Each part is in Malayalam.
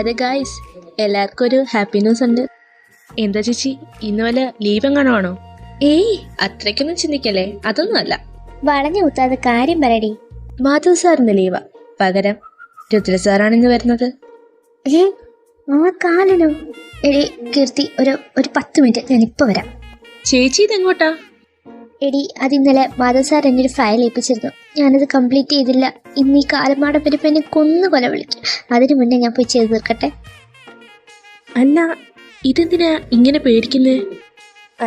അതെ ഗായ്സ്, എല്ലാവർക്കും ഒരു ഹാപ്പി ന്യൂസ് ഉണ്ട്. എന്താ ചേച്ചി, ഇന്ന് വല്ല ലീവ് എങ്ങാണോ? ഏയ്, അത്രയ്ക്കൊന്നും ചിന്തിക്കല്ലേ, അതൊന്നും അല്ല. വളഞ്ഞു കുത്താതെ കാര്യം പറയടി. മാധവ് സാറിന് ലീവാ, പകരം രുദ്ര സാറാണ് ഇന്ന് വരുന്നത്. ആ കാലനോ? എടി കീർത്തി, ഒരു 10 മിനിറ്റ്, ഞാനിപ്പോ വരാം. ചേച്ചി ഇതെങ്ങോട്ടാ? എടി, അത് ഇന്നലെ മാധവ് സാർ എന്നൊരു ഫയൽ ഏൽപ്പിച്ചിരുന്നു. ഞാനത് കംപ്ലീറ്റ് ചെയ്തില്ല. ഇന്ന് ഈ കാലമാടം വരുമ്പോൾ എന്നെ കൊല വിളിക്കും. അതിനു മുന്നേ ഞാൻ പോയി ചെയ്ത് തീർക്കട്ടെ. അല്ല, ഇതെന്തിനാ ഇങ്ങനെ പേടിക്കുന്നേ?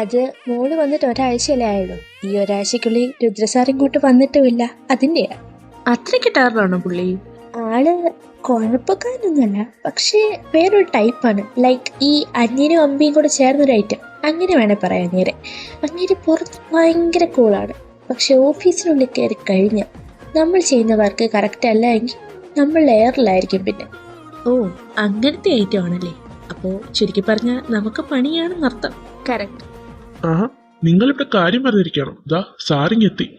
അത് മോള് വന്നിട്ട് ഒരാഴ്ചയല്ലേ ആയുള്ളൂ. ഈ ഒരാഴ്ചക്കുള്ളിൽ രുദ്ര സാർ ഇങ്ങോട്ട് വന്നിട്ടുമില്ല, അതിൻ്റെയാ. അത്രയ്ക്ക് ടാറാണോ പുള്ളി? ആള് കുഴപ്പക്കാരനൊന്നുമല്ല, പക്ഷേ വേറൊരു ടൈപ്പാണ്. ലൈക്ക് ഈ അന്യനും അമ്പിയും കൂടെ ചേർന്നൊരു ഐറ്റം, അങ്ങനെ വേണേ പറയാം. അങ്ങേര് പുറത്ത് ഭയങ്കര കൂളാണ്, പക്ഷെ ഓഫീസിനുള്ളിൽ കയറി കഴിഞ്ഞാൽ നമ്മൾ ചെയ്യുന്ന വർക്ക് കറക്റ്റ് അല്ല എങ്കിൽ നമ്മൾ എയറിലായിരിക്കും പിന്നെ. ഓ, അങ്ങനത്തെ ഐറ്റം ആണല്ലേ. അപ്പോൾ ചുരുക്കി പറഞ്ഞാൽ നമുക്ക് പണിയാണെന്നർത്ഥം. കറക്റ്റ്. നിങ്ങളിവിടെ കാര്യം പറഞ്ഞിരിക്കണം. ദാ സാറിങ്ങെത്തി.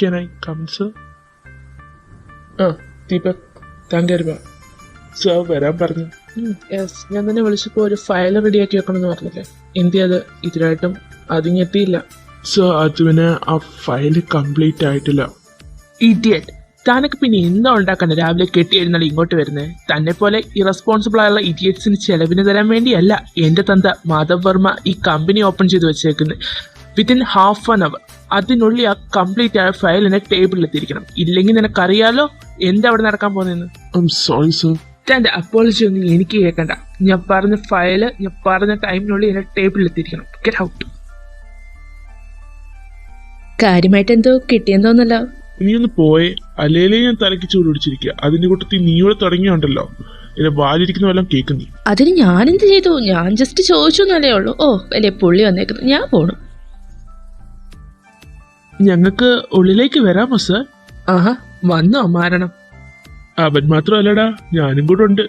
Can I come, sir? Deepak, താങ്കൾ സർ വരാൻ പറഞ്ഞു. യെസ്, ഞാൻ തന്നെ വിളിച്ചപ്പോൾ ഒരു ഫയൽ റെഡിയാക്കി വെക്കണമെന്ന് പറഞ്ഞില്ലേ? എന്തിയത് ഇതിനായിട്ടും അതിങ്ങെത്തിയില്ല. സർ, അത് പിന്നെ ആ ഫയൽ കംപ്ലീറ്റ് ആയിട്ടില്ല. ഇഡിയറ്റ്, താനൊക്കെ പിന്നെ എന്താ ഉണ്ടാക്കണേ? രാവിലെ കെട്ടി എഴുന്നാൾ ഇങ്ങോട്ട് വരുന്നത് തന്നെ പോലെ ഇറസ്പോൺസിബിൾ ആയുള്ള ഇഡിയറ്റ്സിന് ചെലവിന് തരാൻ വേണ്ടിയല്ല എൻ്റെ തന്ത മാധവ് വർമ്മ ഈ കമ്പനി ഓപ്പൺ ചെയ്ത് വെച്ചേക്കുന്നത്. വിത്തിൻ ഹാഫ് ആൻ അവർ അതിനുള്ളിൽ ആ കംപ്ലീറ്റ് ആയ ഫയൽ എന്നെ ടേബിളിൽ എത്തിയിരിക്കണം. ഇല്ലെങ്കിൽ നിനക്കറിയാലോ എന്താ അവിടെ നടക്കാൻ പോകുന്നതെന്ന്. Sorry sir. തൻ്റെ അപ്പോളജി ഒന്നും എനിക്ക് കേൾക്കണ്ട. ഞാൻ പറഞ്ഞ ഫയല് ഞാൻ പറഞ്ഞ ടൈമിനുള്ളിൽ എന്നെ ടേബിളിൽ എത്തിയിരിക്കണം. Get out. കാര്യമായിട്ട് എന്തോ കിട്ടിയെന്തോന്നല്ലോ. നീ ഒന്ന് പോയെ, അല്ലേലേ ഞാൻ തലക്ക് ചൂട് പിടിച്ചിരിക്കുക. അതിന്റെ കൂട്ടത്തിൽ നീയോടെ തുടങ്ങിയുണ്ടല്ലോ, എന്നെ വാലിരിക്കുന്ന വല്ലതും കേൾക്കുന്നീ. അതിന് ഞാൻ എന്ത് ചെയ്തു? ഞാൻ ജസ്റ്റ് ചോദിച്ചു എന്നല്ലേ ഉള്ളൂ. ഓ, വലിയ പുള്ളി വന്നേക്കുന്നു, ഞാൻ പോണു. ഞങ്ങൾക്ക് ഉള്ളിലേക്ക് വരാമോ സർ? ആഹാ, വന്നോ മാരണം? അവൻ മാത്രമല്ലടാ, ഞാനും കൂടെ ഉണ്ട്.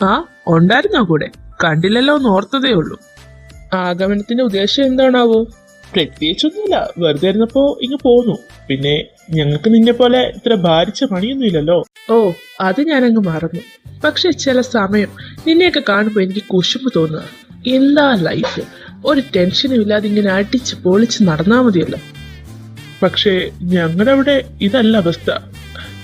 ആ, ഉണ്ടായിരുന്നോ കൂടെ? കണ്ടില്ലല്ലോ എന്ന് ഓർത്തതേ ഉള്ളൂ. ആഗമനത്തിന്റെ ഉദ്ദേശം എന്താണാവോ? പ്രത്യേകിച്ചൊന്നുമില്ല, വെറുതെ ഇരുന്നപ്പോ ഇങ്ങ് പോന്നു. പിന്നെ ഞങ്ങൾക്ക് നിന്നെ പോലെ ഇത്ര ഭാരിച്ച പണിയൊന്നും ഇല്ലല്ലോ. ഓ, അത് ഞാനങ്ങ് മറന്നു. പക്ഷെ ചില സമയം നിന്നെയൊക്കെ കാണുമ്പോൾ എനിക്ക് കുശുമ്പ് തോന്നുക. എന്താ ലൈഫ്, ഒരു ടെൻഷനും ഇല്ലാതെ ഇങ്ങനെ അടിച്ച് പൊളിച്ച് നടന്നാ മതിയല്ലോ. പക്ഷേ ഞങ്ങളുടെ അവിടെ ഇതല്ല അവസ്ഥ.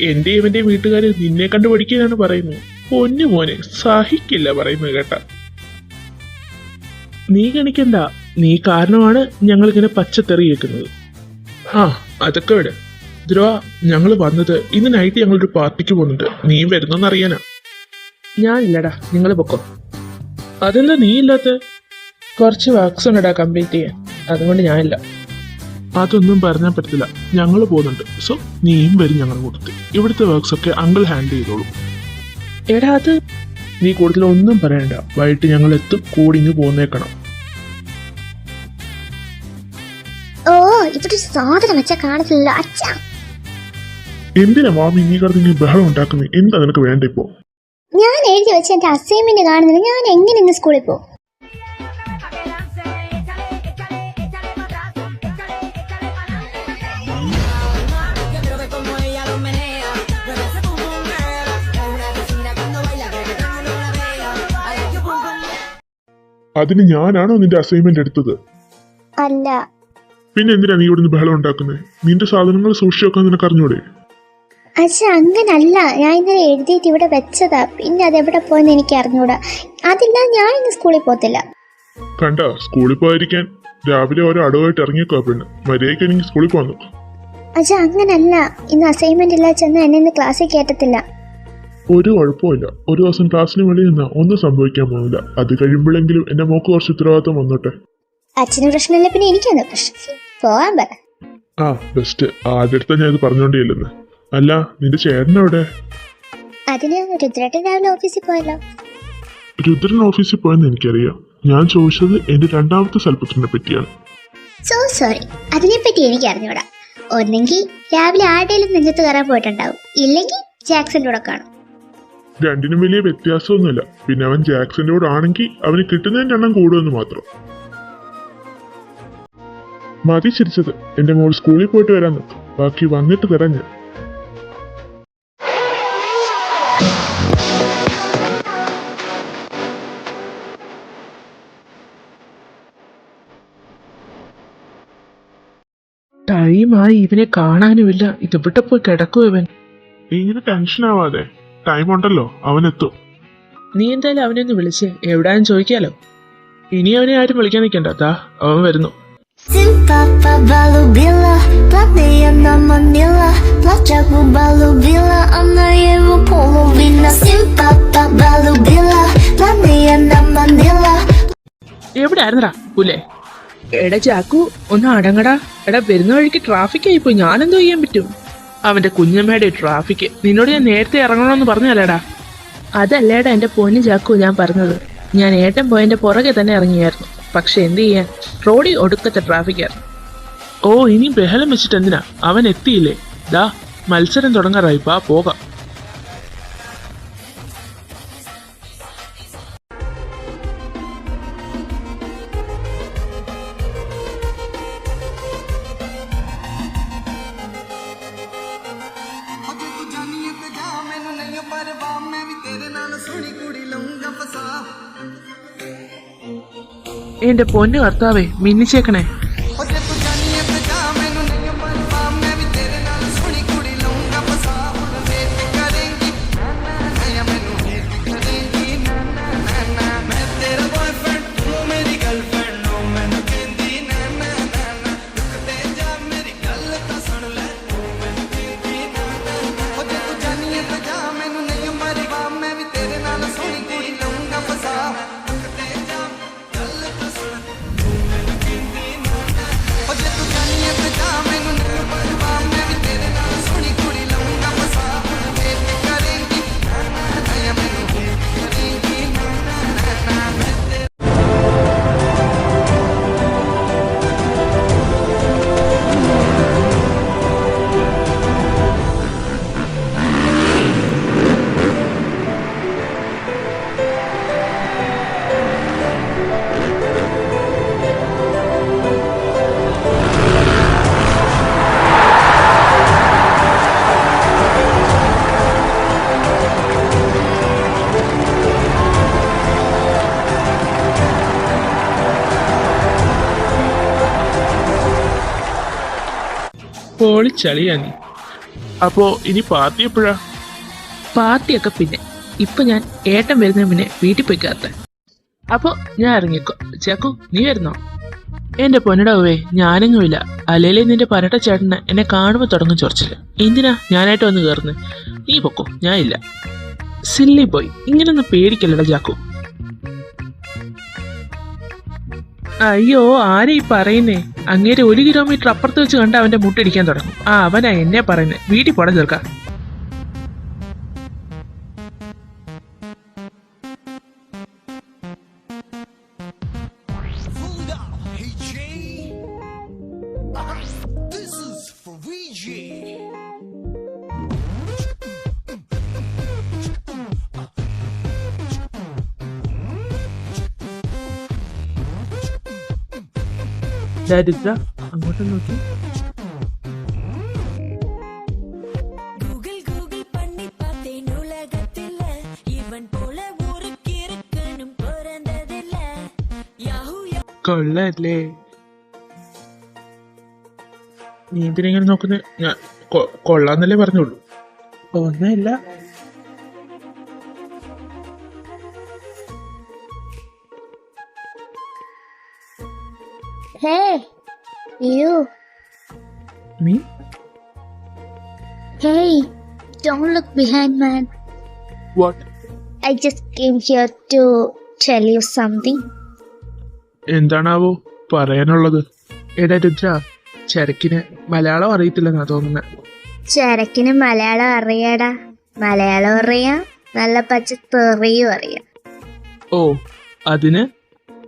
എന്റെ ഇവന്റെ വീട്ടുകാര് നിന്നെ കണ്ടു പഠിക്കാനാണ് പറയുന്നത്. പൊന്നു മോനെ, സഹിക്കില്ല പറയുന്നത് കേട്ടാ. നീ ഗണിക്കണ്ട, നീ കാരണമാണ് ഞങ്ങൾ ഇങ്ങനെ പച്ചത്തെറി കേൾക്കുന്നത്. അതൊക്കെ വിട്. ധ്രുവ, ഞങ്ങൾ വന്നത് ഇന്ന് നൈറ്റ് ഞങ്ങളൊരു പാർട്ടിക്ക് പോകുന്നുണ്ട്. നീ വരുന്നറിയാനാ. ഞാനില്ലടാ, നിങ്ങൾ പൊക്കോ. അതെന്താ നീ ഇല്ലാത്ത? കുറച്ച് വർക്ക്സ് ഉണ്ടടാ കംപ്ലീറ്റ് ചെയ്യാൻ, അതുകൊണ്ട് ഞാനില്ല. അതൊന്നും പറഞ്ഞാൽ പറ്റത്തില്ല, ഞങ്ങൾ പോകുന്നുണ്ട്. സോ നീയും വരും ഞങ്ങളുടെ കൂട്ടത്തിൽ. ഇവിടുത്തെ വർക്ക്സ് ഒക്കെ അങ്കിൾ ഹാൻഡിൽ ചെയ്തോളൂ. എടാ, അത് നീ കൂടുതൽ ഒന്നും പറയണ്ട. വൈകിട്ട് ഞങ്ങൾ എത്തും, കൂടി ഇങ്ങ് പോന്നേക്കണം. ഓ, ഇവിടെ സാധനം വെച്ചാ കാണത്തില്ല അച്ഛാ. എന്തിനാ മാമി നീ കടന്ന് ബഹളം ഉണ്ടാക്കുന്നത്? എന്താ നിനക്ക് വേണ്ട ഇപ്പോ? ഞാൻ എഴുതി വെച്ച എന്റെ അസൈൻമെന്റ് കാണുന്നില്ല. ഞാൻ എങ്ങനെ ഇന്ന് സ്കൂളിൽ പോകും? അതിന് ഞാനാണോ നിന്റെ അസൈൻമെന്റ് എടുത്തത്? അല്ല. പിന്നെ എന്തിനാ നീ ഇവിടുന്ന് ബഹളം ഉണ്ടാക്കുന്നത്? നിന്റെ സാധനങ്ങൾ സൂക്ഷിച്ചു വെക്കാൻ നിനക്ക് അറിഞ്ഞൂടെ? അച്ഛാ, അങ്ങനല്ല. ഞാൻ ഇന്നലെ എഴുതിയിട്ട് ഇവിടെ വെച്ചതാ. പിന്നെ അതെവിടെ പോയെന്ന് എനിക്ക് അറിഞ്ഞൂടാ. അതില്ല, ഞാൻ ഇന്ന് സ്കൂളിൽ പോകത്തില്ല. കണ്ട, സ്കൂളിൽ പോയിരിക്കാൻ രാവിലെ ഓരോ അടവായിട്ട് ഇറങ്ങിയേക്കോ പെണ്ണ്. മര്യാദയ്ക്ക് എനിക്ക് സ്കൂളിൽ പോകാൻ നോക്കാം. അച്ഛാ അങ്ങനല്ല, ഇന്ന് അസൈൻമെന്റ് ഇല്ല ചെന്ന് എന്നെ ഇന്ന് ക്ലാസ്സിൽ കയറ്റത്തില്ല. ഒരു കുഴപ്പമില്ല. ഒരു ദിവസം ക്ലാസ്സിന് വെളിയിൽ നിന്നാ ഒന്നും സംഭവിക്കാൻ പോകുന്നില്ല. അത് കഴിയുമ്പോഴെങ്കിലും എന്റെ മോക്ക് കുറച്ച് ഉത്തരവാദിത്വം വന്നോട്ടെ. അച്ഛന് പ്രശ്നമില്ല, പിന്നെ എനിക്കാണ് പ്രശ്നം. പോവാൻ പറ. ആ ബെസ്റ്റ്. ആരുടെ അടുത്താ ഞാൻ ഇത് പറഞ്ഞോണ്ടില്ലെന്ന്. അല്ല, നിന്റെ ചേട്ടനെവിടെ? അതിന് രുദ്രേട്ടൻ രാവിലെ ഓഫീസിൽ പോയല്ലോ. രുദ്രൻ ഓഫീസിൽ പോയെന്ന് എനിക്കറിയാം. ഞാൻ ചോദിച്ചത് എന്റെ രണ്ടാമത്തെ സൽപുത്രനെ പറ്റിയാണ്. സോ സോറി, അതിനെപ്പറ്റി എനിക്ക് അറിഞ്ഞൂടാ. ഒന്നെങ്കിൽ രാവിലെ ആരുടെയും നെഞ്ചത്ത് കയറാൻ പോയിട്ടുണ്ടാവും, ഇല്ലെങ്കിൽ ജാക്സന്റെ കൂടെ കാണും. രണ്ടിനും വലിയ വ്യത്യാസമൊന്നുമില്ല. പിന്നെ അവൻ ജാക്സന്റെ കൂടെ ആണെങ്കിൽ അവന് കിട്ടുന്നതിന്റെ എണ്ണം കൂടുമെന്ന് മാത്രം. മതി ചിരിച്ചത്. എന്റെ മോൾ സ്കൂളിൽ പോയിട്ട് വരാൻ നിൽക്കും. ബാക്കി വന്നിട്ട് തരാം ഞാൻ. ടൈമായി, ഇവനെ കാണാനുമില്ല. ഇതെവിടെ പോയി കിടക്കും ഇവൻ? ഇങ്ങനെ ടെൻഷൻ ആവാതെ, ടൈം ഉണ്ടല്ലോ, അവനെത്തും. നീ എന്തായാലും അവനെ ഒന്ന് വിളിച്ച് എവിടാന്ന് ചോദിക്കാലോ. ഇനി അവനെ ആരും വിളിക്കാൻ നിൽക്കണ്ട. ദാ അവൻ വരുന്നു. Папа полюбила, платные на манила, плачаку полюбила, она его половина. Папа полюбила, платные на манила. എവിടെ ആയിരുന്നടാ പുല്ലേ? എടാ ചാക്കു, ഒന്ന് അടങ്ങടാ. എടാ വരുന്ന വഴിക്ക് ട്രാഫിക് ആയിപ്പോയി. ഞാനെന്തോ ചെയ്യാൻ പറ്റും? അവന്റെ കുഞ്ഞമ്മയുടെ ട്രാഫിക്. നിന്നോട് ഞാൻ നേരത്തെ ഇറങ്ങണമെന്ന് പറഞ്ഞല്ലേടാ. അതല്ലേടാ എന്റെ പൊന്നു ചാക്കു ഞാൻ പറഞ്ഞത്. ഞാൻ ഏട്ടൻ പോയതിന്റെ പുറകെ തന്നെ ഇറങ്ങിയായിരുന്നു. പക്ഷെ എന്ത് ചെയ്യാൻ, റോഡിൽ ഒടുക്കത്തെ ട്രാഫിക് ആയിരുന്നു. ഓ, ഇനി ബഹളം വെച്ചിട്ട് എന്തിനാ? അവൻ എത്തിയില്ലേ? ദാ മത്സരം തുടങ്ങാറായി. പോകാം. എന്റെ പൊന്നു കർത്താവേ, മിന്നിച്ചേക്കണേ. പൊളിച്ചളിയാ നീ. അപ്പോ ഇനി പാർട്ടി എപ്പോഴാ? പാർട്ടിയൊക്കെ പിന്നെ. ഇപ്പൊ ഞാൻ ഏട്ടൻ വരുന്നതിന് മുന്നേ വീട്ടിൽ പോയി കയറട്ടെ. അപ്പൊ ഞാൻ ഇറങ്ങിക്കോ. ചാക്കു നീ വരുന്നോ? എന്റെ പൊന്നടാവേ, ഞാനെങ്ങുമില്ല. അല്ലേലേ നിന്റെ പരട്ട ചേട്ടന് എന്നെ കാണുമ്പോൾ തുടങ്ങും ചൊറച്ചില്. എന്തിനാ ഞാനായിട്ട് വന്ന് കയറുന്നത്? നീ പൊക്കോ, ഞാൻ ഇല്ല. സില്ലി പോയി, ഇങ്ങനൊന്നും പേടിക്കല്ലടാ ചാക്കു. അയ്യോ, ആരെ ഈ പറയുന്നേ? അങ്ങേരെ 1 കിലോമീറ്റർ അപ്പുറത്ത് വെച്ച് കണ്ട അവന്റെ മുട്ടടിക്കാൻ തുടങ്ങും. അവനാ എന്നെ പറയുന്നത്. വീട്ടിൽ പോടാ ചെറുക്ക. ദരിദ്ര അങ്ങോട്ട് നോക്കി. കൊള്ളല്ലേ? നീ എന്തിനെങ്ങനെ നോക്കുന്നത്? ഞാൻ കൊള്ളാന്നല്ലേ പറഞ്ഞോളൂ. ഒന്നുമില്ല. Hey, you. നീ Hey, don't look behind, man. What? I just came here to tell you something. എന്താണാവോ പറയാനുള്ളത്? എടാ രുദ്ര, ചരക്കിന് മലയാളം അറിയത്തില്ലെന്നാ തോന്നുന്നത്. ചരക്കിന് മലയാളം അറിയാടാ. മലയാളം അറിയാം, നല്ല പച്ച തെറിയും അറിയാം. ഓ, അതിന്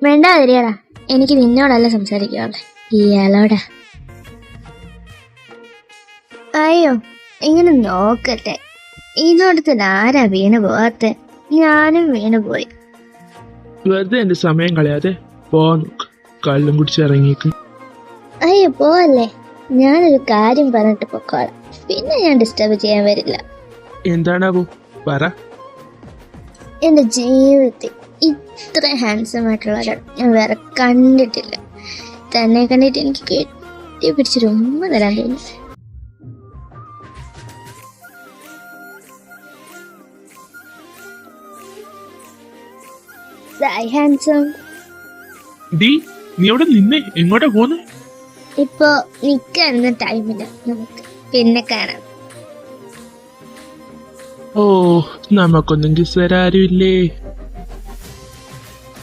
വേണ്ടാതിരിയടാ, എനിക്ക് നിന്നോടല്ല സംസാരിക്കാനുള്ളത്, ഇയാളോടാ. അയ്യോ, ഇങ്ങനെ നോക്കട്ടെ, ഇതോടത്തിൽ ആരാ വീണ് പോവാത്തെ? ഞാനും വീണ് പോയി. വെറുതെ എന്റെ സമയം കളയാതെ പോവാൻ നോക്ക്. കള്ളും കുടിച്ചിറങ്ങിയേക്ക്. അയ്യോ പോവല്ലേ, ഞാനൊരു കാര്യം പറഞ്ഞിട്ട് പൊക്കോളാം, പിന്നെ ഞാൻ ഡിസ്റ്റർബ് ചെയ്യാൻ വരില്ല. എന്താണാവോ പറ. എൻ്റെ ജീവിതത്തിൽ ഇത്ര ഹാൻസം ആയിട്ടുള്ള ഒരാൾ ഞാൻ വേറെ കണ്ടിട്ടില്ല. തന്നെ കണ്ടിട്ട് എനിക്ക് കെട്ടി പിടിച്ചൊരു ഉമ്മ തരാൻ തോന്നി. ഹാൻസം, ഡീ, നീ അവിടെ നിന്നേ, എങ്ങോട്ടാ പോന്നെ? ഇപ്പൊ നിൽക്കാനുള്ള ടൈമില്ല, നമുക്ക് പിന്നെ കാണാം. ഓ, നമുക്കൊന്നും കിസ് തരാരും ഇല്ലേ?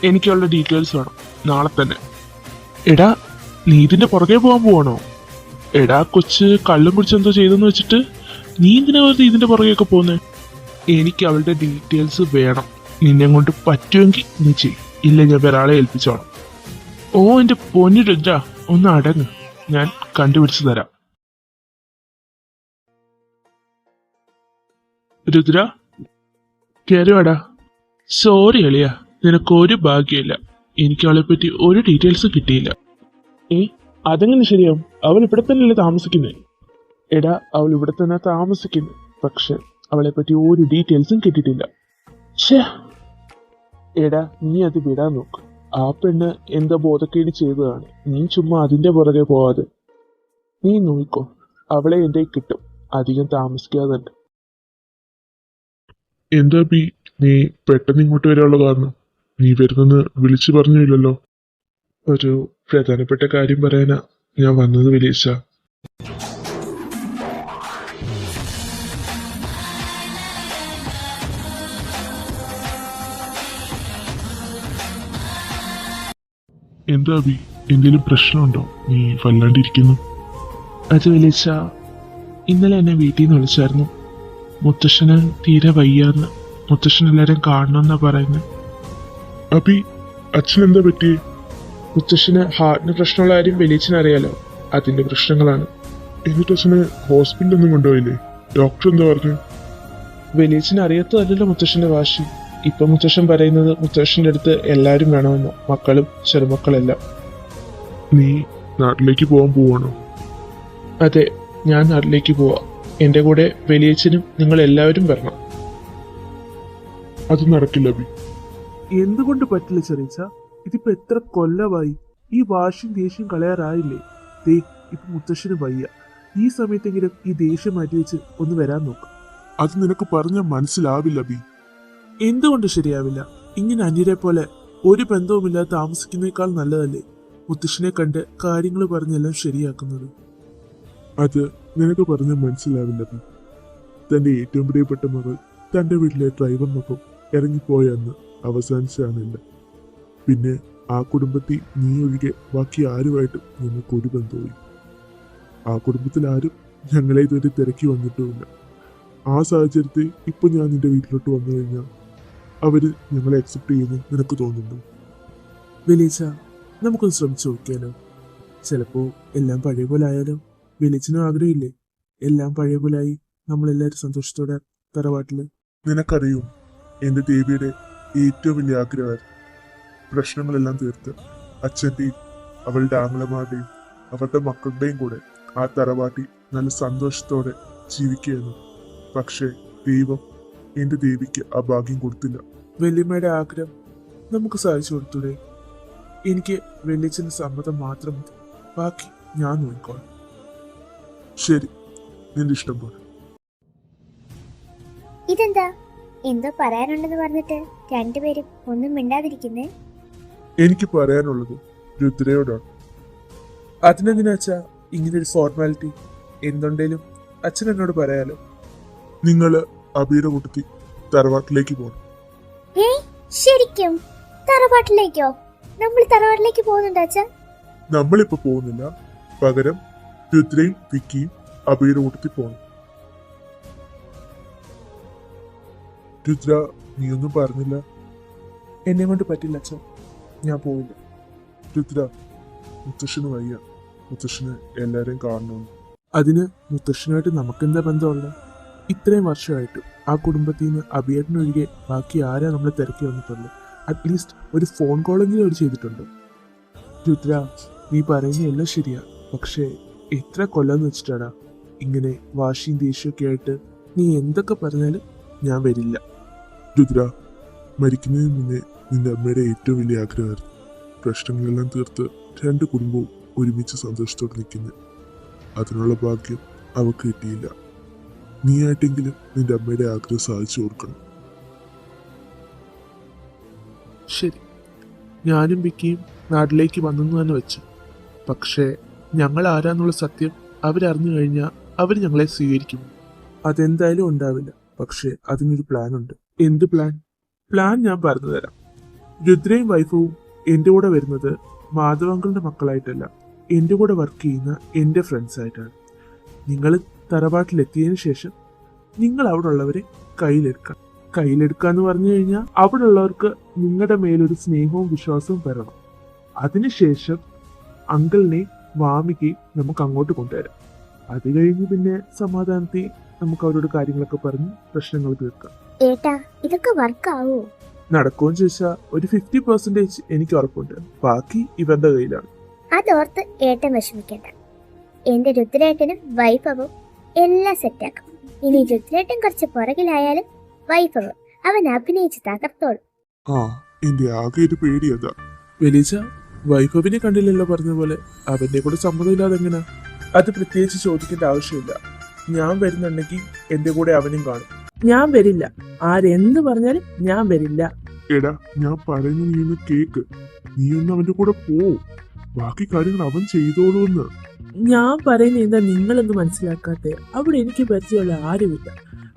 എനിക്കുള്ള ഡീറ്റെയിൽസ് വേണം നാളെ തന്നെ. എടാ, നീ ഇതിന്റെ പുറകെ പോകാൻ പോവാണോ? എടാ കൊച്ച്, കള്ളും കുടിച്ചെന്തോ ചെയ്തെന്ന് വെച്ചിട്ട് നീ എന്തിനാ വെറുതെ ഇതിന്റെ പുറകെയൊക്കെ പോന്നെ? എനിക്ക് അവളുടെ ഡീറ്റെയിൽസ് വേണം. നിന്നെ കൊണ്ട് പറ്റുമെങ്കിൽ നീ ചെയ്യും, ഇല്ല ഞാൻ വേറെ ആളെ ഏൽപ്പിച്ചോളാം. ഓ എന്റെ പൊന്നു രുദ്ര, ഒന്ന് അടങ്ങ്, ഞാൻ കണ്ടുപിടിച്ചു തരാം. രുദ്ര, കയറുവാടാ. സോറി അളിയ, നിനക്കൊരു ഭാഗ്യമില്ല. എനിക്ക് അവളെ പറ്റി ഒരു ഡീറ്റെയിൽസും കിട്ടിയില്ല. അതെങ്ങനെ ശരിയാവും? അവൾ ഇവിടെ തന്നെയല്ലേ താമസിക്കുന്നേ? എടാ, അവൾ ഇവിടെ തന്നെ താമസിക്കുന്നു, പക്ഷെ അവളെ പറ്റി ഒരു ഡീറ്റെയിൽസും കിട്ടിയിട്ടില്ല. ഛേ, എടാ നീ അത് വിടാൻ നോക്ക്. ആ പെണ്ണ് എന്താ ബോധക്കേട് ചെയ്തതാണ്. നീ ചുമ്മാ അതിന്റെ പുറകെ പോവാതെ നീ നോക്കോ, അവളെ എന്റെ കിട്ടും, അധികം താമസിക്കാതെ തന്നെ. എന്താ ബി, നീ പെട്ടെന്ന് ഇങ്ങോട്ട് വരാനുള്ള കാരണം? നീ വരുന്നെന്ന് വിളിച്ചു പറഞ്ഞില്ലല്ലോ. ഒരു പ്രധാനപ്പെട്ട കാര്യം പറയാനാ ഞാൻ വന്നത് വിളിച്ച. എന്താ ബി, എന്തെങ്കിലും പ്രശ്നമുണ്ടോ? നീ വല്ലാണ്ടിരിക്കുന്നു. അത് വിളിച്ച, ഇന്നലെ എന്നെ വീട്ടിൽ നിന്ന് വിളിച്ചായിരുന്നു. മുത്തശ്ശന് തീരെ വയ്യാന്ന്, മുത്തശ്ശൻ എല്ലാരും കാണണമെന്നാ പറയുന്നത്. അബി, അച്ഛൻ എന്താ പറ്റിയേ? മുത്തശ്ശന് ഹാർട്ടിന് പ്രശ്നമുള്ള കാര്യം വെളിച്ചനറിയാലോ, അതിന്റെ പ്രശ്നങ്ങളാണ്. എന്നിട്ട് അച്ഛനെ ഹോസ്പിറ്റലൊന്നും കൊണ്ടുപോയില്ലേ? ഡോക്ടർ എന്താ പറഞ്ഞു? വെളിച്ചന് അറിയാത്തതല്ലല്ലോ മുത്തശ്ശന്റെ വാശി. ഇപ്പൊ മുത്തശ്ശൻ പറയുന്നത് മുത്തശ്ശന്റെ അടുത്ത് എല്ലാരും വേണമെന്നോ, മക്കളും ചെറുമക്കളെല്ലാം. നീ നാട്ടിലേക്ക് പോകാൻ പോവാണോ? അതെ, ഞാൻ നാട്ടിലേക്ക് പോവാ. എന്റെ കൂടെ വലിയച്ഛനും നിങ്ങൾ എല്ലാവരും വരണം. അത് നടക്കില്ല ബി. എന്തുകൊണ്ട് പറ്റില്ല ചെറിയ? ഇതിപ്പോ എത്ര കൊല്ലമായി? ഈ വാശിയും ദേഷ്യം കളയാറായില്ലേ? ദേ, ഇപ്പൊ മുത്തശ്ശന് വയ്യ. ഈ സമയത്തെങ്കിലും ഈ ദേഷ്യം മാറ്റി വെച്ച് ഒന്ന് വരാൻ നോക്ക്. അത് നിനക്ക് പറഞ്ഞാൽ മനസ്സിലാവില്ല ബി. എന്തുകൊണ്ട് ശരിയാവില്ല? ഇങ്ങനെ അന്യരെ പോലെ ഒരു ബന്ധവുമില്ലാതെ താമസിക്കുന്നേക്കാൾ നല്ലതല്ലേ മുത്തശ്ശനെ കണ്ട് കാര്യങ്ങൾ പറഞ്ഞെല്ലാം ശരിയാക്കുന്നത്? അത് നിനക്ക് പറഞ്ഞാൽ മനസ്സിലാവില്ല ബി. തന്റെ ഏറ്റവും പ്രിയപ്പെട്ട മകൾ തന്റെ വീട്ടിലെ ഡ്രൈവറിനൊപ്പം ഇറങ്ങിപ്പോയ അന്ന് അവസാനിച്ചാണില്ല. പിന്നെ ആ കുടുംബത്തിൽ നീ ഒഴികെ ബാക്കി ആരുമായിട്ടും ഞങ്ങൾക്കൊരു ബന്ധവും. ആ കുടുംബത്തിൽ ആരും ഞങ്ങളെ ഇതുവരെ തിരക്കി വന്നിട്ടുമില്ല. ആ സാഹചര്യത്തിൽ ഇപ്പൊ ഞാൻ നിന്റെ വീട്ടിലോട്ട് വന്നു കഴിഞ്ഞാൽ അവര് ഞങ്ങളെ അക്സെപ്റ്റ് ചെയ്യുന്നു നിനക്ക് തോന്നുന്നു? വെളിച്ച, നമുക്കൊന്ന് ശ്രമിച്ചു നോക്കിയാലോ? ചിലപ്പോ എല്ലാം പഴയ പോലെ ആയാലോ? വെളിച്ചനും ആഗ്രഹമില്ലേ എല്ലാം പഴയ പോലായി നമ്മളെല്ലാവരും സന്തോഷത്തോടെ തറവാട്ടില്? നിനക്കറിയും, എന്റെ ദേവിയുടെ ഏറ്റവും വലിയ ആഗ്രഹം പ്രശ്നങ്ങളെല്ലാം തീർത്ത് അച്ഛൻ്റെയും അവളുടെ ആംഗ്ലമാരുടെയും അവരുടെ മക്കളുടെയും കൂടെ ആ തറവാട്ടിൽ നല്ല സന്തോഷത്തോടെ ജീവിക്കുകയായിരുന്നു. പക്ഷേ ദൈവം എന്റെ ദേവിക്ക് ആ ഭാഗ്യം കൊടുത്തില്ല. വല്യമ്മയുടെ ആഗ്രഹം നമുക്ക് സാധിച്ചു കൊടുത്തൂടെ? എനിക്ക് വെള്ളിച്ചന്റെ സമ്മതം മാത്രം മതി, ബാക്കി ഞാൻ നോക്കിക്കോളാം. ശരി, നിന്റെ ഇഷ്ടം പോലെ. ഇതെന്താ, എന്തോ പറയാനുണ്ടെന്ന് പറഞ്ഞിട്ട് രണ്ടുപേരും ഒന്നും മിണ്ടാതിരിക്കുന്നേ? എനിക്ക് പറയാനുള്ളത് രുദ്രയോടാണ്. അതിനെന്തിനാച്ചാ ഇങ്ങനൊരു ഫോർമാലിറ്റി? എന്തുണ്ടേലും അച്ഛൻ എന്നോട് പറയാലോ. നിങ്ങള് അബിയുടെ കൂട്ടത്തിൽ തറവാട്ടിലേക്ക് പോകണം. ശരിക്കും തറവാട്ടിലേക്കോ? നമ്മൾ തറവാട്ടിലേക്ക് പോകുന്നുണ്ട് അച്ഛാ. നമ്മളിപ്പോ പോകുന്നില്ല, പകരം രുദ്രയും വിക്കിയും അബിയുടെ കൂട്ടത്തിൽ പോകണം. രുദ്ര, നീയൊന്നും പറഞ്ഞില്ല. എന്നെ കൊണ്ട് പറ്റില്ല അച്ഛൻ, ഞാൻ പോവില്ല. രുദ്ര, മുത്തശ്ശന് വയ്യ. മുത്തശ്ശന് എല്ലാരെയും കാണണമെന്ന്. അതിന് മുത്തശ്ശനായിട്ട് നമുക്കെന്താ ബന്ധമുള്ള? ഇത്രയും വർഷമായിട്ടും ആ കുടുംബത്തിൽ നിന്ന് അഭിയേട്ടനൊഴികെ ബാക്കി ആരാ നമ്മളെ തിരക്കി വന്നിട്ടുള്ളൂ? അറ്റ്ലീസ്റ്റ് ഒരു ഫോൺ കോളെങ്കിലും അവർ ചെയ്തിട്ടുണ്ടോ? രുദ്ര, നീ പറയുന്ന എല്ലാം ശരിയാ, പക്ഷേ എത്ര കൊല്ലം വെച്ചിട്ടാടാ ഇങ്ങനെ വാശിയും ദേഷ്യമൊക്കെ ആയിട്ട്? നീ എന്തൊക്കെ പറഞ്ഞാലും ഞാൻ വരില്ല. രുദ്ര, മരിക്കുന്നതിന് മുന്നേ നിന്റെ അമ്മയുടെ ഏറ്റവും വലിയ ആഗ്രഹമായിരുന്നു പ്രശ്നങ്ങളെല്ലാം തീർത്ത് രണ്ട് കുടുംബവും ഒരുമിച്ച് സന്തോഷത്തോടെ നിൽക്കുന്നത്. അതിനുള്ള ഭാഗ്യം അവക്ക് കിട്ടിയില്ല. നീ ആയിട്ടെങ്കിലും നിന്റെ അമ്മയുടെ ആഗ്രഹം സാധിച്ചു കൊടുക്കണം. ശരി, ഞാനും വിക്കിയും നാട്ടിലേക്ക് വന്നെന്ന് തന്നെ വെച്ചു. പക്ഷേ ഞങ്ങൾ ആരാന്നുള്ള സത്യം അവരറിഞ്ഞു കഴിഞ്ഞാൽ അവർ ഞങ്ങളെ സ്വീകരിക്കും. അതെന്തായാലും ഉണ്ടാവില്ല. പക്ഷേ അതിനൊരു പ്ലാൻ ഉണ്ട്. എന്ത് പ്ലാൻ? പ്ലാൻ ഞാൻ പറഞ്ഞു തരാം. രുദ്രയും വൈഫവും എൻ്റെ കൂടെ വരുന്നത് മാധവങ്കളുടെ മക്കളായിട്ടല്ല, എൻ്റെ കൂടെ വർക്ക് ചെയ്യുന്ന എൻ്റെ ഫ്രണ്ട്സ് ആയിട്ടാണ്. നിങ്ങൾ തറവാട്ടിലെത്തിയതിനു ശേഷം നിങ്ങൾ അവിടെ ഉള്ളവരെ കയ്യിലെടുക്കാം. കയ്യിലെടുക്കാന്ന് പറഞ്ഞു കഴിഞ്ഞാൽ അവിടെ ഉള്ളവർക്ക് നിങ്ങളുടെ മേലൊരു സ്നേഹവും വിശ്വാസവും വരണം. അതിനുശേഷം അങ്കിളിനെയും മാമിക്കെയും നമുക്ക് അങ്ങോട്ട് കൊണ്ടുവരാം. അത് കഴിഞ്ഞ് പിന്നെ സമാധാനത്തിൽ നമുക്ക് അവരോട് കാര്യങ്ങളൊക്കെ പറഞ്ഞ് പ്രശ്നങ്ങൾ തീർക്കാം. ഏട്ടാ, ഇതൊക്കെ വർക്കാവോ? നടക്കുമെന്ന് ചോദിച്ചാൽ ഒരു 50% എനിക്ക് ഉറപ്പുണ്ട്. ബാക്കി ഇവരുടെ കയ്യിലാണ്. അതോർത്ത് ഏട്ടൻ വിഷമിക്കണ്ട. എന്റെ രുദ്രേട്ടനും വൈഭവും എല്ലാം സെറ്റാക്കും. ഇനി രുദ്രേട്ടൻ കുറച്ച് പുറകിലായാലും വൈഭവ് അവൻ അഭിനയിച്ച് തകർത്തോളും. ആ, എന്റെ ആകെ ഒരു പേടിയതാ. വെലീച്ച, വൈഭവിനെ കണ്ടില്ലല്ലോ പറഞ്ഞ പോലെ. അവന്റെ കൂടെ സമ്മതമില്ലാതെ എങ്ങനാ? അത് പ്രത്യേകിച്ച് ചോദിക്കേണ്ട ആവശ്യമില്ല. ഞാൻ വരുന്നുണ്ടെങ്കിൽ എന്റെ കൂടെ അവനും കാണും. ഞാൻ വരില്ല. ആരെന്ത് പറഞ്ഞാലും ഞാൻ വരില്ല. എടാ, ഞാൻ പറയുന്ന നീ ഒന്ന് കേക്ക്. നീ ഒന്ന് അവന്റെ കൂടെ പോ. ബാക്കി കാര്യങ്ങൾ അവൻ ചെയ്തോളൂന്ന്. ഞാൻ പറയുന്ന എന്താ നിങ്ങളൊന്ന് മനസ്സിലാക്കാത്തെ? അവിടെ എനിക്ക് പരിചയമുള്ള ആരുമില്ല.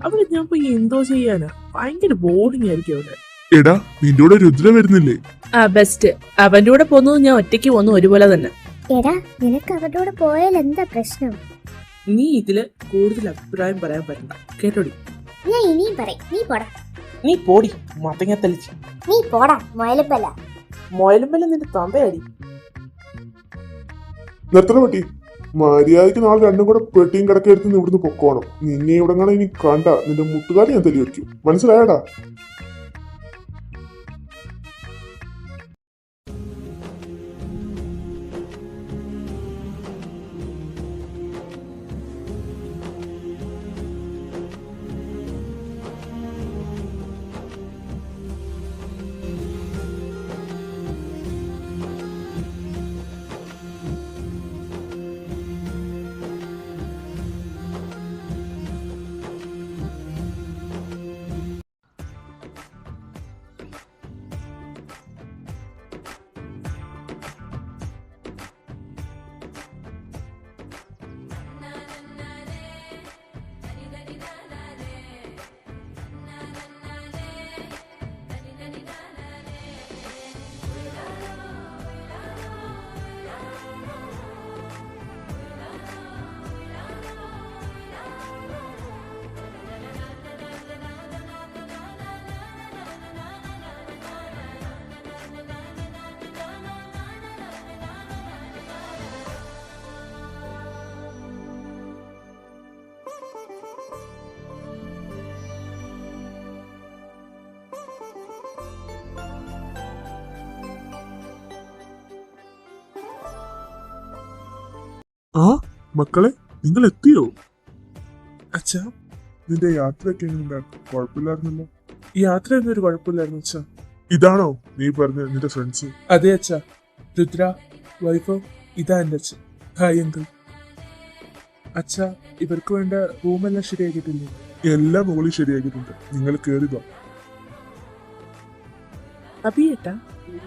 അവിടെ ഞാൻ പോയി എന്തോ ചെയ്യാനാ? ഭയങ്കര ബോറിംഗ് ആയിരിക്കും അവിടെ. എടാ, നിന്റെ കൂടെ രുദ്ര വരുന്നില്ലേ? ആ ബെസ്റ്റ്. അവന്റെ കൂടെ പോകുന്നത് ഞാൻ ഒറ്റയ്ക്ക് പോകുന്നു ഒരുപോലെ തന്നെ. എടാ, നിനക്ക് അവരുടെ കൂടെ പോയാൽ എന്താ പ്രശ്നം? നീ ഇതില് കൂടുതൽ അഭിപ്രായം പറയാൻ പറ്റണ്ട കേട്ടോടി. ഞാൻ ഇനിയും പറയും, നീ പോടാ. നീ പോടി മത്തങ്ങ തളിച്ച്. നീ പോടാ മുയലപ്പല്ല. മൊയലുമ്പല്ല നിന്റെ തന്തയടി. നിർത്തണ പറ്റി. മര്യാദക്ക് നാളെ രണ്ടും കൂടെ പെട്ടിയും കിടക്കെ എടുത്ത് ഇവിടുന്ന് പൊക്കോണം. നിന്നെ ഇവിടെ കാണാൻ ഇനി കണ്ട നിന്റെ മുട്ടുകാരി ഞാൻ തല്ലി വെക്കും. മനസ്സിലായടാ? ആ മക്കളെ, നിങ്ങൾ എത്തിയോ? അച്ഛാ, നിന്റെ യാത്രയൊക്കെ എങ്ങനെയുണ്ടായിരുന്നു? കുഴപ്പമില്ലായിരുന്നല്ലോ. ഈ യാത്രയൊന്നും ഒരു കുഴപ്പമില്ലായിരുന്നു അച്ഛാ. ഇതാണോ നീ പറഞ്ഞ നിന്റെ ഫ്രണ്ട്സ്? അതെ അച്ഛാ. രുദ്ര, വൈഭവ്, ഇതാ എൻ്റെ അച്ഛൻ. Hi uncle. അച്ഛാ, ഇവർക്ക് വേണ്ട റൂമെല്ലാം ശരിയാക്കിയിട്ടില്ലേ? എല്ലാം മുകളിൽ ശരിയാക്കിയിട്ടുണ്ട്. നിങ്ങൾ കേറിതോ. അഭിയേട്ടാ,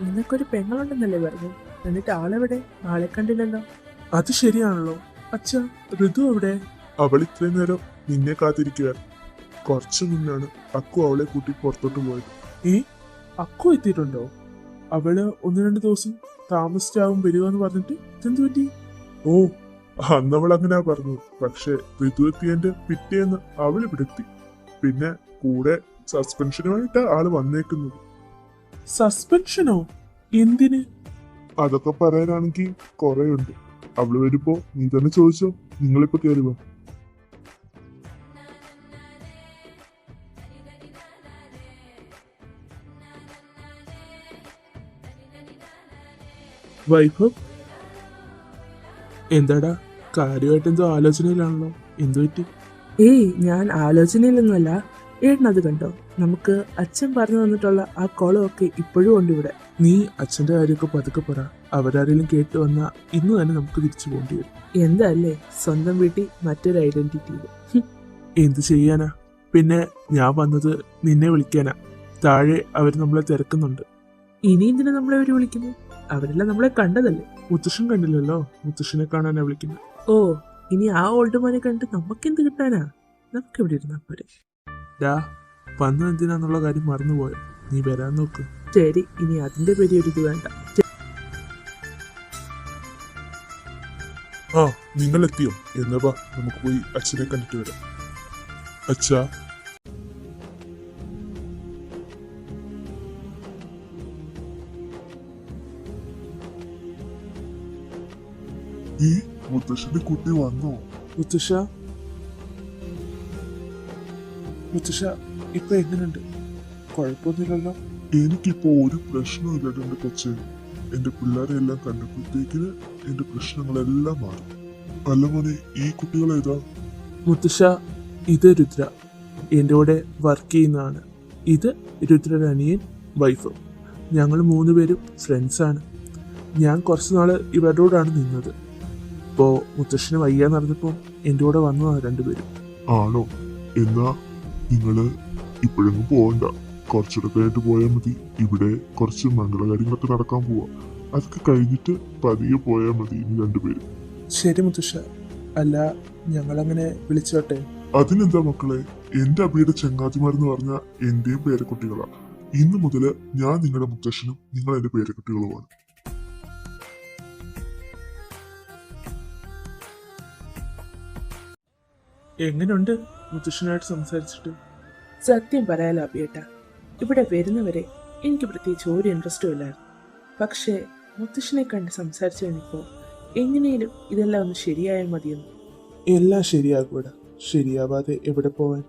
നിനക്കൊരു പെങ്ങളുണ്ടെന്നല്ലേ പറഞ്ഞു? എന്നിട്ട് ആളെവിടെ? ആളെ കണ്ടില്ലല്ലോ. അത് ശരിയാണല്ലോ. അച്ഛാ, ഋതു എവിടെ? അവൾ ഇത്രയും നേരം നിന്നെ കാത്തിരിക്കുകയായിരുന്നു. കുറച്ചു മുന്നാണ് അക്കു അവളെ കൂട്ടി പുറത്തോട്ട് പോയത്. അക്കു എത്തിയിട്ടുണ്ടോ? അവള് 1-2 ദിവസം താമസിച്ചാവും വരിക എന്ന് പറഞ്ഞിട്ട് ഇതെന്ത് പറ്റി? ഓ, അന്നവൾ അങ്ങനെയാ പറഞ്ഞത്. പക്ഷെ ഋതു എത്തിയതിന്റെ പിറ്റേന്ന് അവൾ ഇവിടെ എത്തി. പിന്നെ കൂടെ സസ്പെൻഷനുമായിട്ട് ആള് വന്നേക്കുന്നത്. സസ്പെൻഷനോ? എന്തിന്? അതൊക്കെ പറയാനാണെങ്കിൽ കുറെ ഉണ്ട്. അവള് വരുമ്പോ നീ തന്നെ ചോദിച്ചോ. നിങ്ങളിപ്പോ കയറി വാ. വൈഭവ്, എന്താടാ കാര്യമായിട്ട് എന്തോ ആലോചനയിലാണല്ലോ? എന്തു പറ്റി? ഞാൻ ആലോചനയിലൊന്നുമല്ല. ഏട്ടനത് കണ്ടോ? നമുക്ക് അച്ഛൻ പറഞ്ഞു തന്നിട്ടുള്ള ആ കുളമൊക്കെ ഇപ്പോഴും ഉണ്ട് ഇവിടെ. നീ അച്ഛന്റെ കാര്യമൊക്കെ പതുക്കെ പറ. അവരാരെങ്കിലും കേട്ട് വന്നാ ഇന്ന് തന്നെ നമുക്ക് തിരിച്ചു പോകേണ്ടി വരും. എന്താല്ലേ, സ്വന്തം വീട്ടിൽ മറ്റൊരു ഐഡന്റിറ്റി. എന്ത് ചെയ്യാനാ? പിന്നെ ഞാൻ വന്നത് നിന്നെ വിളിക്കാനാ. താഴെ അവർ നമ്മളെ തിരക്കുന്നുണ്ട്. ഇനി എന്തിനാ നമ്മളെ അവര് വിളിക്കുന്നു? അവരെല്ലാം നമ്മളെ കണ്ടതല്ലേ. മുത്തശ്ശൻ കണ്ടില്ലല്ലോ, മുത്തശ്ശനെ കാണാനാ വിളിക്കുന്നത്. ഓ, ഇനി ആ ഓൾഡ്മാനെ കണ്ട് നമുക്കെന്ത് കിട്ടാനാ? നമുക്ക് എവിടെ ഇരുന്നാ പോരെ. വന്നത് എന്തിനാന്നുള്ള കാര്യം മറന്നുപോയോ? നീ വരാൻ നോക്ക്. ശരി, ഇനി അതിന്റെ പേര് ഒരു ഇത് വേണ്ട. ആ, നിങ്ങൾ എത്തിയോ? എന്നാ വാ, നമുക്ക് പോയി അച്ഛനെ കണ്ടിട്ട് വരാം. അച്ഛാ, ഈ മുത്തശ്ശന്റെ കുട്ടി വന്നോ? മുത്തശ്ശ, ഇപ്പൊ എങ്ങനെയുണ്ട്? കുഴപ്പമൊന്നുമില്ലല്ലോ? എനിക്കിപ്പോ ഒരു പ്രശ്നമില്ല എന്റെ കൊച്ചേ. എന്റെ പിള്ളേരെ എല്ലാം കണ്ടപ്പോഴത്തേക്കിന് എന്റെ പ്രശ്നങ്ങളെല്ലാം മാറും. അല്ല മോനെ, ഈ കുട്ടികളേതാ? മുത്തശ്ശ, ഇത് രുദ്ര, എൻ്റെ കൂടെ വർക്ക് ചെയ്യുന്നതാണ്. ഇത് രുദ്രയുടെ അനിയൻ വൈഫ്. ഞങ്ങൾ 3 പേരും ഫ്രണ്ട്സാണ്. ഞാൻ കുറച്ച് നാള് ഇവരുടെ കൂടാണ് നിന്നത്. ഇപ്പോൾ മുത്തശ്ശന് വയ്യാന്ന് പറഞ്ഞപ്പോൾ എൻ്റെ കൂടെ വന്നതാണ് 2 പേരും. ആണോ? എന്നാ നിങ്ങള് ഇപ്പോഴെങ്ങും പോകണ്ട. കുറച്ചുകൂടെ കഴിഞ്ഞിട്ട് പോയാൽ മതി. ഇവിടെ കുറച്ച് മംഗളകാര്യങ്ങളൊക്കെ നടക്കാൻ പോവാ. അതൊക്കെ കഴിഞ്ഞിട്ട് പതിയെ പോയാൽ മതി. ഇനി 2 പേരും. ശരി മുത്തശ്ശ. അല്ല, ഞങ്ങളങ്ങനെ വിളിച്ചോട്ടെ? അതിനെന്താ മക്കളെ, എന്റെ അബിയുടെ ചങ്ങാതിമാരെന്ന് പറഞ്ഞാൽ എന്റെയും പേരക്കുട്ടികളാ. ഇന്നു മുതല് ഞാൻ നിങ്ങളുടെ മുത്തശ്ശനും നിങ്ങൾ എന്റെ പേരക്കുട്ടികളുമാണ്. എങ്ങനെയുണ്ട് മുത്തശ്ശനായിട്ട് സംസാരിച്ചിട്ട്? സത്യം പറയാലോ അബിയേട്ട, ഇവിടെ വരുന്നവരെ എനിക്ക് പ്രത്യേകിച്ച് ഒരു ഇൻട്രസ്റ്റും ഇല്ലായിരുന്നു. പക്ഷേ മുത്തശ്ശനെ കണ്ട് സംസാരിച്ചു കഴിഞ്ഞപ്പോൾ എങ്ങനെയും ഇതെല്ലാം ഒന്ന് ശരിയായാൽ മതിയെന്ന്. എല്ലാം ശരിയാകൂട. ശരിയാവാതെ എവിടെ പോവാൻ?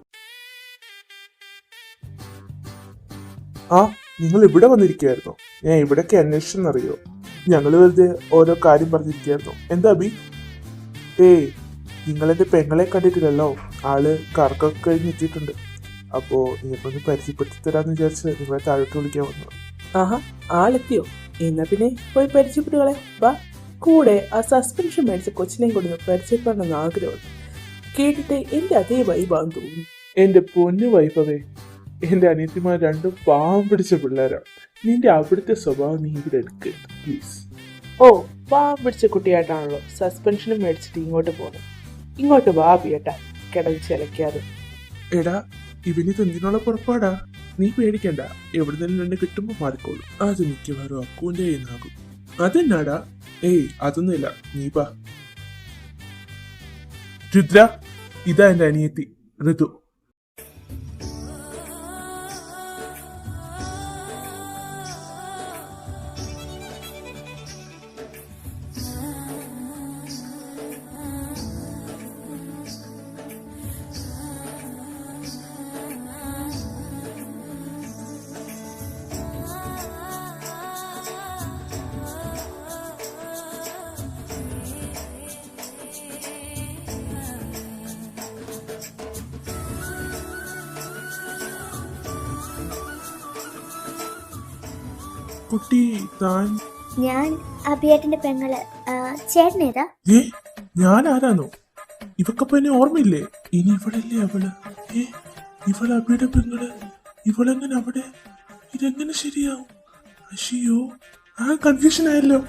ആ, നിങ്ങൾ ഇവിടെ വന്നിരിക്കുകയായിരുന്നോ? ഞാൻ ഇവിടൊക്കെ അന്വേഷിച്ചെന്നറിയോ? ഞങ്ങൾ വെറുതെ ഓരോ കാര്യം പറഞ്ഞിരിക്കുകയായിരുന്നു. എന്താ അബി? ഏയ്, നിങ്ങളെന്റെ പെങ്ങളെ കണ്ടിട്ടില്ലല്ലോ. ആള് കറക്കൊക്കെ കഴിഞ്ഞ് എത്തിയിട്ടുണ്ട്. അപ്പോ നിങ്ങൾക്കൊന്ന് പരിചയപ്പെടുത്തി തരാന്ന് വിചാരിച്ച് നിങ്ങളെ താഴോട്ട് വിളിക്കാൻ വന്നു. ആഹാ, ആളെത്തിയോ? എന്നാ പിന്നെ പോയി പരിചയപ്പെടുകളെ. വാ, കൂടെ ആ സസ്പെൻഷൻ മേടിച്ച കൊച്ചിനെയും കൊണ്ട് പരിചയപ്പെടണമെന്ന് ആഗ്രഹമുണ്ട്. കേട്ടിട്ട് എന്റെ അതേ വൈബാന്ന് തോന്നുന്നു. എന്റെ പൊന്നു വൈഭവേ, എന്റെ അനിയത്തിമാർ 2 പാവം പിടിച്ച പിള്ളേരാണ്. നിന്റെ അവിടുത്തെ സ്വഭാവം നീ ഇവിടെ എടുക്കുക പ്ലീസ്. ഓ, പാവം പിടിച്ച കുട്ടിയായിട്ടാണല്ലോ സസ്പെൻഷനും മേടിച്ചിട്ട് ഇങ്ങോട്ട് പോകുന്നത്. ഇങ്ങോട്ട് വാ പിയേട്ടാ, കിടന്ന് ചിലക്കാതെ. എടാ, ഇവനിത് എന്തിനുള്ള പുറപ്പാടാ? നീ പേടിക്കണ്ട, എവിടെ നിന്ന് 2 കിട്ടുമ്പോ മാറിക്കോളൂ. അത് മിക്കവാറും അക്കുവിന്റെ കയ്യിന്നാകും. അതെന്നാടാ? ഏയ്, അതൊന്നുമില്ല, നീ വാ. രുദ്ര, ഇതാ എന്റെ അനിയത്തി ഋതു. കുട്ടി, താൻ? ഞാൻ അബിയേട്ടന്റെ പെങ്ങള്. ചേട്ടനേതാ? ഞാൻ ആരാന്നോ? ഇവക്കപ്പ എന്നെ ഓർമ്മയില്ലേ? ഇനി ഇവളല്ലേ അവള്? ഇവൾ അബിയുടെ പെങ്ങള്. ഇവളെങ്ങനെ അവിടെ? ഇതെങ്ങനെ ശരിയാവും? അയ്യോ, ആ കൺഫ്യൂഷൻ ആയല്ലോ.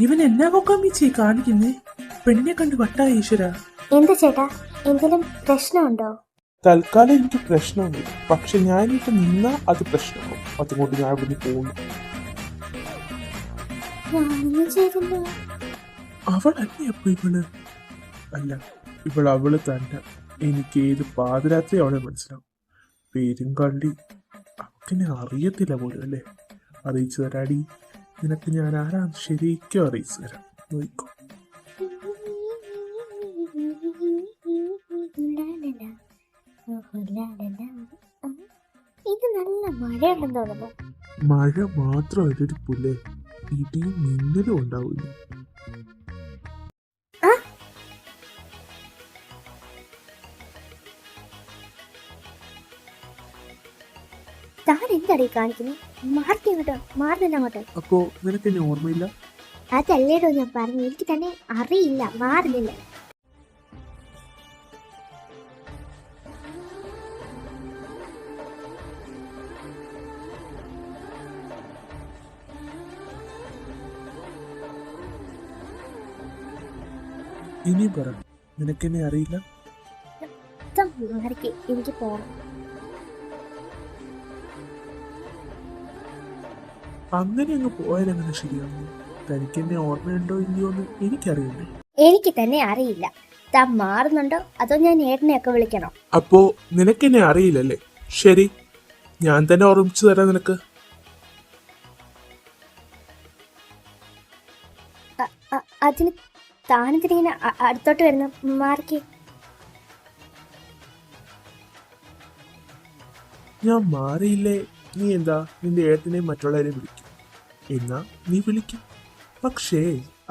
ഇവൻ എന്നാ പോക്കാൻ വീച്ചി കാണിക്കുന്നേ? പെണ്ണിനെ കണ്ട് വട്ടാ ഈശ്വര. എന്താ ചേട്ടാ, എന്തെങ്കിലും പ്രശ്നമുണ്ടോ? തൽക്കാലം എനിക്ക് പ്രശ്നമൊന്നുമില്ല, പക്ഷെ ഞാനിപ്പോ നിന്നാ അത് പ്രശ്നമാവും. അതുകൊണ്ട് ഞാൻ ഇവിടുന്ന് പോകുന്നു. ഞാനൊന്നും ചെയ്തില്ല. അവളല്ലേ അപ്പൊ ഇവള്? അല്ല, അവള് തന്നെ. എനിക്ക് ഏത് പാതിരാത്രി അവളെ മനസ്സിലാവും. പേരും കള്ളി അവക്കിനെ അറിയത്തില്ല പോലും അല്ലേ? അറിയിച്ചു തരാടി, നിനക്ക് ഞാൻ ആരാന്ന് ശരിക്കും അറിയിച്ചു തരാം. നോക്കോ. ഇത് നല്ല മഴയുണ്ടെന്ന് തോന്നുന്നു. മഴ മാത്രം പുല്ലേ, ഇടിയും മിന്നലും ഉണ്ടാവില്ല. താൻ എന്താടി കാണിക്കുന്നത്? മാറി അങ്ങോട്ടോ, മാറുന്നില്ല അങ്ങോട്ട്. അപ്പോ നിനക്ക് എന്നെ ഓർമ്മയില്ല? അതല്ലേടോ ഞാൻ പറഞ്ഞു, എനിക്ക് തന്നെ അറിയില്ല, മാറുന്നില്ല. ഇനിയും പറ, നിനക്കെന്നെ അറിയില്ല? മാറിക്ക്, എനിക്ക് പോകണം. അങ്ങനെ അങ്ങ് പോയാലെങ്ങനെ ശരിയാവുന്നു? തനിക്ക് എന്നെ ഓർമ്മയുണ്ടോ ഇല്ലയോ എന്ന് എനിക്കറിയില്ലേ? എനിക്ക് തന്നെ അറിയില്ല. താൻ മാറുന്നുണ്ടോ അതോ ഞാൻ ഏട്ടനെയൊക്കെ വിളിക്കണോ? അപ്പോ നിനക്കെന്നെ അറിയില്ലല്ലേ? ശരി, ഞാൻ തന്നെ ഓർമ്മിച്ചു തരാം നിനക്ക്. അതിന് താനെന്തിനിങ്ങനെ അടുത്തോട്ട് വരുന്നു? മാറിക്ക്. ഞാൻ മാറിയില്ലേ? നീ എന്താ നിന്റെ ഏട്ടനെ മറ്റുള്ളവരെ വിളിക്കും? എന്നാ നീ വിളിക്കും, പക്ഷേ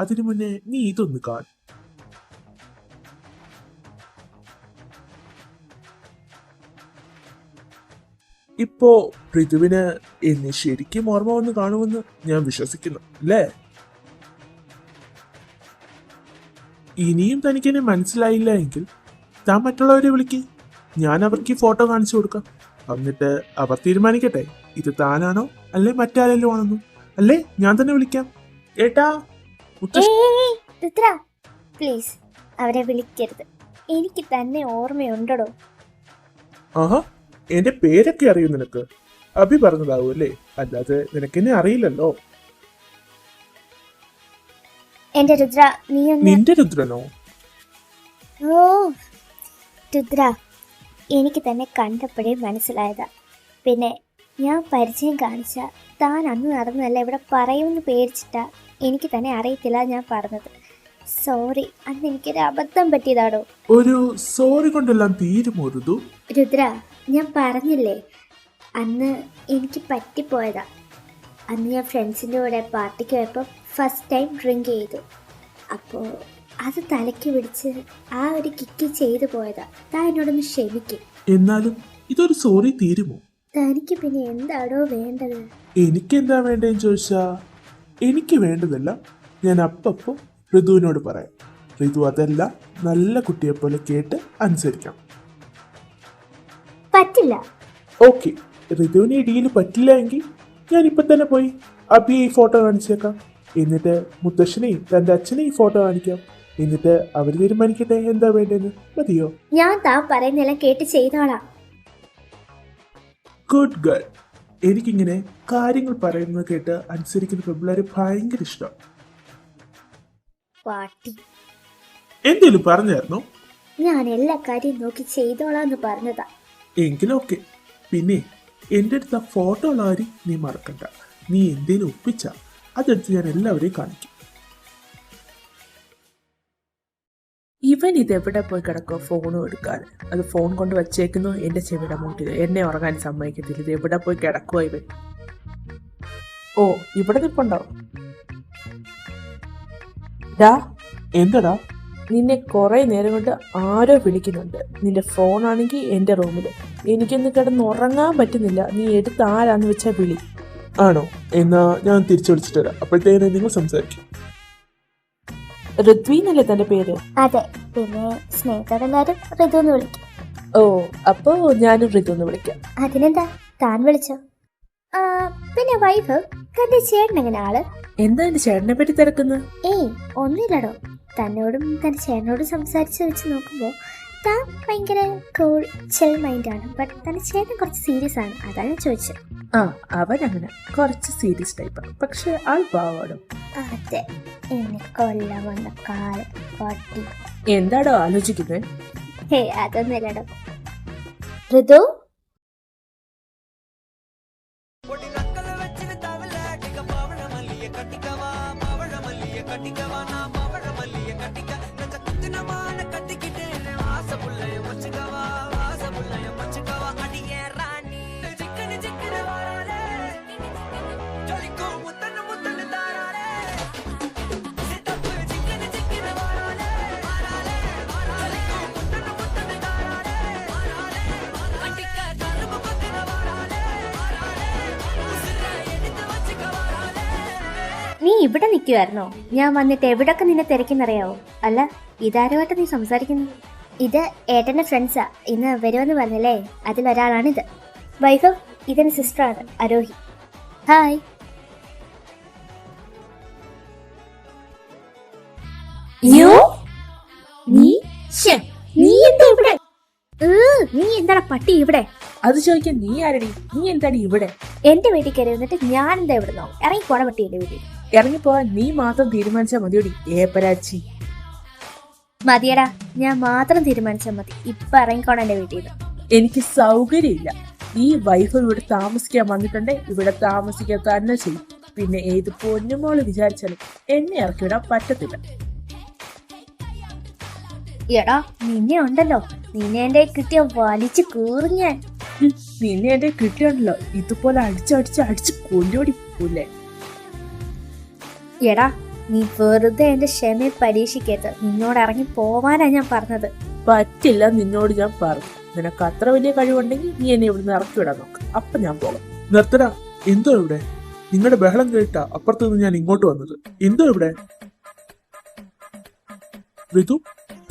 അതിനു മുന്നേ നീ ഇതൊന്ന് കാണും. ഇപ്പോ പൃഥുവിന് എന്നെ ശരിക്കും ഓർമ്മ വന്ന് കാണുമെന്ന് ഞാൻ വിശ്വസിക്കുന്നു, അല്ലേ? ഇനിയും തനിക്ക് എന്നെ മനസ്സിലായില്ല എങ്കിൽ താൻ മറ്റുള്ളവരെ വിളിക്ക്, ഞാൻ അവർക്ക് ഈ ഫോട്ടോ കാണിച്ചു കൊടുക്കാം. എന്നിട്ട് അവർ തീരുമാനിക്കട്ടെ ഇത് താനാണോ അല്ലെ മറ്റാരെങ്കിലും ആണെന്നോ. അല്ലേ ഞാൻ തന്നെ വിളിക്കാം. ഏട്ടാ, പ്ലീസ് അവരെ വിളിക്കരുത്, എനിക്ക് തന്നെ ഓർമ്മയുണ്ടോ? ആഹാ, എന്റെ പേരൊക്കെ അറിയും നിനക്ക്. അഭി പറഞ്ഞതാവും അല്ലേ? അല്ലാതെ നിനക്കെന്നെ അറിയില്ലല്ലോ. എന്റെ രുദ്ര, നീ നിന്റെ രുദ്രനോ? ഓ രുദ്ര, എനിക്ക് തന്നെ കണ്ടപ്പോഴേ മനസ്സിലായതാ. പിന്നെ ഞാൻ പരിചയം കാണിച്ച താൻ അന്ന് നടന്നല്ല ഇവിടെ പറയുമെന്ന് പേടിച്ചിട്ടാ. എനിക്ക് തന്നെ അറിയത്തില്ല ഞാൻ പറഞ്ഞത്. സോറി, അന്ന് എനിക്കൊരു അബദ്ധം പറ്റിയതാടോ. ഒരു സോറി കൊണ്ടെല്ലാം തീരുമോരുതു? രുദ്ര, ഞാൻ പറഞ്ഞില്ലേ അന്ന് എനിക്ക് പറ്റിപ്പോയതാ. അന്ന് ഞാൻ ഫ്രണ്ട്സിൻ്റെ കൂടെ പാർട്ടിക്ക് പോയപ്പോൾ ഫസ്റ്റ് ടൈം ഡ്രിങ്ക് ചെയ്തു. അപ്പോൾ അത് തലയ്ക്ക് പിടിച്ച് ആ ഒരു കിക്ക് ചെയ്തു പോയതാ. താൻ എന്നോടൊന്ന് ക്ഷമിക്കും. എന്നാലും ഇതൊരു സോറി തീരുമോ? തനിക്ക് പിന്നെ എന്താടോ വേണ്ടത്? എനിക്കെന്താ വേണ്ടതെന്ന് ചോദിച്ചാ, എനിക്ക് വേണ്ടതല്ല ഞാൻ അപ്പപ്പോ ഋതുവിനോട് പറയാം. ഋതു അതെല്ലാം നല്ല കുട്ടിയെ പോലെ കേട്ട് അനുസരിക്കാം. പറ്റില്ല. ഓക്കെ, ഋതുവിന് ഈ ഡീല് പറ്റില്ല എങ്കിൽ ഞാൻ ഇപ്പൊ തന്നെ പോയി അബിയെ ഈ ഫോട്ടോ കാണിച്ചേക്കാം. എന്നിട്ട് മുത്തശ്ശനെയും തന്റെ അച്ഛനെയും ഈ ഫോട്ടോ കാണിക്കാം. എന്നിട്ട് അവർ തീരുമാനിക്കട്ടെ എന്താ വേണ്ടതെന്ന്. മതിയോ? ഞാൻ താൻ പറയുന്നെല്ലാം കേട്ട് ചെയ്തോളാം. Good girl. എനിക്കിങ്ങനെ കാര്യങ്ങൾ പറയുന്നത് കേട്ട് അനുസരിക്കുന്ന പെമ്പിള്ളേരെ ഭയങ്കര ഇഷ്ടം. പാട്ടി, എന്തേലും പറഞ്ഞായിരുന്നോ? ഞാൻ എല്ലാ കാര്യം നോക്കി ചെയ്തോളാന്ന് പറഞ്ഞതാ. എങ്കിലൊക്കെ. പിന്നെ എൻ്റെ അടുത്ത് ആ ഫോട്ടോ ഉള്ള കാര്യം നീ മറക്കണ്ട. നീ എന്തേലും ഒപ്പിച്ചാ അതെടുത്ത് ഞാൻ എല്ലാവരെയും കാണിക്കും. ഇവൻ ഇതെവിടെ പോയി കിടക്കോ? ഫോണും എടുക്കാൻ. അത് ഫോൺ കൊണ്ട് വച്ചേക്കുന്നു എൻ്റെ ചെവിയുടെ മൂട്ടിൽ. എന്നെ ഉറങ്ങാൻ സമ്മതിക്കത്തില്ല. ഇത് എവിടെ പോയി കിടക്കുവോ ഇവൻ? ഓ, ഇവിടെ നിൽപ്പുണ്ടാവും. ഡാ, എന്താടാ? നിന്നെ കുറെ നേരം കൊണ്ട് ആരോ വിളിക്കുന്നുണ്ട്. നിന്റെ ഫോണാണെങ്കിൽ എൻ്റെ റൂമിൽ. എനിക്കൊന്ന് കിടന്ന് ഉറങ്ങാൻ പറ്റുന്നില്ല. നീ എടുത്ത് ആരാന്ന് വെച്ചാൽ വിളി. ആണോ? എന്നാ ഞാൻ തിരിച്ചു വിളിച്ചിട്ട് വരാം. അപ്പോഴത്തേനും നിങ്ങൾ സംസാരിക്കും. ഋത്വീന്നല്ലേ തന്റെ പേര്? അതെ, പിന്നെ സ്നേഹിതരെല്ലാരും ഋതു എന്ന് വിളിക്കും. ഓ, അപ്പോ ഞാനും ഋതു എന്ന് വിളിക്കാം. അതിനെന്താ, താൻ വിളിച്ചോ? പിന്നെ വൈഫ്, തന്റെ ചേട്ടൻ എങ്ങനെ ആള്? എന്താ എന്റെ ചേട്ടനെ പറ്റി തിരക്കുന്നത്? ഏയ് ഒന്നുമില്ലടോ. തന്നോടും തൻ്റെ ചേട്ടനോടും സംസാരിച്ച് വെച്ച് നോക്കുമ്പോൾ താൻ ഭയങ്കര കൂൾ ചിൽ മൈൻഡാണ്. ബട്ട് തൻ്റെ ചേട്ടൻ കുറച്ച് സീരിയസ് ആണ്. അതാണ് ഞാൻ ചോദിച്ചത്. ആ അവനങ്ങനെ കുറച്ച് സീരിയസ് ടൈപ്പാണ്, പക്ഷെ ആൾ പാവാടും. അതെ, എന്നെ കൊല്ലം വന്ന കാലം പട്ടി. എന്താടോ ആലോചിക്കുന്നത്? ഹേ അതൊന്നുമില്ലടോ. ഋതു നീ ഇവിടെ നിൽക്കുമായിരുന്നോ? ഞാൻ വന്നിട്ട് എവിടൊക്കെ നിന്നെ തിരക്കുന്നറിയാവോ? അല്ല, ഇതാരുമായിട്ട് നീ സംസാരിക്കുന്നു? ഇത് ഏട്ടൻ്റെ ഫ്രണ്ട്സാ, ഇന്ന് വരുമെന്ന് പറഞ്ഞല്ലേ, അതിലൊരാളാണിത്. വൈഭവ്, ഇതെന്റെ സിസ്റ്ററാണ് അരോഹി. ഹായ്. നീ എന്താ ഇവിടെ? നീ എന്താടാ പട്ടി ഇവിടെ? അത് ചോദിക്കാൻ നീ ആരടി? നീ എന്താടി ഇവിടെ? എന്റെ വീട്ടിൽ കയറി വന്നിട്ട് ഞാൻ എന്താ ഇവിടുന്നോ? ഇറങ്ങി പോണ പട്ടി എന്റെ വീട്ടിൽ. ഇറങ്ങിപ്പോവാൻ നീ മാത്രം തീരുമാനിച്ചാൽ മതിയോടി ഏപ്പരാച്ചി. മതിയടാ, ഞാൻ മാത്രം തീരുമാനിച്ചാൽ മതി. ഇപ്പൊ ഇറങ്ങിക്കോണം എന്റെ വീട്ടിൽ നിന്ന്. എനിക്ക് സൗകര്യമില്ല. ഈ വൈഫ് ഇവിടെ താമസിക്കാൻ വന്നിട്ടുണ്ടെ ഇവിടെ താമസിക്കാൻ തന്നെ ചെയ്യും. പിന്നെ ഏത് പൊന്നുമോള് വിചാരിച്ചാലും എന്നെ ഇറക്കിവിടാൻ പറ്റത്തില്ല. എടാ, നിന്നെ ഉണ്ടല്ലോ, നിന്നെ എന്റെ കിട്ടിയ വലിച്ചു കൂറും ഞാൻ. നിന്നെ എന്റെ കിട്ടിയുണ്ടല്ലോ, ഇതുപോലെ അടിച്ച് കൊല്ലോടി പോലെ. എടാ, നീ വെറുതെ എന്റെ ക്ഷമയെ പരീക്ഷിക്കരുത്. നിന്നോട് ഇറങ്ങി പോവാനാ ഞാൻ പറഞ്ഞത്. പറ്റില്ല, നിന്നോട് ഞാൻ പറഞ്ഞു. നിനക്ക് അത്ര വലിയ കഴിവുണ്ടെങ്കിൽ നീ എന്നെ ഇവിടുന്ന് ഇറക്കി വിടാൻ നോക്ക്, അപ്പൊ ഞാൻ പോകാം. നിർത്തടാ. എന്തോ ഇവിടെ? നിങ്ങളുടെ ബഹളം കേട്ടാ അപ്പുറത്ത് നിന്ന് ഞാൻ ഇങ്ങോട്ട് വന്നത്. എന്തോ ഇവിടെ? ഋതു,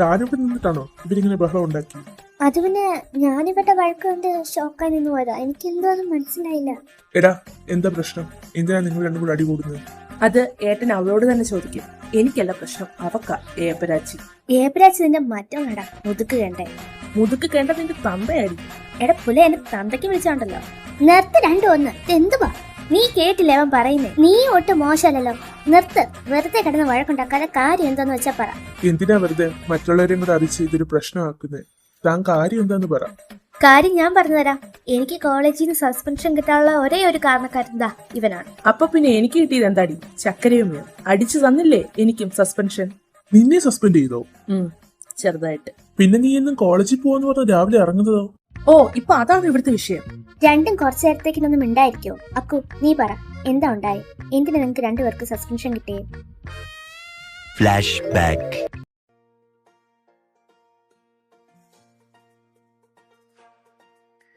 താനിവിടെ നിന്നിട്ടാണോ ഇവരിങ്ങനെ ബഹളം ഉണ്ടാക്കി? അത് പിന്നെ ഞാനിവരുടെ വഴക്കുകൊണ്ട് ഷോക്കായി നിന്ന് പോയതാ. എനിക്ക് എന്തോ അത് മനസ്സിലായില്ല. എടാ, എന്താ പ്രശ്നം? എന്തിനാ നിങ്ങൾ രണ്ടും കൂടെ അടി കൂടുന്നത്? അത് ഏട്ടൻ അവളോട് തന്നെ ചോദിക്കും. എനിക്കല്ല പ്രശ്നം, അവക്കാ ഏപ്പരാച്ചി. ഏപ്രാച്ച് നിന്റെ മറ്റോണടാ, മുതുക്ക് കണ്ടേ. മുതുക്ക് കേണ്ട നിന്റെ തന്തയായിരിക്കും. എടാ പുല, എന്നെ തന്തയ്ക്ക് വിളിച്ചോണ്ടല്ലോ. നിർത്ത് രണ്ടും ഒന്ന്. എന്തുവാ നീ കേട്ടില്ല അവൻ പറയുന്നേ? നീ ഒട്ടും മോശമല്ലല്ലോ. നിർത്ത്. വെറുതെ കിടന്ന് വഴക്കുണ്ടാക്കാതെ കാര്യം എന്താന്ന് വെച്ചാ പറ. എന്തിനാ വെറുതെ മറ്റുള്ളവരെയും കൂടെ അറിയിച്ച് ഇതൊരു പ്രശ്നമാക്കുന്നത്? താൻ കാര്യം എന്താന്ന് പറ. കാര്യം ഞാൻ പറഞ്ഞു തരാം. എനിക്ക് കോളേജിൽ നിന്ന് സസ്പെൻഷൻ കിട്ടാനുള്ള ഒരേ ഒരു കാരണക്കാരൻ ദാ ഇവനാണ്. അപ്പൊ പിന്നെ എനിക്ക് കിട്ടിയത് എന്താടി? ചക്കരയും അടിച്ചു തന്നില്ലേ എനിക്കും സസ്പെൻഷൻ. നിന്നെ സസ്പെൻഡ് ചെയ്തോ? ചെറുതായിട്ട്. പിന്നെ നീ എന്നും കോളേജിൽ പോവാന്ന് പറഞ്ഞ രാവിലെ ഇറങ്ങുന്നതോ? ഓ, ഇപ്പൊ അതാണ് ഇവിടുത്തെ വിഷയം. രണ്ടും കുറച്ചു നേരത്തേക്കിനൊന്നും ഉണ്ടായിരിക്കോ? അക്കു, നീ പറ, എന്താ ഉണ്ടായി? എന്തിനാ നിങ്ങൾക്ക് രണ്ടുപേർക്ക് സസ്പെൻഷൻ കിട്ടിയേ? Flash back.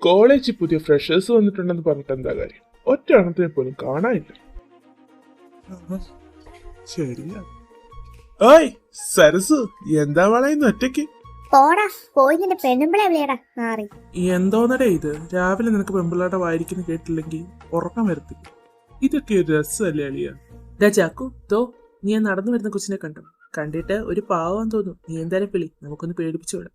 കോളേജിൽ പുതിയ ഫ്രഷേഴ്സ് വന്നിട്ടുണ്ടെന്ന് പറഞ്ഞിട്ട് എന്താ കാര്യം? ഒറ്റ എണ്ണത്തിനെ പോലും കാണാനില്ല. ശരിയാ. ഓയ് സരസ്, എന്താ വളയുന്നു ഒറ്റയ്ക്ക്? പോടാ, പോയി നിന്റെ പെണ്ണുമ്പളെ വിളിയടാ മാറി. എന്തോന്നടേ ഇത്? രാവിലെ നിനക്ക് പെമ്പിള്ളാടെ വായിരിക്കുന്ന കേട്ടില്ലെങ്കിൽ ഉറക്കം വരത്തില്ല. ഇതൊക്കെ ഒരു രസമല്ലേ അളിയ? ചാക്കു, തോ നീ നടന്നു വരുന്ന കൊച്ചിനെ കണ്ടു. കണ്ടിട്ട് ഒരു പാവം തോന്നും. നീ എന്തായാലും വിളി, നമുക്കൊന്ന് പേടിപ്പിച്ചു വിടാം.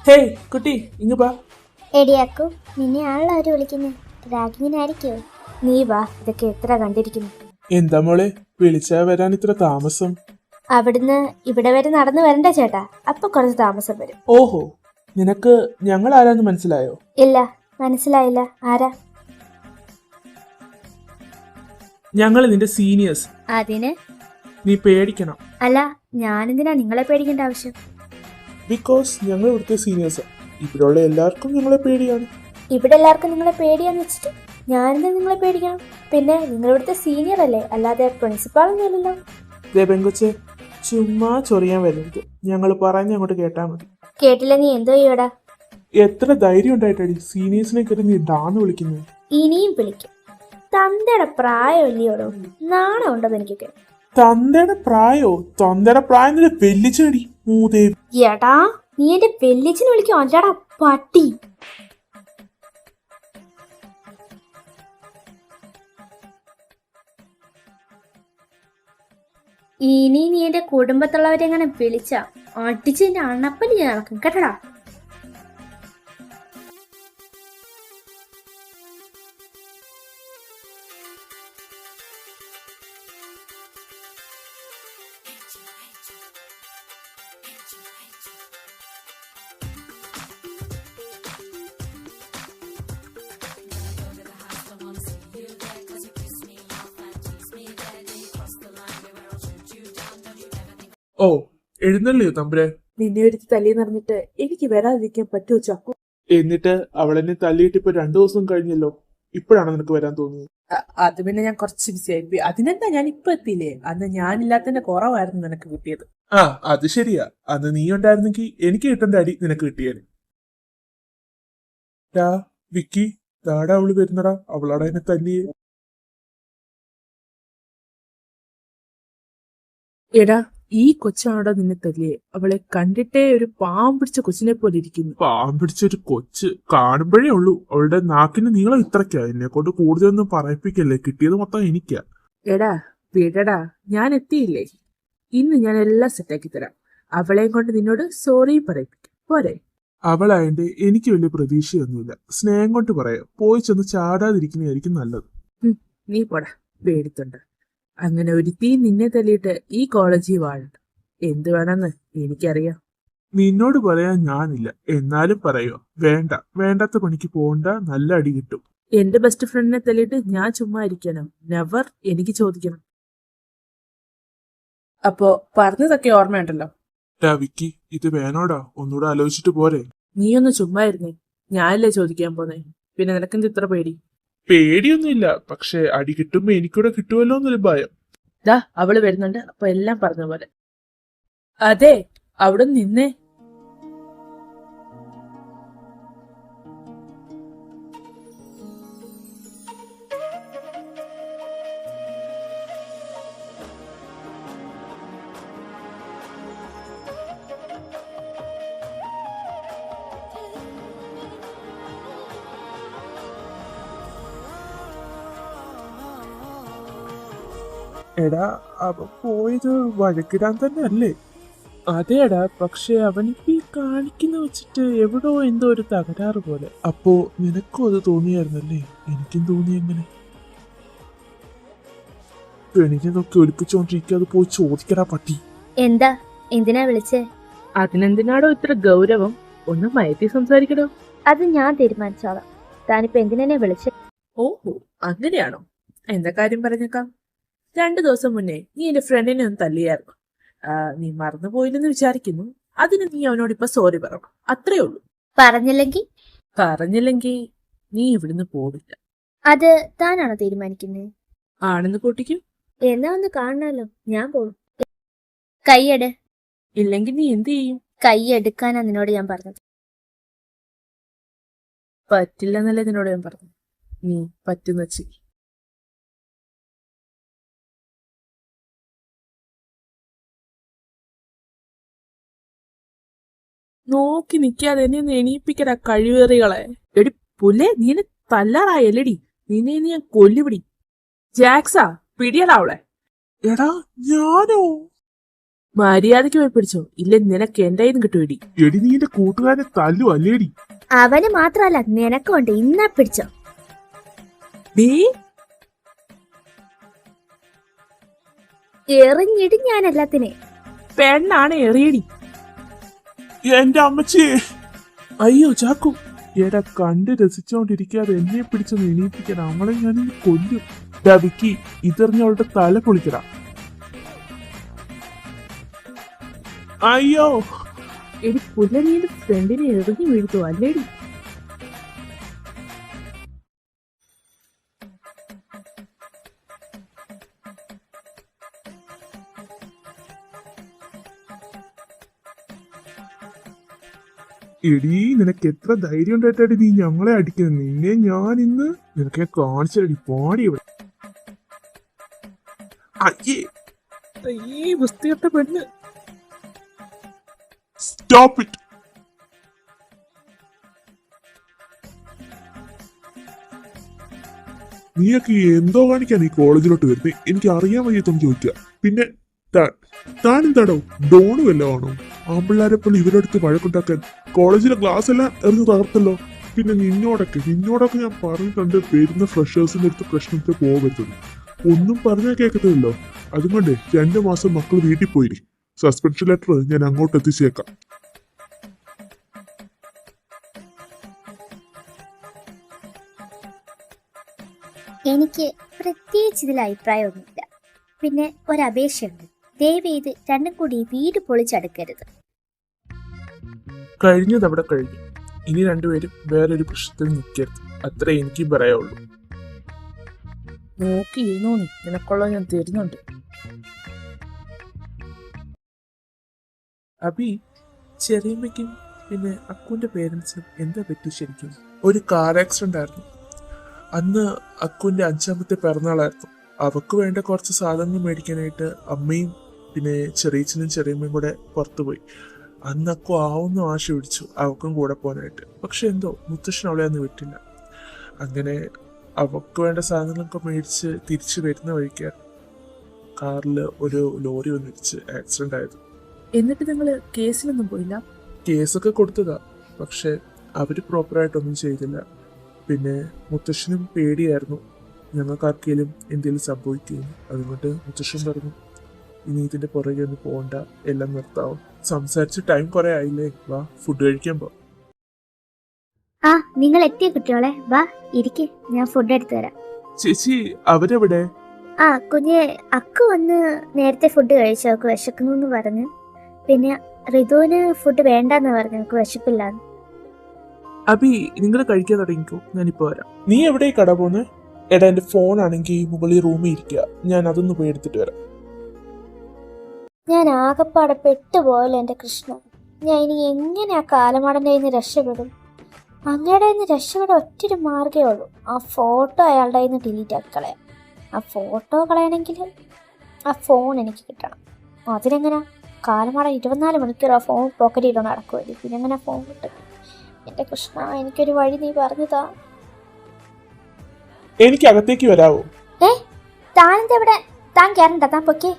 ഹേയ് കുട്ടി, ഇങ്ങ് വാ. എടിയാക്കു, നിന്നെ ആണല്ലോ അവര് വിളിക്കുന്നത്. റാഗിങ്ങിനായിരിക്കോ? നീ വാ, ഇതൊക്കെ എത്ര കണ്ടിരിക്കുന്നു. എന്താ മോളെ, വിളിച്ചാ വരാൻ ഇത്ര താമസം? അവിടുന്ന് ഇവിടെ വരെ നടന്നു വരണ്ട ചേട്ടാ, അപ്പൊ കുറച്ച് താമസം വരും. ഓഹോ, നിനക്ക് ഞങ്ങൾ ആരാന്ന് മനസ്സിലായോ? ഇല്ല, മനസ്സിലായില്ല. ആരാ? ഞങ്ങൾ നിന്റെ സീനിയേഴ്സ്. അതിന് നീ പേടിക്കണം. അല്ല, ഞാനെന്തിനാ നിങ്ങളെ പേടിക്കേണ്ട ആവശ്യം? ബിക്കോസ് ഞങ്ങൾ ഇവിടുത്തെ സീനിയേഴ്സാ. ഇവിടെയുള്ള എല്ലാവർക്കും ഞങ്ങളെ പേടിയാണ്. ഇവിടെ എല്ലാവർക്കും നിങ്ങളെ പേടിയാന്ന് വെച്ചിട്ട് ഞാനെന്താ നിങ്ങളെ പേടിക്കണം? പിന്നെ നിങ്ങൾ ഇവിടുത്തെ സീനിയർ അല്ലേ, അല്ലാതെ പ്രിൻസിപ്പാളൊന്നും അല്ലല്ലോ. പെങ്കൊച്ചെ, ചുമ്മാ ചൊറിയാൻ വരരുത്. ഞങ്ങൾ പറഞ്ഞ അങ്ങോട്ട് കേട്ടാ മതി. കേട്ടില്ല നീ എന്തോ ചെയ്യോടാ? എത്ര ധൈര്യം ഉണ്ടായിട്ടടി സീനിയേഴ്സിനെ കയറി നീ ഡാന്ന് വിളിക്കുന്നത്? ഇനിയും വിളിക്കും. തന്തയുടെ പ്രായം ഇല്ലയോടോ? നാണം ഉണ്ടോ എനിക്കൊക്കെ? തന്തയുടെ പ്രായോ? തന്തയുടെ പ്രായം വെല്ലിച്ചടി. മൂദേവി. എടാ നീ എന്റെ വെല്ലിച്ചിനെ വിളിക്കും അല്ലടാ പട്ടി. ഇനി നീ എന്റെ കുടുംബത്തുള്ളവരെ എങ്ങനെ വിളിച്ച അടിച്ച് എന്റെ അണപ്പല്ലി നടക്കും കേട്ടടാ. ഓ എഴുന്നള്ളിയോ തമ്പുരെ? നിന്നെ ഒരുത്തി തല്ലിയെന്ന് പറഞ്ഞിട്ട് എനിക്ക് വരാതിരിക്കാൻ പറ്റുമോ ചാക്കോ? എന്നിട്ട് അവളെന്നെ തല്ലിയിട്ട് ഇപ്പൊ 2 ദിവസം കഴിഞ്ഞല്ലോ. ഇപ്പോഴാണ് നിനക്ക് വരാൻ തോന്നിയത്? അത് പിന്നെ ഞാൻ കുറച്ച് ബിസി ആയി. അതിനെന്താ, ഞാൻ ഇപ്പൊ എത്തിയില്ലേ? അന്ന് ഞാനില്ലാത്തതിന്റെ കുറവായിരുന്നു നിനക്ക് കിട്ടിയത്. ആ അത് ശരിയാ. അന്ന് നീ ഉണ്ടായിരുന്നെങ്കിൽ എനിക്ക് കിട്ടേണ്ട അടി നിനക്ക് കിട്ടിയേനെ. വിക്കി, താടാ അവള് വരുന്നടാ. അവളാടാ എന്നെ തല്ലിയേ. എടാ, ഈ കൊച്ചാണോടാ നിന്നെ തല്ലിയേ? അവളെ കണ്ടിട്ടേ ഒരു പാവം പിടിച്ച കൊച്ചിനെ പോലെ ഇരിക്കുന്നു. പാവം പിടിച്ചൊരു കൊച്ച് കാണുമ്പോഴേ ഉള്ളൂ. അവളുടെ നാക്കിന് നീളം ഇത്രയ്ക്കാ. എന്നെ കൊണ്ട് കൂടുതലൊന്നും പറയിപ്പിക്കല്ലേ. കിട്ടിയത് മൊത്തം എനിക്കാ. എടാ വിടടാ, ഞാൻ എത്തിയില്ലേ? ഇന്ന് ഞാൻ എല്ലാം സെറ്റാക്കി തരാം. അവളെയും കൊണ്ട് നിന്നോട് സോറി പറയിപ്പിക്കും പോരെ? അവളായണ്ട് എനിക്ക് വലിയ പ്രതീക്ഷയൊന്നുമില്ല. സ്നേഹം കൊണ്ട് പറയാം. പോയി ചെന്ന് ചാടാതിരിക്കുന്നതായിരിക്കും നല്ലത്. നീ പോടാ പേടിത്തുണ്ട്. അങ്ങനെ ഒരുത്തി നിന്നെ തല്ലിയിട്ട് ഈ കോളേജിൽ വാഴണ്ട. എന്ത് വേണമെന്ന് എനിക്കറിയാം. നിന്നോട് പറയാൻ ഞാനില്ല, എന്നാലും പറയോ. വേണ്ട, വേണ്ടാത്ത പണിക്ക് പോകണ്ട. നല്ല അടി കിട്ടും. എന്റെ ബെസ്റ്റ് ഫ്രണ്ടിനെ തല്ലിയിട്ട് ഞാൻ ചുമ്മാ ഇരിക്കാനോ? നെവർ. എനിക്ക് ചോദിക്കണം. അപ്പോ പറഞ്ഞതൊക്കെ ഓർമ്മയുണ്ടല്ലോ. വിക്കി, ഇത് വേണോടാ? ഒന്നുകൂടെ ആലോചിച്ചിട്ട് പോരെ? നീ ഒന്ന് ചുമ്മാ ഇരുന്നേ. ഞാനല്ലേ ചോദിക്കാൻ പോന്നേ. പിന്നെ നിനക്കെന്ത് ഇത്ര പേടി? പേടിയൊന്നുമില്ല, പക്ഷെ അടി കിട്ടുമ്പോ എനിക്കൂടെ കിട്ടുമല്ലോ എന്നൊരു ഭയം. ദാ അവള് വരുന്നുണ്ട്. അപ്പൊ എല്ലാം പറഞ്ഞ പോലെ. അതെ, അവിടെ നിന്നേ. എടാ, അവൻ പോയത് വഴക്കിടാൻ തന്നെ അല്ലേ? അതേടാ, പക്ഷെ അവനിപ്പോ ഈ കാണിക്കുന്ന വെച്ചിട്ട് എവിടോ എന്തോ ഒരു തകരാറ് പോലെ. അപ്പോ നിനക്കും അത് തോന്നിയായിരുന്നല്ലേ? എനിക്കും തോന്നി. എങ്ങനെ പെണ്ണിനൊക്കെ ഒലിപ്പിച്ചോണ്ടിരിക്കാതെ പോയി ചോദിക്കടാ പട്ടി. എന്താ, എന്തിനാ വിളിച്ചേ? അതിനെന്തിനാടോ ഇത്ര ഗൗരവം? ഒന്ന് മയത്തി സംസാരിക്കണോ? അത് ഞാൻ തീരുമാനിച്ചോളാം. താനിപ്പോ എന്തിനെ വിളിച്ചേ? ഓഹോ, അങ്ങനെയാണോ? എന്താ കാര്യം പറഞ്ഞേക്കാം. 2 ദിവസം മുന്നേ നീ എന്റെ ഫ്രണ്ടിനെ ഒന്ന് തല്ലിയായിരുന്നു. നീ മറന്നുപോയില്ലെന്ന് വിചാരിക്കുന്നു. അതിന് നീ അവനോട് ഇപ്പൊ സോറി പറയണം. അത്രേ ഉള്ളൂ. പറഞ്ഞില്ലെങ്കിൽ നീ ഇവിടുന്ന് പോവില്ല. അത് താനാണോ തീരുമാനിക്കുന്നത്? ആണെന്ന് കൂട്ടിക്കും. എന്നാ ഒന്ന് കാണണല്ലോ. ഞാൻ പോകും. കൈയ്യട്. ഇല്ലെങ്കിൽ നീ എന്ത് ചെയ്യും? കൈയ്യെടുക്കാനാ നിന്നോട് ഞാൻ പറഞ്ഞത്. പറ്റില്ലെന്നല്ലേ നിന്നോട് ഞാൻ പറഞ്ഞു. നീ പറ്റുന്ന വെച്ച്. നോക്കി നിക്കാതെ എന്നെ ഒന്ന് എണീപ്പിക്കടാ കഴിവേറികളെ. എടി പുല്ലേ, നീ എന്നെ തല്ലാറായല്ലേടി? നിന്നെ ഞാൻ കൊല്ലുപിടി. ജാക്സാ, പിടിയടാ അവളെ. എടാ, ഞാനോ? മര്യാദയ്ക്ക് പോയി പിടിച്ചോ, ഇല്ല നിനക്ക് എന്റെ കയ്യിൽ നിന്ന് കിട്ടുമെടി. എടി, നീ എന്റെ കൂട്ടുകാരനെ തല്ലു അല്ലേടി? അവന് മാത്രല്ല നിനക്കുണ്ട്. ഇന്നാ പിടിച്ചോ. എറിഞ്ഞിടി ഞാൻ എല്ലാത്തിനെ. പെണ്ണാണ് എറിയടി. എന്റെ അമ്മച്ചി. അയ്യോ ചാക്കു. എടാ, കണ്ട് രസിച്ചോണ്ടിരിക്കാതെ എന്നെ പിടിച്ചൊന്ന് എണീപ്പിക്കണം. അവളെ ഞാൻ കൊല്ലും. വിക്കി, ഇതെറിഞ്ഞ അവളുടെ തല പൊളിക്കടാ. അയ്യോ. എടി പുല്ല, നീ എന്റെ ഫ്രണ്ടിനെ എറിഞ്ഞു വീഴ്ത്തു അല്ലേടി? എടീ, നിനക്ക് എത്ര ധൈര്യം ഉണ്ടായിട്ടാടി നീ ഞങ്ങളെ അടിക്കുന്നത്? നിന്നെ ഞാൻ ഇന്ന് നിനക്കെ കാണിച്ചടി. പാടി ഇവിടെ. അയ്യേ, ഈ വൃത്തികെട്ട പെണ്ണ്. Stop it. നീയൊക്കെ എന്തോ കാണിക്കാൻ ഈ കോളേജിലോട്ട് വരുന്നത് എനിക്ക് അറിയാൻ വയ്യത്തൊന്ന് ചോദിക്കുക. പിന്നെ താൻ എന്താടോ ഡോണു വല്ലതും ആണോ? ആമ്പിള്ളാരെ പോലെ ഇവരെടുത്ത് വഴക്കുണ്ടാക്കാൻ കോളേജിലെ ക്ലാസ് എല്ലാം എറിഞ്ഞു തകർത്തല്ലോ. പിന്നെ നിന്നോടൊക്കെ ഞാൻ പറഞ്ഞിട്ടുണ്ട് വരുന്ന ഫ്രഷേഴ്സിന്റെ അടുത്ത് പ്രശ്നത്തിൽ പോകരുത്. ഒന്നും പറഞ്ഞാൽ കേൾക്കത്തില്ലല്ലോ. അതുകൊണ്ട് 2 മാസം മക്കൾ വീട്ടിൽ പോയിരി. സസ്പെൻഷൻ ലെറ്റർ ഞാൻ അങ്ങോട്ട് എത്തിച്ചേക്കാം. എനിക്ക് പ്രത്യേകിച്ച് ഇതിൽ അഭിപ്രായമൊന്നുമില്ല. പിന്നെ ഒരപേക്ഷയുണ്ട്, ദയവേത് രണ്ടും കൂടി വീട് പൊളിച്ചടുക്കരുത്. കഴിഞ്ഞത് അവിടെ കഴിഞ്ഞു. ഇനി രണ്ടുപേരും വേറൊരു പ്രശ്നത്തിൽ നിൽക്കരുത്. അത്രേ എനിക്ക് പറയാവുള്ളൂ. നോക്കിയിരുന്നോ നീ, നിനക്കുള്ള ഞാൻ തരുന്നുണ്ട്. അബി, ചെറിയമ്മയ്ക്കും പിന്നെ അക്കുവിന്റെ പേരൻസിനും എന്താ പറ്റി ശരിക്കും? ഒരു കാർ ആക്സിഡന്റ് ആയിരുന്നു. അന്ന് അക്കുവിന്റെ 5ാമത്തെ പിറന്നാളായിരുന്നു. അവക്ക് വേണ്ട കുറച്ച് സാധനങ്ങൾ മേടിക്കാനായിട്ട് അമ്മയും പിന്നെ ചെറിയച്ഛനും ചെറിയമ്മയും കൂടെ പുറത്തുപോയി. അന്ന് അക്കു ആവുന്ന ആശ പിടിച്ചു അവക്കും കൂടെ പോകാനായിട്ട്. പക്ഷെ എന്തോ മുത്തശ്ശൻ അവളെ അന്ന് വിട്ടില്ല. അങ്ങനെ അവക്ക് വേണ്ട സാധനങ്ങളൊക്കെ മേടിച്ച് തിരിച്ചു വരുന്ന വഴിക്കാണ് കാറിൽ ഒരു ലോറി വന്നിടിച്ച് ആക്സിഡന്റ് ആയത്. എന്നിട്ട് നിങ്ങൾ കേസിലൊന്നും പോയില്ല? കേസൊക്കെ കൊടുത്തതാ, പക്ഷെ അവര് പ്രോപ്പറായിട്ടൊന്നും ചെയ്തില്ല. പിന്നെ മുത്തശ്ശനും പേടിയായിരുന്നു ഞങ്ങൾക്കാർക്കെങ്കിലും എന്തെങ്കിലും സംഭവിക്കുമെന്ന്. അതുകൊണ്ട് മുത്തശ്ശൻ പറഞ്ഞു, ഇനി ഇതിന്റെ പുറകെ ഒന്നും പോകണ്ട, എല്ലാം നിർത്താവും. സംസാരിച്ച് ടൈം കുറെ ആയില്ലേ, വാ ഫുഡ് കഴിക്കാൻ പോ. ആ, നിങ്ങൾ എത്തിയ കുട്ടികളെ, വാ ഇരിക്കെ, ഞാൻ ഫുഡ് എടുത്തു തരാം. ചേച്ചി അവരെവിടെ? ആ കുഞ്ഞെ, അക്കു വന്ന് നേരത്തെ ഫുഡ് കഴിച്ചു, അവൾക്ക് വിശക്കുന്നു എന്ന് പറഞ്ഞു. പിന്നെ ഋതുവിന് ഫുഡ് വേണ്ടെന്ന് പറഞ്ഞു, അവൾക്ക് വിശപ്പില്ലാന്ന്. അബി, നിങ്ങൾ കഴിക്കാൻ തുടങ്ങിക്കോ, ഞാനിപ്പോ വരാം. നീ എവിടെ കട പോന്നെ? എടാ, എന്റെ ഫോൺ ആണെങ്കിൽ മുകളിൽ റൂമിൽ ഇരിക്കുക, ഞാൻ അതൊന്ന് പോയി എടുത്തിട്ട് വരാം. ഞാൻ ആകെപ്പാടെ പെട്ടുപോയല്ലോ എൻ്റെ കൃഷ്ണ. ഞാൻ ഇനി എങ്ങനെ ആ കാലമാടൻ്റെ കയ്യിൽ നിന്ന് രക്ഷപ്പെടും? അങ്ങയുടെ കയ്യിൽ നിന്ന് രക്ഷപ്പെടാൻ ഒറ്റൊരു മാർഗ്ഗമേ ഉള്ളൂ, ആ ഫോട്ടോ അയാളുടെ കയ്യിൽ നിന്ന് ഡിലീറ്റ് ആക്കി കളയാം. ആ ഫോട്ടോ കളയണമെങ്കിൽ ആ ഫോൺ എനിക്ക് കിട്ടണം. അതിനെങ്ങനെ? കാലമാടൻ 24 മണിക്കൂർ ആ ഫോൺ പോക്കറ്റിൽ ഇടണം നടക്കുമല്ലേ, പിന്നെ എങ്ങനെ ഫോൺ കിട്ടും? എൻ്റെ കൃഷ്ണ, എനിക്കൊരു വഴി നീ പറഞ്ഞതാ. എനിക്ക് അകത്തേക്ക് വരാവോ? താനെന്തെവിടെ? താൻ കയറണ്ട, താൻ പൊക്കേ.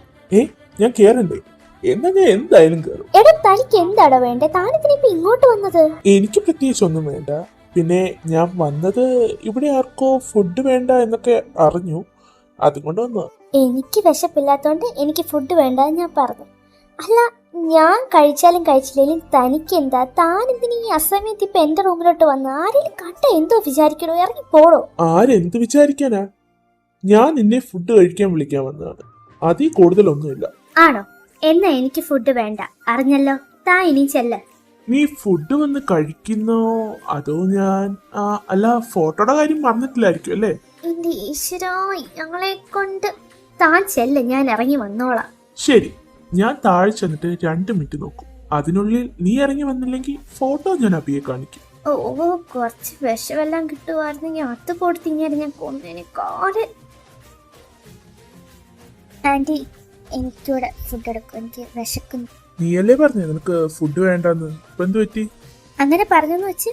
ഞാൻ കേറണ്ടേ? എന്നാ ഞാൻ എന്തായാലും കയറും. എടാ, തനിക്ക് എന്താടാ വേണ്ടേ? താനെന്തിനിപ്പോ ഇങ്ങോട്ട് വന്നത്? എനിക്ക് പ്രത്യേകിച്ച് ഒന്നും വേണ്ട. പിന്നെ ഞാൻ വന്നത് ഇവിടെ ആർക്കോ ഫുഡ് വേണ്ട എന്നൊക്കെ അറിഞ്ഞു, അതുകൊണ്ട് വന്നു. എനിക്ക് വിശപ്പില്ലാത്തോണ്ട് എനിക്ക് ഫുഡ് വേണ്ട ഞാൻ പറഞ്ഞു. അല്ല, ഞാൻ കഴിച്ചാലും കഴിച്ചില്ലെങ്കിലും തനിക്ക് എന്താ? താൻ എന്തിനീ അസമയത്ത് ഇപ്പൊ എന്റെ റൂമിലോട്ട് വന്ന്? ആരെങ്കിലും കണ്ട എന്തോ വിചാരിക്കണോ? ഇറങ്ങി പോടോ. ആരെന്ത് വിചാരിക്കാനാ? ഞാൻ നിന്നെ ഫുഡ് കഴിക്കാൻ വിളിക്കാൻ വന്നതാണ്, അതിൽ കൂടുതലൊന്നുമില്ല. ആണോ? എന്നാ എനിക്ക് ഫുഡ് വേണ്ട, അറിഞ്ഞല്ലോ. താ ഇനി ചെല്ല. നീ ഫുഡ് വന്ന് കഴിക്കുന്നോ അതോ ഞാൻ അല്ല ഫോട്ടോയുടെ കാര്യം പറഞ്ഞിട്ടില്ലായിരിക്കും അല്ലേ? എന്റെ ഈശ്വരാ, ഞങ്ങളെ കൊണ്ട്. താൻ ചെല്ല, ഞാൻ ഇറങ്ങി വന്നോളാം. ശരി, ഞാൻ താഴെ ചെന്നിട്ട് 2 മിനിറ്റ് നോക്കും. അതിനുള്ളിൽ നീ ഇറങ്ങി വന്നില്ലെങ്കിൽ ഫോട്ടോ ഞാൻ അബിയെ കാണിക്കും. ഓ, കുറച്ച് വിഷമെല്ലാം കിട്ടുമായിരുന്നെങ്കിൽ അത് കൊടുത്തിങ്ങനെ ഞാൻ കൊന്നേനെ കാല്. ആന്റി, എനിക്കൂടെ ഫുഡ് എടുക്കും, എനിക്ക് വിശക്കുന്നു. നീയല്ലേ പറഞ്ഞു നിനക്ക് ഫുഡ് വേണ്ടെന്ന്, ഇപ്പൊ എന്ത് പറ്റി? അങ്ങനെ പറഞ്ഞെന്ന് വെച്ച്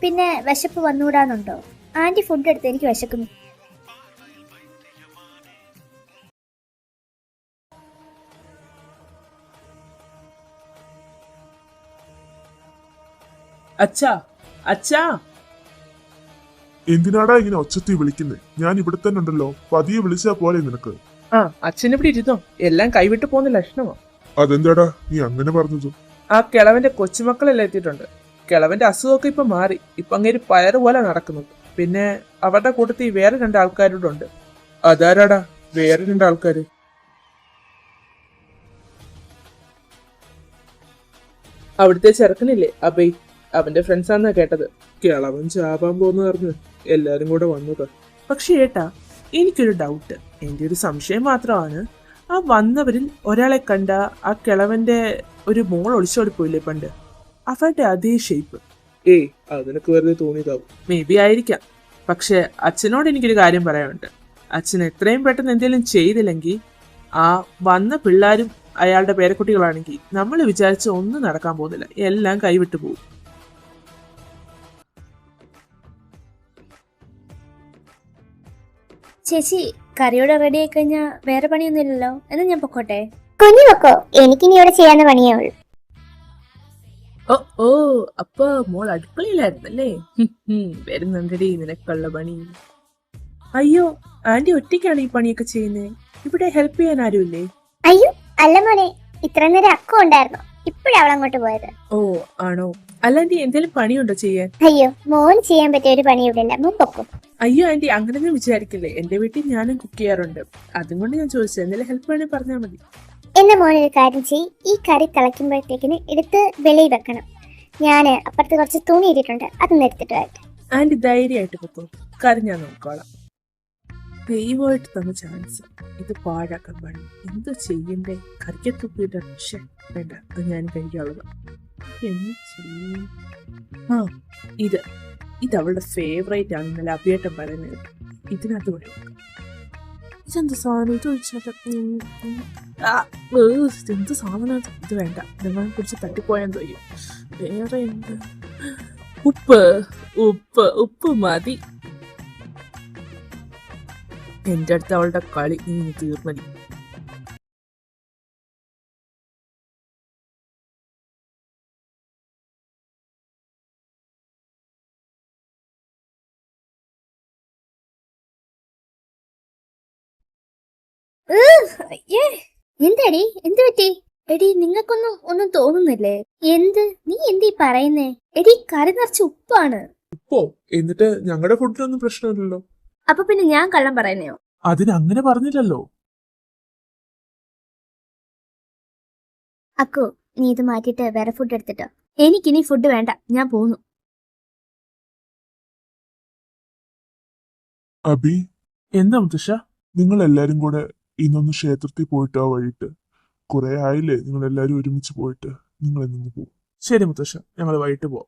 പിന്നെ വിശപ്പ് വന്നുകൂടാന്നുണ്ടോ? ആന്റി ഫുഡ് എടുത്ത്, എനിക്ക് വിശക്കുന്നു. അച്ഛാ, അച്ഛാ. എന്തിനാടാ ഇങ്ങനെ ഒച്ചത്തി വിളിക്കുന്നേ? ഞാൻ ഇവിടെ തന്നെ ഉണ്ടല്ലോ, പതിയെ വിളിച്ചാ പോലെ നിനക്ക്. ആ, അച്ഛനിവിടെ ഇരുന്നോ, എല്ലാം കൈവിട്ട് പോകുന്ന ലക്ഷണമോ? അതെന്താടാ നീ അങ്ങനെ പറഞ്ഞത്? ആ കിളവന്റെ കൊച്ചുമക്കളെല്ലാം എത്തിയിട്ടുണ്ട്. കിളവന്റെ അസുഖമൊക്കെ ഇപ്പൊ മാറി, ഇപ്പൊ അങ്ങേര് പയറ് പോലെ നടക്കുന്നത്. പിന്നെ അവരുടെ കൂട്ടത്തിൽ വേറെ 2 ആൾക്കാരുടെ ഉണ്ട്. അതാരാടാ വേറെ 2 ആൾക്കാര്? അവിടുത്തെ ചെറുക്കനില്ലേ അബൈ, അവന്റെ ഫ്രണ്ട്സാന്നാ കേട്ടത്. കിളവൻ ചാപാൻ പോന്ന് പറഞ്ഞ് എല്ലാരും കൂടെ വന്നത്. പക്ഷെ ഏട്ടാ, എനിക്കൊരു ഡൗട്ട്, എൻ്റെ ഒരു സംശയം മാത്രമാണ്. ആ വന്നവരിൽ ഒരാളെ കണ്ട ആ കിളവന്റെ ഒരു മോൾ ഒളിച്ചോടിപ്പോയില്ലേ പണ്ട്, അവരുടെ അതേ ഷേപ്പ്. അതിനൊക്കെ വെറുതെ തോന്നിയതാവും. മേ ബി ആയിരിക്കാം. പക്ഷെ അച്ഛനോട് എനിക്കൊരു കാര്യം പറയാനുണ്ട്. അച്ഛൻ എത്രയും പെട്ടെന്ന് എന്തെങ്കിലും ചെയ്തില്ലെങ്കിൽ ആ വന്ന പിള്ളേരും അയാളുടെ പേരക്കുട്ടികളാണെങ്കിൽ നമ്മൾ വിചാരിച്ച ഒന്നും നടക്കാൻ പോകുന്നില്ല, എല്ലാം കൈവിട്ടു പോകും. ചേച്ചി കറിയോടെ റെഡി ആയി കഴിഞ്ഞാൽ വേറെ പണിയൊന്നും ഇല്ലല്ലോ, എന്നാ ഞാൻ പൊക്കോട്ടെ? കുഞ്ഞു വെക്കോ, എനിക്കിനി ഇവിടെ ചെയ്യാവുന്ന പണിയേ ഉള്ളൂ. ഓ ഓ, അപ്പൊ മോൾ അടുക്കളയിലായിരുന്നല്ലേ? വരുന്നുണ്ടടി നിനക്കുള്ള പണി. അയ്യോ, ആന്റി ഒറ്റയ്ക്കാണ് ഈ പണിയൊക്കെ ചെയ്യുന്നത്, ഇവിടെ ഹെൽപ്പ് ചെയ്യാൻ ആരുമില്ലേ? അയ്യോ അല്ല മോനെ, ഇത്ര നേരം അക്കം ഉണ്ടായിരുന്നു, ഇപ്പോഴാ അവളങ്ങോട്ട് പോയത്. ഓ ആണോ? അല്ലാണ്ടി എന്തെങ്കിലും പണിയുണ്ടോ ചെയ്യാൻ? അയ്യോ മോൻ ചെയ്യാൻ പറ്റിയ ഒരു പണി ഇവിടെ ഇല്ല, മോൻ പൊക്കും. അയ്യോ ആന്റി, അങ്ങനെയൊന്നും വിചാരിക്കില്ലേ, എന്റെ വീട്ടിൽ ഞാനും കുക്ക് ചെയ്യാറുണ്ട്, അതുകൊണ്ട് ഞാൻ ചോദിച്ചത്. എന്തെങ്കിലും ഹെൽപ്പ് വേണമെങ്കിൽ പറഞ്ഞാൽ മതി. എന്റെ മോനൊരു കാര്യം ചെയ്യ്, ഈ കറി തിളയ്ക്കുമ്പോഴത്തേക്കിന് എടുത്ത് വെളിയിൽ വെക്കണം. ഞാൻ അപ്പുറത്ത് കുറച്ച് തുണി ഇട്ടിട്ടുണ്ട്, അതൊന്ന് എടുത്തിട്ട് വരട്ടെ. ആന്റി ധൈര്യമായിട്ട് പൊക്കോ, കറി ഞാൻ നോക്കോളാം. ദൈവമായിട്ട് തന്ന ചാൻസ് ഇത് പാഴാക്കാൻ പാടില്ല. എന്ത് ചെയ്യണ്ടേ? കറിക്കത്തുപ്പിട്ട് വേണ്ട, അത് ഞാൻ കഴിക്കാനുള്ളത്. എന്ത് ചെയ്യും? ആ, ഇത് അവളുടെ ഫേവറേറ്റ് ആണ്, നല്ല അഭിയേട്ടം പറയുന്നത്. ഇതിനകത്ത് പണി നോക്കാം. ഇതെന്ത് സാധനം? ഇത് ഒഴിച്ചാൽ എന്ത് സാധനം? ഇത് വേണ്ട, നിങ്ങളെ കുറിച്ച് തട്ടിപ്പോയാൻ തോന്നും. വേറെ എന്ത്? ഉപ്പ് ഉപ്പ് ഉപ്പ് മതി. എന്റെ അടുത്ത് അവളുടെ കളി നീ തീർന്നടി. എന്താടി, എന്ത് പറ്റി? എടി ഒന്നും തോന്നുന്നില്ലേ? നീ എന്തീ പറയുന്നേ? എടി കറി നിറച്ച് ഉപ്പാണ്. ഇപ്പോ എന്നിട്ട് ഞങ്ങളുടെ ഫുഡിനൊന്നും പ്രശ്നമില്ലല്ലോ. അപ്പൊ പിന്നെ ഞാൻ കള്ളം പറയുന്നയോ? അതിനങ്ങനെ പറഞ്ഞില്ലല്ലോ. അക്കു, നീ ഇത് മാറ്റിയിട്ട് വേറെ ഫുഡ് എടുത്തിട്ടോ. എനിക്കിനി ഫുഡ് വേണ്ട, ഞാൻ പോന്നു. അബി, എന്താ മുത്തശ്ശ? നിങ്ങൾ എല്ലാരും കൂടെ ഇന്നൊന്ന് ക്ഷേത്രത്തിൽ പോയിട്ട് ആ വഴിയിട്ട് കുറെ ആയില്ലേ നിങ്ങൾ എല്ലാരും ഒരുമിച്ച് പോയിട്ട്, നിങ്ങൾ ഇന്ന് പോകും. ശരി മുത്തശ്ശ, ഞങ്ങൾ വൈകിട്ട് പോവാം.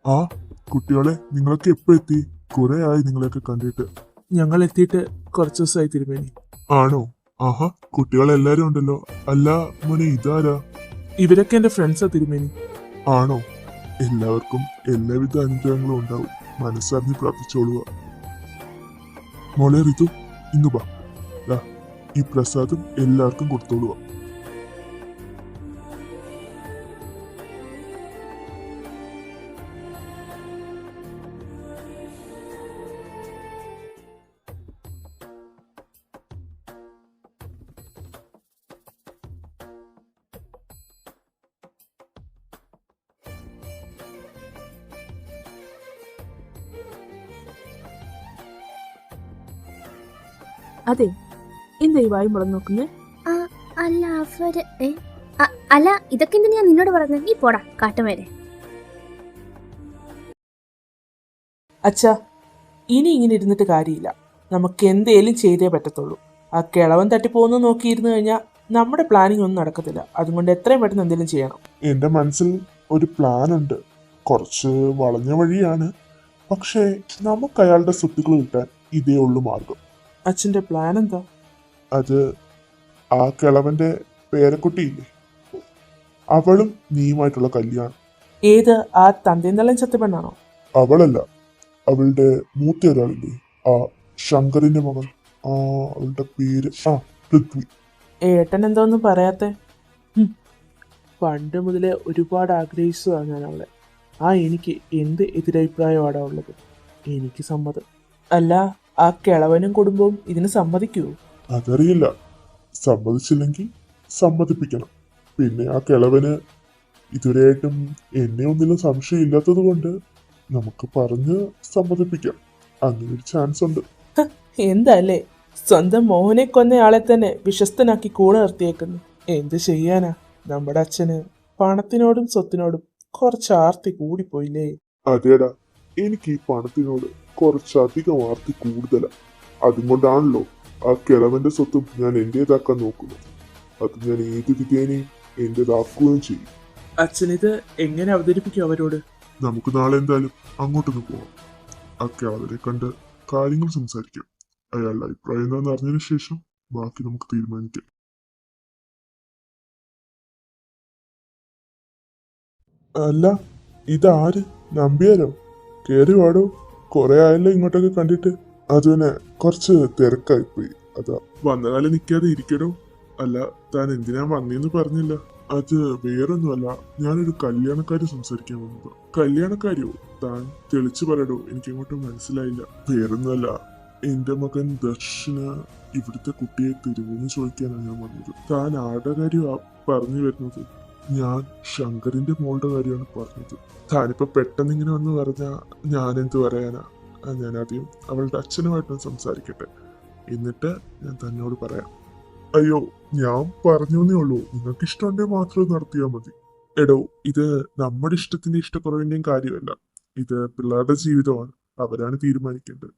ആ കുട്ടികളെ, നിങ്ങളൊക്കെ എപ്പോ എത്തി? കുറെ ആയി നിങ്ങളെയൊക്കെ കണ്ടിട്ട്. ഞങ്ങൾ എത്തിയിട്ട് കുറച്ച് ദിവസമായി തിരുമേനി. ആണോ? ആഹാ, കുട്ടികളെല്ലാരും ഉണ്ടല്ലോ. അല്ല മോനെ, ഇതാരാ? ഇവരൊക്കെ എന്റെ ഫ്രണ്ട്സാ തിരുമേനി. ആണോ? എല്ലാവർക്കും എല്ലാവിധ അനുഗ്രഹങ്ങളും ഉണ്ടാവും, മനസ്സറിഞ്ഞ് പ്രാർത്ഥിച്ചോളുക. മോളെ ഋതു, ഇങ്ങു വാ. ദാ, ഈ പ്രസാദം എല്ലാവർക്കും കൊടുത്തോളുക. അതെ, എന്താ ഈ വായും മുളന്ന് നോക്കുന്നേ? അല്ല അവര് അല്ല, ഇതൊക്കെ എന്തിനാ നിന്നോട് പറഞ്ഞത്? നീ പോടാ കാട്ടുമേരെ. അച്ഛാ, ഇനി ഇങ്ങനെ ഇരുന്നിട്ട് കാര്യമില്ല, നമുക്ക് എന്തേലും ചെയ്തേ പറ്റത്തുള്ളൂ. ആ കിളവൻ തട്ടിപ്പോകുന്നു നോക്കിയിരുന്നു കഴിഞ്ഞാൽ നമ്മുടെ പ്ലാനിങ് ഒന്നും നടക്കത്തില്ല. അതുകൊണ്ട് എത്രയും പെട്ടെന്ന് എന്തെങ്കിലും ചെയ്യണം. എന്റെ മനസ്സിൽ ഒരു പ്ലാൻ ഉണ്ട്. കുറച്ച് വളഞ്ഞ വഴിയാണ്, പക്ഷേ നമുക്ക് അയാളുടെ സ്വത്തുക്കൾ കിട്ടാൻ ഇതേ ഉള്ളു മാർഗം. അച്ഛൻ്റെ പ്ലാൻ എന്താ? അത് ആ കിളവന്റെ പേരക്കുട്ടിയില്ലേ, അവളും നീയുമായിട്ടുള്ള കല്യാണം. ഏത്? ആ തന്തയും തള്ളയും ചത്ത പെണ്ണാണോ? അവളല്ല, അവളുടെ മൂത്ത ഒരാളില്ലേ, ആ ശങ്കറിന്റെ മകൾ. അവളുടെ പേര് പൃഥ്വി. ഏട്ടൻ എന്തോന്നും പറയാത്തെ? പണ്ട് മുതലേ ഒരുപാട് ആഗ്രഹിച്ചതാണ് ഞാൻ അവളെ. എനിക്ക് എന്ത് എതിരഭിപ്രായമാണ് ഉള്ളത്? എനിക്ക് സമ്മതം. അല്ല, ആ കിളവനും കുടുംബവും ഇതിന് സമ്മതിക്കുവോ? അതറിയില്ല. സമ്മതിച്ചില്ലെങ്കിൽ സമ്മതിപ്പിക്കണം. പിന്നെ ആ കിളവന് ഇതുവരെയായിട്ടും എന്നെ ഒന്നിലും സംശയം ഇല്ലാത്തത് കൊണ്ട് നമുക്ക് പറഞ്ഞ് സമ്മതിപ്പിക്കാം. അങ്ങനെ ഒരു ചാൻസ് ഉണ്ട്. എന്താല്ലേ, സ്വന്തം മോഹനെ കൊന്നയാളെ തന്നെ വിശ്വസ്തനാക്കി കൂടെ നിർത്തിയേക്കുന്നു. എന്ത് ചെയ്യാനാ, നമ്മുടെ അച്ഛന് പണത്തിനോടും സ്വത്തിനോടും കുറച്ച് ആർത്തി കൂടിപ്പോയില്ലേ? അതേടാ, എനിക്ക് ഈ പണത്തിനോട് കുറച്ചധികം ആർത്തി കൂടുതലാ. അതുകൊണ്ടാണല്ലോ ആ കിളവന്റെ സ്വത്തും ഞാൻ എന്റേതാക്കാൻ നോക്കുന്നു. അത് ഞാൻ ഏത് വിധേനയും എന്റേതാക്കുകയും ചെയ്യും. അച്ഛനിത് എങ്ങനെ അവതരിപ്പിക്കും അവരോട്? നമുക്ക് നാളെ എന്തായാലും അങ്ങോട്ടൊന്ന് പോവാം. ആ കിളവനെ കണ്ട് കാര്യങ്ങൾ സംസാരിക്കാം. അയാളുടെ അഭിപ്രായം എന്താണെന്ന് അറിഞ്ഞതിന് ശേഷം ബാക്കി നമുക്ക് തീരുമാനിക്കാം. അല്ല ഇതാര്? നമ്പ്യാരോ? കേറി വാടോ. കൊറേ ആയല്ലോ ഇങ്ങോട്ടൊക്കെ കണ്ടിട്ട്. അതുതന്നെ കുറച്ച് തിരക്കായിപ്പോയി, അതാ. വന്ന കാലം നിൽക്കാതെ ഇരിക്കടോ. അല്ല, താൻ എന്തിനാ വന്നേന്ന് പറഞ്ഞില്ല. അത് വേറൊന്നുമല്ല, ഞാനൊരു കല്യാണക്കാരി സംസാരിക്കാൻ വന്നത്. കല്യാണക്കാരിയോ? താൻ തെളിച്ചു പറയടോ, എനിക്കങ്ങോട്ട് മനസ്സിലായില്ല. വേറൊന്നുമല്ല, എന്റെ മകൻ ദർശന് ഇവിടുത്തെ കുട്ടിയെ തരുമെന്ന് ചോദിക്കാനാണ് ഞാൻ വന്നത്. താൻ ആരുടെ കാര്യമാ പറഞ്ഞു വരുന്നത്? ഞാൻ ശങ്കറിന്റെ മോളുടെ കാര്യമാണ് പറഞ്ഞത്. താനിപ്പോ പെട്ടെന്ന് ഇങ്ങനെ വന്ന് പറഞ്ഞാ ഞാൻ എന്ത് പറയാനാ? ഞാൻ ആദ്യം അവളുടെ അച്ഛനുമായിട്ടൊന്ന് സംസാരിക്കട്ടെ, എന്നിട്ട് ഞാൻ തന്നോട് പറയാം. അയ്യോ, ഞാൻ പറഞ്ഞേ ഉള്ളൂ, നിങ്ങൾക്ക് ഇഷ്ടമുണ്ടെങ്കിൽ മാത്രം നടത്തിയാൽ മതി. എടോ, ഇത് നമ്മുടെ ഇഷ്ടത്തിന്റെ ഇഷ്ടക്കുറവിന്റെയും കാര്യമല്ല. ഇത് പിള്ളേരുടെ ജീവിതമാണ്, അവരാണ് തീരുമാനിക്കേണ്ടത്.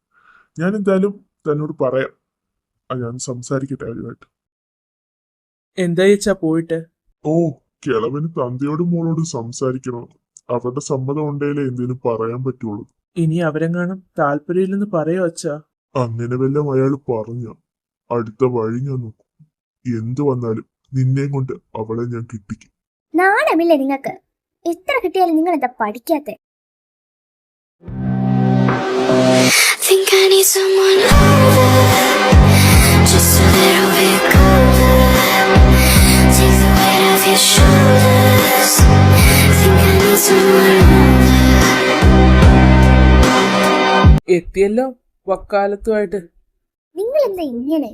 ഞാൻ എന്തായാലും തന്നോട് പറയാം. ഞാൻ സംസാരിക്കട്ടെ അവരുമായിട്ട്. എന്താ ചേച്ചാ പോയിട്ട്? ഓ, കിളവന് തന്തയോടും മോളോടും സംസാരിക്കണം. അവരുടെ സമ്മതം ഉണ്ടെങ്കിലേ എന്തേലും പറയാൻ പറ്റുള്ളൂ. ഇനി അവരെങ്ങാനും താല്പര്യമില്ലെന്ന് പറയോ അച്ഛാ? അങ്ങനെ വല്ലതും അയാൾ പറഞ്ഞ അടുത്ത വഴി ഞാൻ നോക്കും. എന്തു വന്നാലും നിന്നെയും കൊണ്ട് അവളെ ഞാൻ കിട്ടിക്കും. നാണമില്ലേ നിങ്ങൾക്ക്? എത്ര കിട്ടിയാലും നിങ്ങൾ എന്താ പഠിക്കാത്തെ? Think I need someone older, just a little bit colder. Take the weight off your shoulders. Think I need someone older. എത്തിയല്ലോ വക്കാലത്തുമായിട്ട്. നിങ്ങൾ എന്താ ഇങ്ങനെ?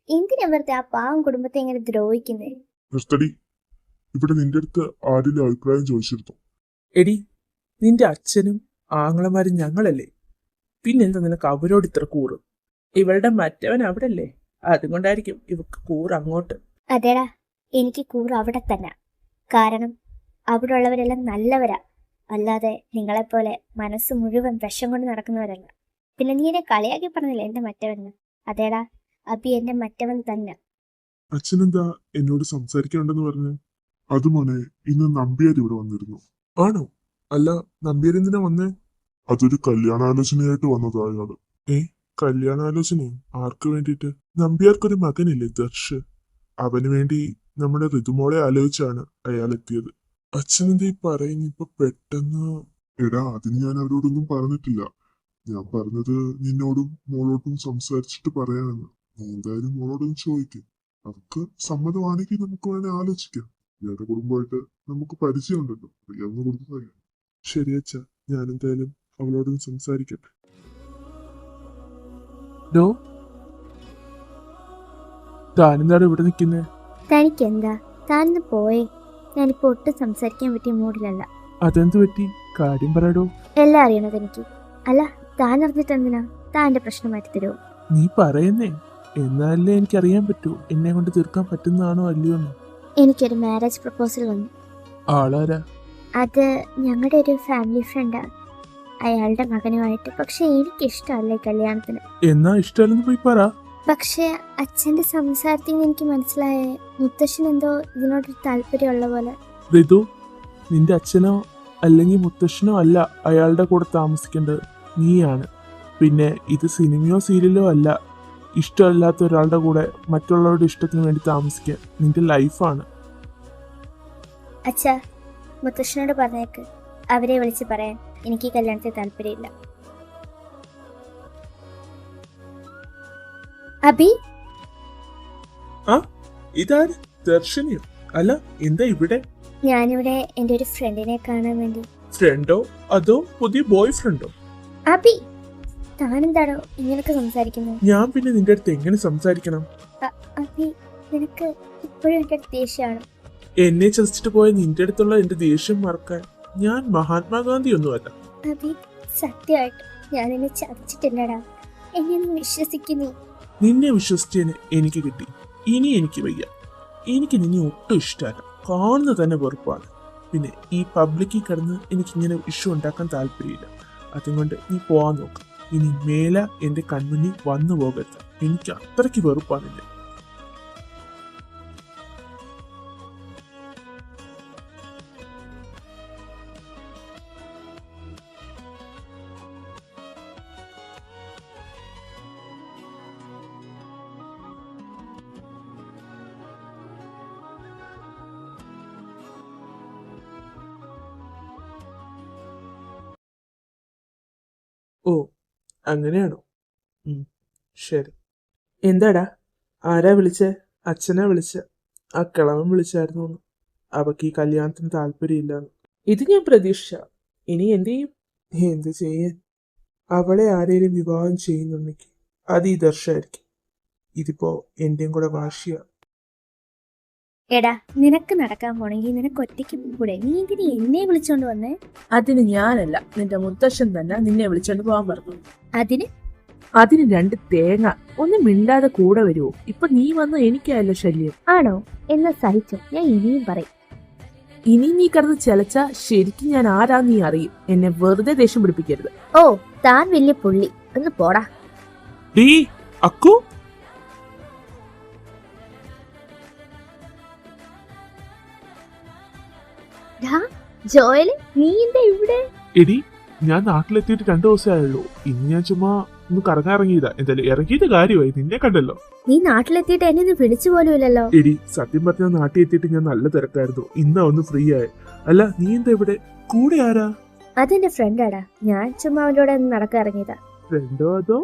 എന്തിനാ വെറുതെ ആ പാവം കുടുംബത്തെ ഇങ്ങനെ ദ്രോഹിക്കുന്നേ? നിർത്തടി. ഇവിടെ നിന്റെ അടുത്ത് ആരെങ്കിലും അഭിപ്രായം ചോദിച്ചിരുന്നു? എടി, നിന്റെ അച്ഛനും ആങ്ങളമാരും ഞങ്ങളല്ലേ, പിന്നെന്താ നിനക്ക് അവരോട് ഇത്ര കൂറ്? ഇവളുടെ മറ്റവൻ അവിടെ അല്ലേ, അതുകൊണ്ടായിരിക്കും ഇവക്ക് കൂറ് അങ്ങോട്ട്. അതേടാ, എനിക്ക് കൂറ് അവിടെ തന്നെ. കാരണം അവിടെ ഉള്ളവരെല്ലാം നല്ലവരാ, അല്ലാതെ നിങ്ങളെപ്പോലെ മനസ്സ് മുഴുവൻ വിഷം കൊണ്ട് നടക്കുന്നവരല്ല. പിന്നെ നീ എന്നെ കളിയാക്കി പറഞ്ഞില്ലേ എന്റെ മറ്റവൻ? അതേടാ, അബി എന്റെ മറ്റവൻ തന്നെ. അച്ഛനെന്താ എന്നോട് സംസാരിക്കാണ്ടെന്ന് പറഞ്ഞു? അത് മോനെ, ഇന്ന് നമ്പ്യാർ ഇവിടെ വന്നിരുന്നു. ആണോ? അല്ല, നമ്പ്യാർ എന്തിനാ വന്നേ? അതൊരു കല്യാണാലോചനയായിട്ട് വന്നതാ അയാള്. കല്യാണാലോചന? ആർക്ക് വേണ്ടിയിട്ട്? നമ്പ്യാർക്കൊരു മകനില്ലേ, ദർശ്. അവന് വേണ്ടി നമ്മുടെ ഋതുമോളെ ആലോചിച്ചാണ് അയാൾ എത്തിയത്. അച്ഛനെന്തീ പറയുന്നു ഇപ്പൊ പെട്ടെന്ന്? എടാ, അതിന് ഞാൻ അവരോടൊന്നും പറഞ്ഞിട്ടില്ല. ഞാൻ പറഞ്ഞത് നിന്നോടും മോളോടും സംസാരിച്ചിട്ട് പറയാമെന്ന്. നീ എന്തായാലും മോളോടൊന്ന് ചോദിക്കും. അവർക്ക് സമ്മതമാണെങ്കിൽ നമുക്ക് വേണേ ആലോചിക്കാം. ഇയാളുടെ കുടുംബമായിട്ട് നമുക്ക് പരിചയമുണ്ടല്ലോ, അറിയാവുന്ന കുടുംബമായി. ശരി അച്ഛാ, ഞാൻ എന്തായാലും അവളോടൊന്ന് സംസാരിക്കട്ടെ. ഡോ, താനെന്താണ് ഇവിടെ നിൽക്കുന്നേ? തനിക്കെന്താ? താനിന്ന് പോയേ. ഞാനിപ്പോ ഒട്ടും സംസാരിക്കാൻ പറ്റിയ മൂഡിലല്ല. അതെന്ത് പറ്റി? കാര്യം പറയടോ. എല്ലാം അറിയണത് എനിക്ക്. അല്ല, താൻ അറിഞ്ഞിട്ട് എന്തിനാ? താൻ എന്റെ പ്രശ്നം മാറ്റി തരുമോ? നീ പറയുന്നേ, എന്നാലേ എനിക്കറിയാൻ പറ്റൂ എന്നെ കൊണ്ട് തീർക്കാൻ പറ്റുന്നതാണോ അല്ലയോ എന്ന്. എനിക്കൊരു മാരേജ് പ്രപ്പോസൽ വന്നു. ആളാരാ? അത് ഞങ്ങളുടെ ഒരു ഫാമിലി ഫ്രണ്ടാണ്, അയാളുടെ മകനുമായിട്ട്. പക്ഷെ എനിക്കിഷ്ടമല്ല ഈ കല്യാണത്തിന്. എന്നാ ഇഷ്ടമല്ലെന്ന് പോയി പറ. പക്ഷെ അച്ഛന്റെ സംസാരത്തിൽ നിന്ന് എനിക്ക് മനസ്സിലായ മുത്തശ്ശൻ എന്തോ ഇതിനോടൊരു താല്പര്യമുള്ള പോലെ. ഋതു, നിന്റെ അച്ഛനോ അല്ലെങ്കിൽ മുത്തശ്ശനോ അല്ല അയാളുടെ കൂടെ താമസിക്കേണ്ടത്, നീയാണ്. പിന്നെ ഇത് സിനിമയോ സീരിയലോ അല്ല. ഇഷ്ടമല്ലാത്ത ഒരാളുടെ കൂടെ മറ്റുള്ളവരുടെ ഇഷ്ടത്തിന് വേണ്ടി താമസിക്കാൻ. നിന്റെ ലൈഫാണ്. അച്ഛാ, മുത്തശ്ശനോട് പറഞ്ഞേക്ക്, അവരെ വിളിച്ച് പറയാൻ എനിക്ക് ഈ കല്യാണത്തിൽ താല്പര്യമില്ല. അബി, ഇതാര്? ദർശനിയോ? അല്ല, എന്താ ഇവിടെ? ഞാനിവിടെ എൻ്റെ ഒരു ഫ്രണ്ടിനെ കാണാൻ വേണ്ടി. ഫ്രണ്ടോ അതോ പുതിയ ബോയ് ഫ്രണ്ടോ? അബി, താനെന്താണോ ഇങ്ങനൊക്കെ സംസാരിക്കുന്നത്? ഞാൻ പിന്നെ നിന്റെ അടുത്ത് എങ്ങനെ സംസാരിക്കണം? അബി, നിനക്ക് ഇപ്പോഴും എൻ്റെ അടുത്ത് ദേഷ്യമാണ്. എന്നെ ചതിച്ചിട്ട് പോയ നിന്റെ അടുത്തുള്ള എന്റെ ദേഷ്യം മറക്കാൻ ഞാൻ മഹാത്മാഗാന്ധി ഒന്നുമല്ല. അബി, സത്യമായിട്ട് ഞാൻ നിന്നെ ചതിച്ചിട്ടില്ലടാ. എന്നെ ഒന്ന് വിശ്വസിക്കുന്നു. നിന്നെ വിശ്വസിച്ചതിന് എനിക്ക് കിട്ടി. ഇനി എനിക്ക് വയ്യ. എനിക്ക് നിന്നെ ഒട്ടും ഇഷ്ടമല്ല, കാണുന്നത് തന്നെ വെറുപ്പാണ്. പിന്നെ ഈ പബ്ലിക്കിൽ കിടന്ന് എനിക്കിങ്ങനെ ഇഷ്യൂ ഉണ്ടാക്കാൻ താല്പര്യമില്ല. അതുകൊണ്ട് നീ പോവാൻ നോക്ക്. ഇനി മേല എന്റെ കൺമുന്നിൽ വന്നു പോകരുത്. എനിക്ക് അത്രയ്ക്ക് വെറുപ്പാണ് എന്നെ. ഓ അങ്ങനെയാണോ? ഉം, ശരി. എന്താടാ, ആരാ വിളിച്ചേ? അച്ഛനാ വിളിച്ച? ആ കിളവൻ വിളിച്ചായിരുന്നു എന്ന്. അവക്ക് ഈ കല്യാണത്തിന് താല്പര്യമില്ലാന്ന്. ഇത് ഞാൻ പ്രതീക്ഷിച്ച. ഇനി എന്ത് ചെയ്യും? എന്ത് ചെയ്യാൻ? അവളെ ആരേലും വിവാഹം ചെയ്യുന്നുണ്ടെങ്കിൽ അത് ഈ ദർശായിരിക്കും. ഇതിപ്പോ എന്റെയും കൂടെ വാശിയാ. എടാ, നിനക്ക് നടക്കാൻ പോണെങ്കിൽ നിനക്ക് ഒറ്റയ്ക്ക് കൂടെ, നീ എന്തിനാ എന്നെ വിളിച്ചോണ്ട് വന്നേ? അതിന് ഞാനല്ല, നിന്റെ മുത്തശ്ശൻ തന്നെ നിന്നെ വിളിച്ചോണ്ട് പോകാൻ പറഞ്ഞു. അതിന് അതിന് 2 തേങ്ങ. ഒന്നും മിണ്ടാതെ കൂടെ വരുവോ? ഇപ്പൊ നീ വന്ന് എനിക്കായല്ലോ ശല്യം. ആണോ? എന്നാ സഹിച്ചു, ഞാൻ ഇനിയും പറയും. ഇനി നീ കിടന്ന് ചെലച്ച ശരിക്കും ഞാൻ ആരാന്ന് നീ അറിയും. എന്നെ വെറുതെ ദേഷ്യം പിടിപ്പിക്കരുത്. ഓ, താൻ വലിയ പുള്ളി, ഒന്ന് പോടാ. ഡീ അക്കു, ജോയല്, നീ എന്താ ഇവിടെ? എടി, ഞാൻ നാട്ടിലെത്തിയിട്ട് 2 ദിവസമേ ആയുള്ളൂ. ഇന്ന് ഞാൻ ചുമ്മാ ഒന്ന് കറങ്ങാൻ ഇറങ്ങിയതാ. എന്തായാലും ഇറങ്ങിയത് കാര്യമായി, നിന്നെ കണ്ടല്ലോ. നീ നാട്ടിലെത്തിയിട്ട് എന്നെ ഒന്ന് വിളിച്ചു പോലും ഇല്ലല്ലോ. എടി, സത്യം പറഞ്ഞ നാട്ടിൽ എത്തിയിട്ട് ഞാൻ നല്ല തിരക്കായിരുന്നു. ഇന്നാ ഒന്ന് ഫ്രീ ആയ. അല്ല, നീ എന്താ ഇവിടെ? കൂടെ ആരാ? അതെന്റെ ഫ്രണ്ടാടാ, ഞാൻ ചുമ്മാ അവൻ്റെ കൂടെ ഒന്ന് നടക്കാൻ ഇറങ്ങിയതാ. ഫ്രണ്ടോ അതോ?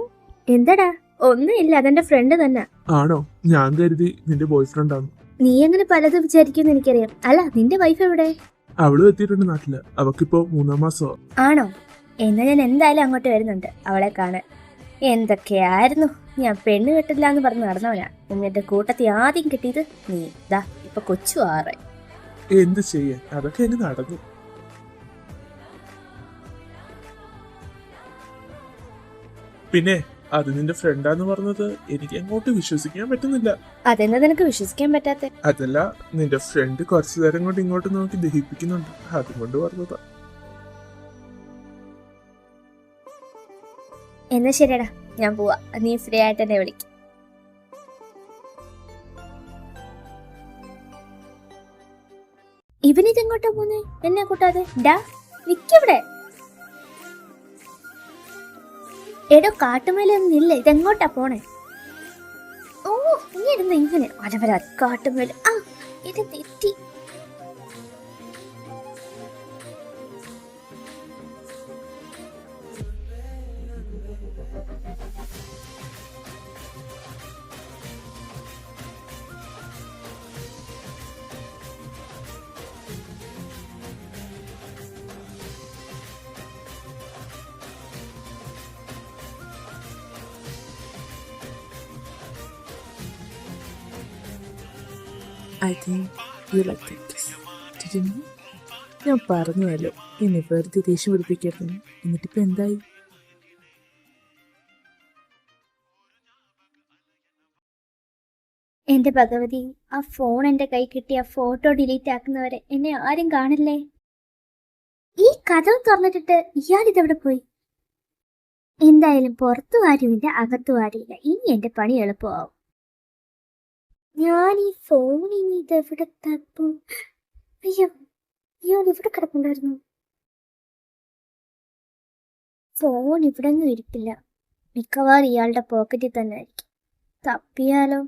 എന്താടാ? ഒന്നുമില്ല, അതെന്റെ ഫ്രണ്ട് തന്നെ. ആണോ? ഞാൻ കരുതി നിന്റെ ബോയ് ഫ്രണ്ട് ആണ്. നീ അങ്ങനെ പലതും വിചാരിക്കുമെന്ന് എനിക്കറിയാം. അല്ല, നിന്റെ വൈഫ് എവിടെ? അവളും എത്തിയിട്ടുണ്ട് നാട്ടില്. അവക്കിപ്പോ 3-ാം മാസമാ. ആണോ? എന്നാ ഞാൻ എന്തായാലും അങ്ങോട്ട് വരുന്നുണ്ട് അവളെ കാണാൻ. എന്തൊക്കെയായിരുന്നു, ഞാൻ പെണ്ണ് കെട്ടില്ല എന്ന് പറഞ്ഞ് നടന്നവനാ. എന്നിട്ട് കൂട്ടത്തിൽ ആദ്യം കിട്ടിയത് നീ. ദാ ഇപ്പൊ കൊച്ചു 6. എന്ത് ചെയ്യാൻ, അതൊക്കെ എന്നെ നടന്നു. പിന്നെ അത് നിന്റെ ഫ്രണ്ടാന്ന് പറഞ്ഞത് എനിക്ക് അങ്ങോട്ട് വിശ്വസിക്കാൻ പറ്റുന്നില്ല. അതെന്താ നിനക്ക് വിശ്വസിക്കാൻ പറ്റാത്ത? അതല്ല, നിന്റെ ഫ്രണ്ട് കുറച്ചു നേരം കൊണ്ട് ഇങ്ങോട്ട് നോക്കി ദഹിപ്പിക്കുന്നുണ്ട്, അതുകൊണ്ട് പറഞ്ഞതാ. എന്നാ ശരിയടാ, ഞാൻ പോവാ. നീ ഫ്രീ ആയിട്ട് എന്നെ വിളിക്കും. ഇവനിതെങ്ങോട്ടാ പോന്നെ എന്നെ കൂട്ടാതെ? ഡാ, നിക്കവിടെ. എടോ, കാട്ടുമേലൊന്നും ഇല്ല, ഇതെങ്ങോട്ടാ പോണേ? ഓ, നീ ഇരുന്ന ഇങ്ങനെ വരവരാ കാട്ടുമേല. ആ, ഇത് തെറ്റി. I think you like that kiss. Did you know? ഞാൻ പറഞ്ഞല്ലോ എന്നെ വെറുതെ ദേഷ്യം പിടിപ്പിക്കരുതെന്ന്. എന്നിട്ടിപ്പോ എന്തായി? എന്റെ ഭഗവതി, ആ ഫോൺ എന്റെ കൈ കിട്ടിയ ഫോട്ടോ ഡിലീറ്റ് ആക്കുന്നവരെ എന്നെ ആരും കാണില്ലേ? ഈ കഥ തുറന്നിട്ടിട്ട് ഇയാളിതെവിടെ പോയി? എന്തായാലും പുറത്തു ആരുമില്ല, അകത്തു ആരുമില്ല. ഇനി എന്റെ പണി എളുപ്പമാവും. ഞാൻ ഈ ഫോണിൽ ഇതെവിടെ തപ്പും? അയ്യോ, ഇയാൾ ഇവിടെ കിടപ്പുണ്ടായിരുന്നു. ഫോൺ ഇവിടെ ഒന്നും ഇരിപ്പില്ല. മിക്കവാറും ഇയാളുടെ പോക്കറ്റിൽ തന്നെ ആയിരിക്കും. തപ്പിയാലോ?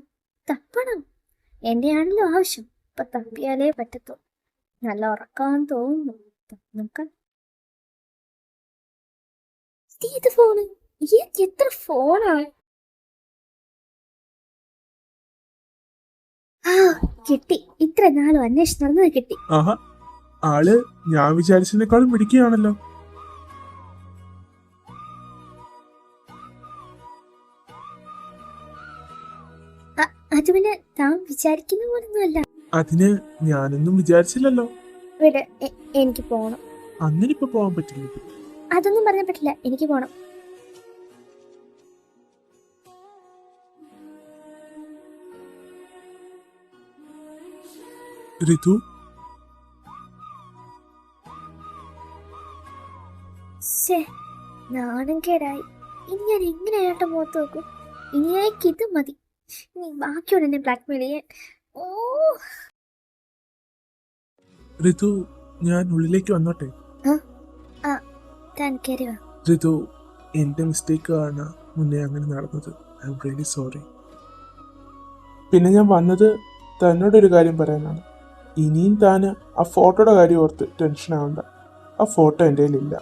തപ്പണം, എന്റെയാണല്ലോ ആവശ്യം. ഇപ്പൊ തപ്പിയാലേ പറ്റത്തൂ. നല്ല ഉറക്കാൻ തോന്നുന്നു. നോക്കാം. ഇത് ഫോണ്, എത്ര ഫോണാണ്? ആ, കിട്ടി. ഇത്ര നാളും അന്വേഷിച്ച് നടന്നത് കിട്ടി. ആഹാ, ആള് ഞാൻ വിചാരിച്ചതിനേക്കാളും പിടിക്കുകയാണല്ലോ. അത് പിന്നെ താൻ വിചാരിക്കുന്ന പോലൊന്നും അല്ല. അതിന് ഞാനൊന്നും വിചാരിച്ചില്ലല്ലോ. ഇവിടെ എനിക്ക് പോണം. അങ്ങനെ ഇപ്പൊ പോവാൻ പറ്റില്ല. അതൊന്നും പറയാൻ പറ്റില്ല, എനിക്ക് പോണം. ഋതു, നാണം കേടായി. ഇനി ഞാൻ എങ്ങനെ അയാളുടെ മുഖത്ത് നോക്കും? ഇനിയേക്ക് ഇത് മതി. നീ ബാക്കിയോട് എന്നെ ബ്ലാക്ക്മെയിൽ ചെയ്യാൻ. ഓ, ഋതു, ഞാൻ ഉള്ളിലേക്ക് വന്നോട്ടെ? താൻ കയറി വാ. ഋതു, എന്റെ മിസ്റ്റേക്ക് ആണ് മുന്നേ അങ്ങനെ നടന്നത്. I am really sorry. പിന്നെ ഞാൻ വന്നത് തന്നോടൊരു കാര്യം പറയാനാണ്. ഇനിയും താന് ആ ഫോട്ടോയുടെ കാര്യം ഓർത്ത് ടെൻഷൻ ആവണ്ട. ആ ഫോട്ടോ എൻ്റെ കയ്യിലില്ല.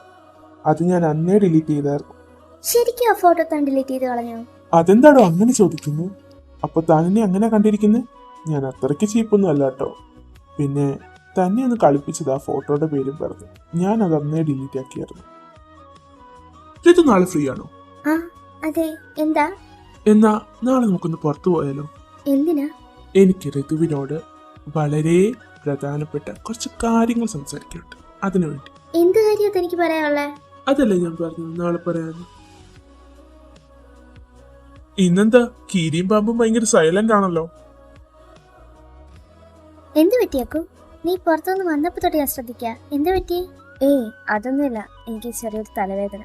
അത് ഞാൻ അന്നേ ഡിലീറ്റ് ചെയ്തായിരുന്നു. ശരിക്കും ആ ഫോട്ടോ താൻ ഡിലീറ്റ് ചെയ്ത് കളഞ്ഞോ? അതെന്താടോ അങ്ങനെ ചോദിക്കുന്നു? അപ്പൊ തന്നെ അങ്ങനെ കണ്ടിരിക്കുന്നത്? ഞാൻ അത്രയ്ക്ക് ചീപ്പൊന്നും അല്ല കേട്ടോ. പിന്നെ തന്നെ ഒന്ന് കളിപ്പിച്ചത് ആ ഫോട്ടോയുടെ പേരും പറഞ്ഞു. ഞാൻ അത് അന്നേ ഡിലീറ്റ് ആക്കിയായിരുന്നു. ഇത് നാളെ ഫ്രീ ആണോ? ആ അതെ, എന്താ? എന്നാ നാളെ നമുക്കൊന്ന് പുറത്തു പോയാലോ? എന്തിനാ? എനിക്ക് ഋതുവിനോട് വളരെ പ്രധാനപ്പെട്ട കുറച്ച് കാര്യങ്ങൾ സംസാരിക്കാനുണ്ട്. അതിനുവേണ്ടി. എന്ത് കാര്യമാണ് തനിക്ക് പറയാനുള്ളേ? അതല്ലേ ഞാൻ പറഞ്ഞത് നാളെ പറയാന്ന്. ഇന്നെന്താ കീരിയും പാമ്പും ഭയങ്കര സൈലന്റ് ആണല്ലോ? എന്ത് പറ്റിയാക്കു? നീ പുറത്തുനിന്ന് വന്നപ്പോ തൊട്ട് ഞാൻ ശ്രദ്ധിക്ക. എന്ത് പറ്റി? ഏയ് അതൊന്നുമില്ല, എനിക്ക് ചെറിയൊരു തലവേദന.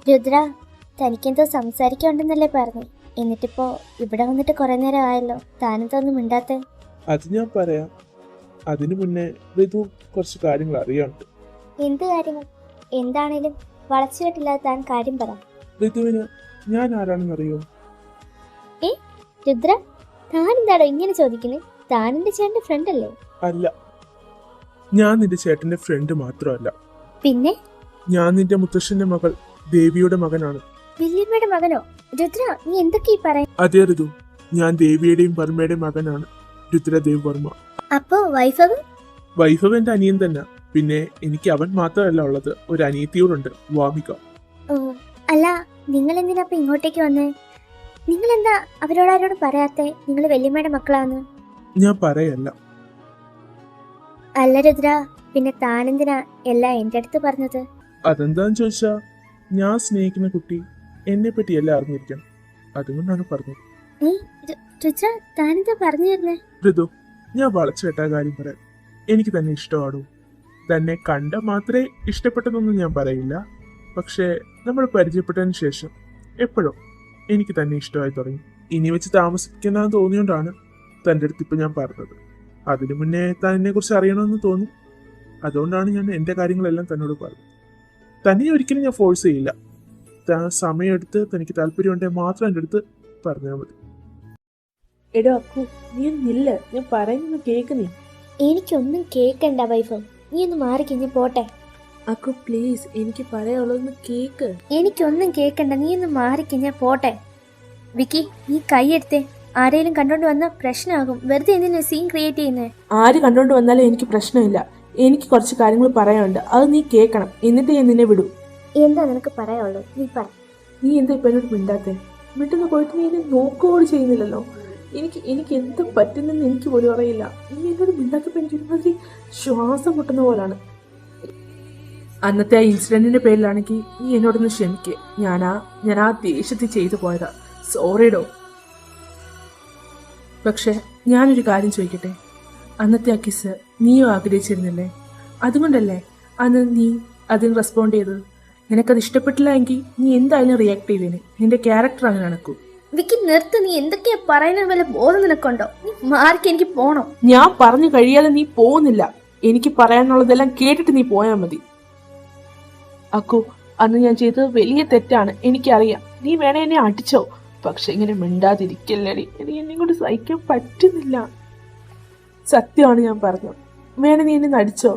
രുദ്ര, തനിക്കെന്തോ സംസാരിക്കാണ്ടെന്നല്ലേ പറഞ്ഞു. എന്നിട്ടിപ്പോ ഇവിടെ വന്നിട്ട് കുറെ നേരം ആയല്ലോ, താനെന്തൊന്നും മിണ്ടാത്തെ? അത് ഞാൻ പറയാം. അതിനു മുന്നേ ഋതു കുറച്ച് കാര്യങ്ങൾ അറിയാനുണ്ട്. എന്ത് കാര്യങ്ങൾ? എന്താണേലും വളച്ചുകെട്ടില്ലാതെ താൻ കാര്യം പറ. ഋതുവിന് ഞാൻ ആരാണെന്നറിയോ? ഏ രുദ്ര, താൻ എന്താടോ ഇങ്ങനെ ചോദിക്കുന്നത്? താൻ എന്റെ ചേട്ടന്റെ ഫ്രണ്ട് അല്ലേ? അല്ല, ഞാൻ നിന്റെ ചേട്ടന്റെ ഫ്രണ്ട് മാത്രമല്ല. പിന്നെ? ഞാൻ നിന്റെ മുത്തശ്ശന്റെ മകൾ ദേവിയുടെ മകനാണ്. വല്യമ്മയുടെ മകനോ? രുദ്ര, നീ എന്തൊക്കെ ഈ പറയാ? അതെ ഋതു, ഞാൻ ദേവിയുടെയും വർമ്മയുടെയും മകനാണ്, രുദ്രദേവ് വർമ്മ. അപ്പോ വൈഫവ്? വൈഭവ് എന്റെ അനിയൻ തന്നെ. പിന്നെ എനിക്ക് അവൻ മാത്രമല്ല ഉള്ളത്, ഒരു അനിയത്തിയോടുണ്ട്, വാമിക. ഓ അല്ല, നിങ്ങൾ എന്തിനാ അപ്പൊ ഇങ്ങോട്ടേക്ക് വന്നേ? നിങ്ങൾ എന്താ അവരോടാരോടും പറയാത്തെ നിങ്ങൾ വല്യമ്മയുടെ മക്കളാന്ന്? ഞാൻ പറയല്ല. അല്ല രുദ്ര, പിന്നെ താനെന്തിനാ എല്ലാം എന്റെ അടുത്ത് പറഞ്ഞത്? അതെന്താന്ന് ചോദിച്ചാ, ഞാൻ സ്നേഹിക്കുന്ന കുട്ടി എന്നെ പറ്റി എല്ലാം അറിഞ്ഞിരിക്കണം, അതുകൊണ്ടാണ് പറഞ്ഞത്. രുദ്ര, താനെന്താ പറഞ്ഞു തരുന്നേ? ഋതു, ഞാൻ വളച്ചു കേട്ട കാര്യം പറയാം. എനിക്ക് തന്നെ ഇഷ്ടമാണോ? തന്നെ കണ്ട മാത്രമേ ഇഷ്ടപ്പെട്ടതൊന്നും ഞാൻ പറയില്ല. പക്ഷേ നമ്മൾ പരിചയപ്പെട്ടതിന് ശേഷം എപ്പോഴും എനിക്ക് തന്നെ ഇഷ്ടമായി തുടങ്ങി. ഇനി വെച്ച് താമസിക്കുന്നതെന്ന് തോന്നിയോണ്ടാണ് തൻ്റെ അടുത്ത് ഇപ്പം ഞാൻ പറഞ്ഞത്. അതിനു മുന്നേ താൻ എന്നെ കുറിച്ച് അറിയണമെന്ന് തോന്നി, അതുകൊണ്ടാണ് ഞാൻ എൻ്റെ കാര്യങ്ങളെല്ലാം തന്നോട് പറഞ്ഞത്. തന്നെ ഒരിക്കലും ഞാൻ ഫോഴ്സ് ചെയ്യില്ല. സമയമെടുത്ത് തനിക്ക് താല്പര്യമുണ്ടെങ്കിൽ മാത്രം എൻ്റെ അടുത്ത് പറഞ്ഞാൽ മതി. എടോ അക്കു, നീ നില്ല, ഞാൻ പറയുന്നത് കേൾക്കുന്നേ. എനിക്കൊന്നും കേക്കണ്ട വൈഫ്, നീ ഒന്ന് മാറിക്കഴിഞ്ഞ് പോട്ടെ. അക്കു പ്ലീസ്, എനിക്ക് പറയാനുള്ളതൊന്ന് കേക്ക്. എനിക്കൊന്നും കേക്കണ്ട, നീ ഒന്ന് മാറിക്കഴിഞ്ഞാ പോട്ടെ. വിക്കി, നീ കൈയെടുത്തേ. ആരെങ്കിലും കണ്ടോണ്ട് വന്ന പ്രശ്നമാകും. വെറുതെ എന്തിനാ സീൻ ക്രിയേറ്റ് ചെയ്യുന്നേ? ആര് കണ്ടോണ്ട് വന്നാലും എനിക്ക് പ്രശ്നമില്ല. എനിക്ക് കുറച്ച് കാര്യങ്ങൾ പറയാനുണ്ട്, അത് നീ കേൾക്കണം, എന്നിട്ട് ഞാൻ നിന്നെ വിടും. എന്താ നിനക്ക് പറയാനുള്ളൂ? നീ പറ. നീ എന്താ ഇപ്പം എന്നോട് മിണ്ടാത്തെ? മിണ്ടുന്ന പോയിട്ട് നീ എന്നെ നോക്കുകയോട് ചെയ്യുന്നില്ലല്ലോ. എനിക്ക് എന്ത് പറ്റുന്നെന്ന് എനിക്ക് പോലും അറിയില്ല. നീ എന്നോട് മിണ്ടാത്തപ്പോൾ എനിക്ക് ഒരുമാതിരി ശ്വാസം മുട്ടുന്ന പോലാണ്. അന്നത്തെ ആ ഇൻസിഡന്റിന്റെ പേരിലാണെങ്കിൽ നീ എന്നോടൊന്ന് ക്ഷമിക്കുക. ഞാൻ ആ ദേഷ്യത്തിൽ ചെയ്തു പോയതാ. സോറിഡോ. പക്ഷെ ഞാനൊരു കാര്യം ചോദിക്കട്ടെ, അന്നത്തെ ആ കിസ് നീയോ ആഗ്രഹിച്ചിരുന്നില്ലേ? അതുകൊണ്ടല്ലേ അന്ന് നീ അതിന് റെസ്പോണ്ട് ചെയ്തത്? നിനക്കത് ഇഷ്ടപ്പെട്ടില്ല എങ്കിൽ നീ എന്തായാലും റിയാക്ട് ചെയ്തേനെ. നിന്റെ ക്യാരക്ടർ അങ്ങനെ നടക്കും. വിക്കി നിർത്ത്, നീ എന്തൊക്കെയാ പറയുന്നത്? വല്ല ബോധം നിനക്കുണ്ടോ? നീ മാർക്ക്, എനിക്ക് പോണോ? ഞാൻ പറഞ്ഞു കഴിയാതെ നീ പോകുന്നില്ല. എനിക്ക് പറയാനുള്ളതെല്ലാം കേട്ടിട്ട് നീ പോയാൽ മതി. അക്കു, അന്ന് ഞാൻ ചെയ്തത് വലിയ തെറ്റാണ്, എനിക്കറിയാം. നീ വേണേ എന്നെ അടിച്ചോ, പക്ഷെ ഇങ്ങനെ മിണ്ടാതിരിക്കല്ലേടി. എനിക്ക് എന്നെ കൊണ്ട് സഹിക്കാൻ പറ്റുന്നില്ല. സത്യമാണ് ഞാൻ പറഞ്ഞത്. വേണേ നീ എന്നെ നടിച്ചോ,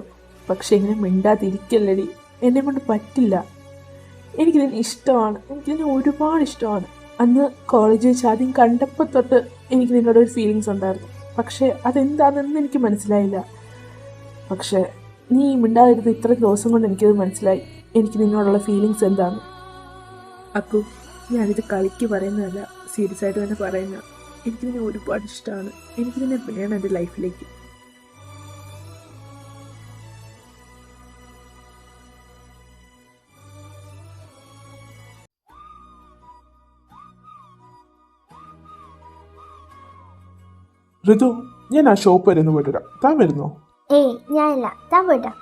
പക്ഷെ ഇങ്ങനെ മിണ്ടാതിരിക്കല്ലേടി. എന്നെ കൊണ്ട് പറ്റില്ല. എനിക്കിതിന് ഇഷ്ടമാണ്, എനിക്കിതിന് ഒരുപാട് ഇഷ്ടമാണ്. അന്ന് കോളേജ് വെച്ച് ആദ്യം കണ്ടപ്പോൾ തൊട്ട് എനിക്ക് നിന്നോടൊരു ഫീലിങ്സ് ഉണ്ടായിരുന്നു. പക്ഷേ അതെന്താണെന്ന് എനിക്ക് മനസ്സിലായില്ല. പക്ഷേ നീ മിണ്ടാതിരുന്ന ഇത്രയും ദിവസം കൊണ്ട് എനിക്കത് മനസ്സിലായി, എനിക്ക് നിന്നോടുള്ള ഫീലിങ്സ് എന്താണ്. അപ്പോൾ ഞാനിത് കളിക്ക് പറയുന്നതല്ല, സീരിയസ് ആയിട്ട് തന്നെ പറയുന്ന. എനിക്കിതിനെ ഒരുപാട് ഇഷ്ടമാണ്. എനിക്കിതിനെ വേണം എൻ്റെ ലൈഫിലേക്ക്. ഋതു, ഞാൻ ആ ഷോപ്പ് വരെ ഒന്ന് പോയിട്ട് വരാം. താൻ വരുന്നോ? ഏയ് ഞാനില്ല, താൻ പോയിട്ടാ.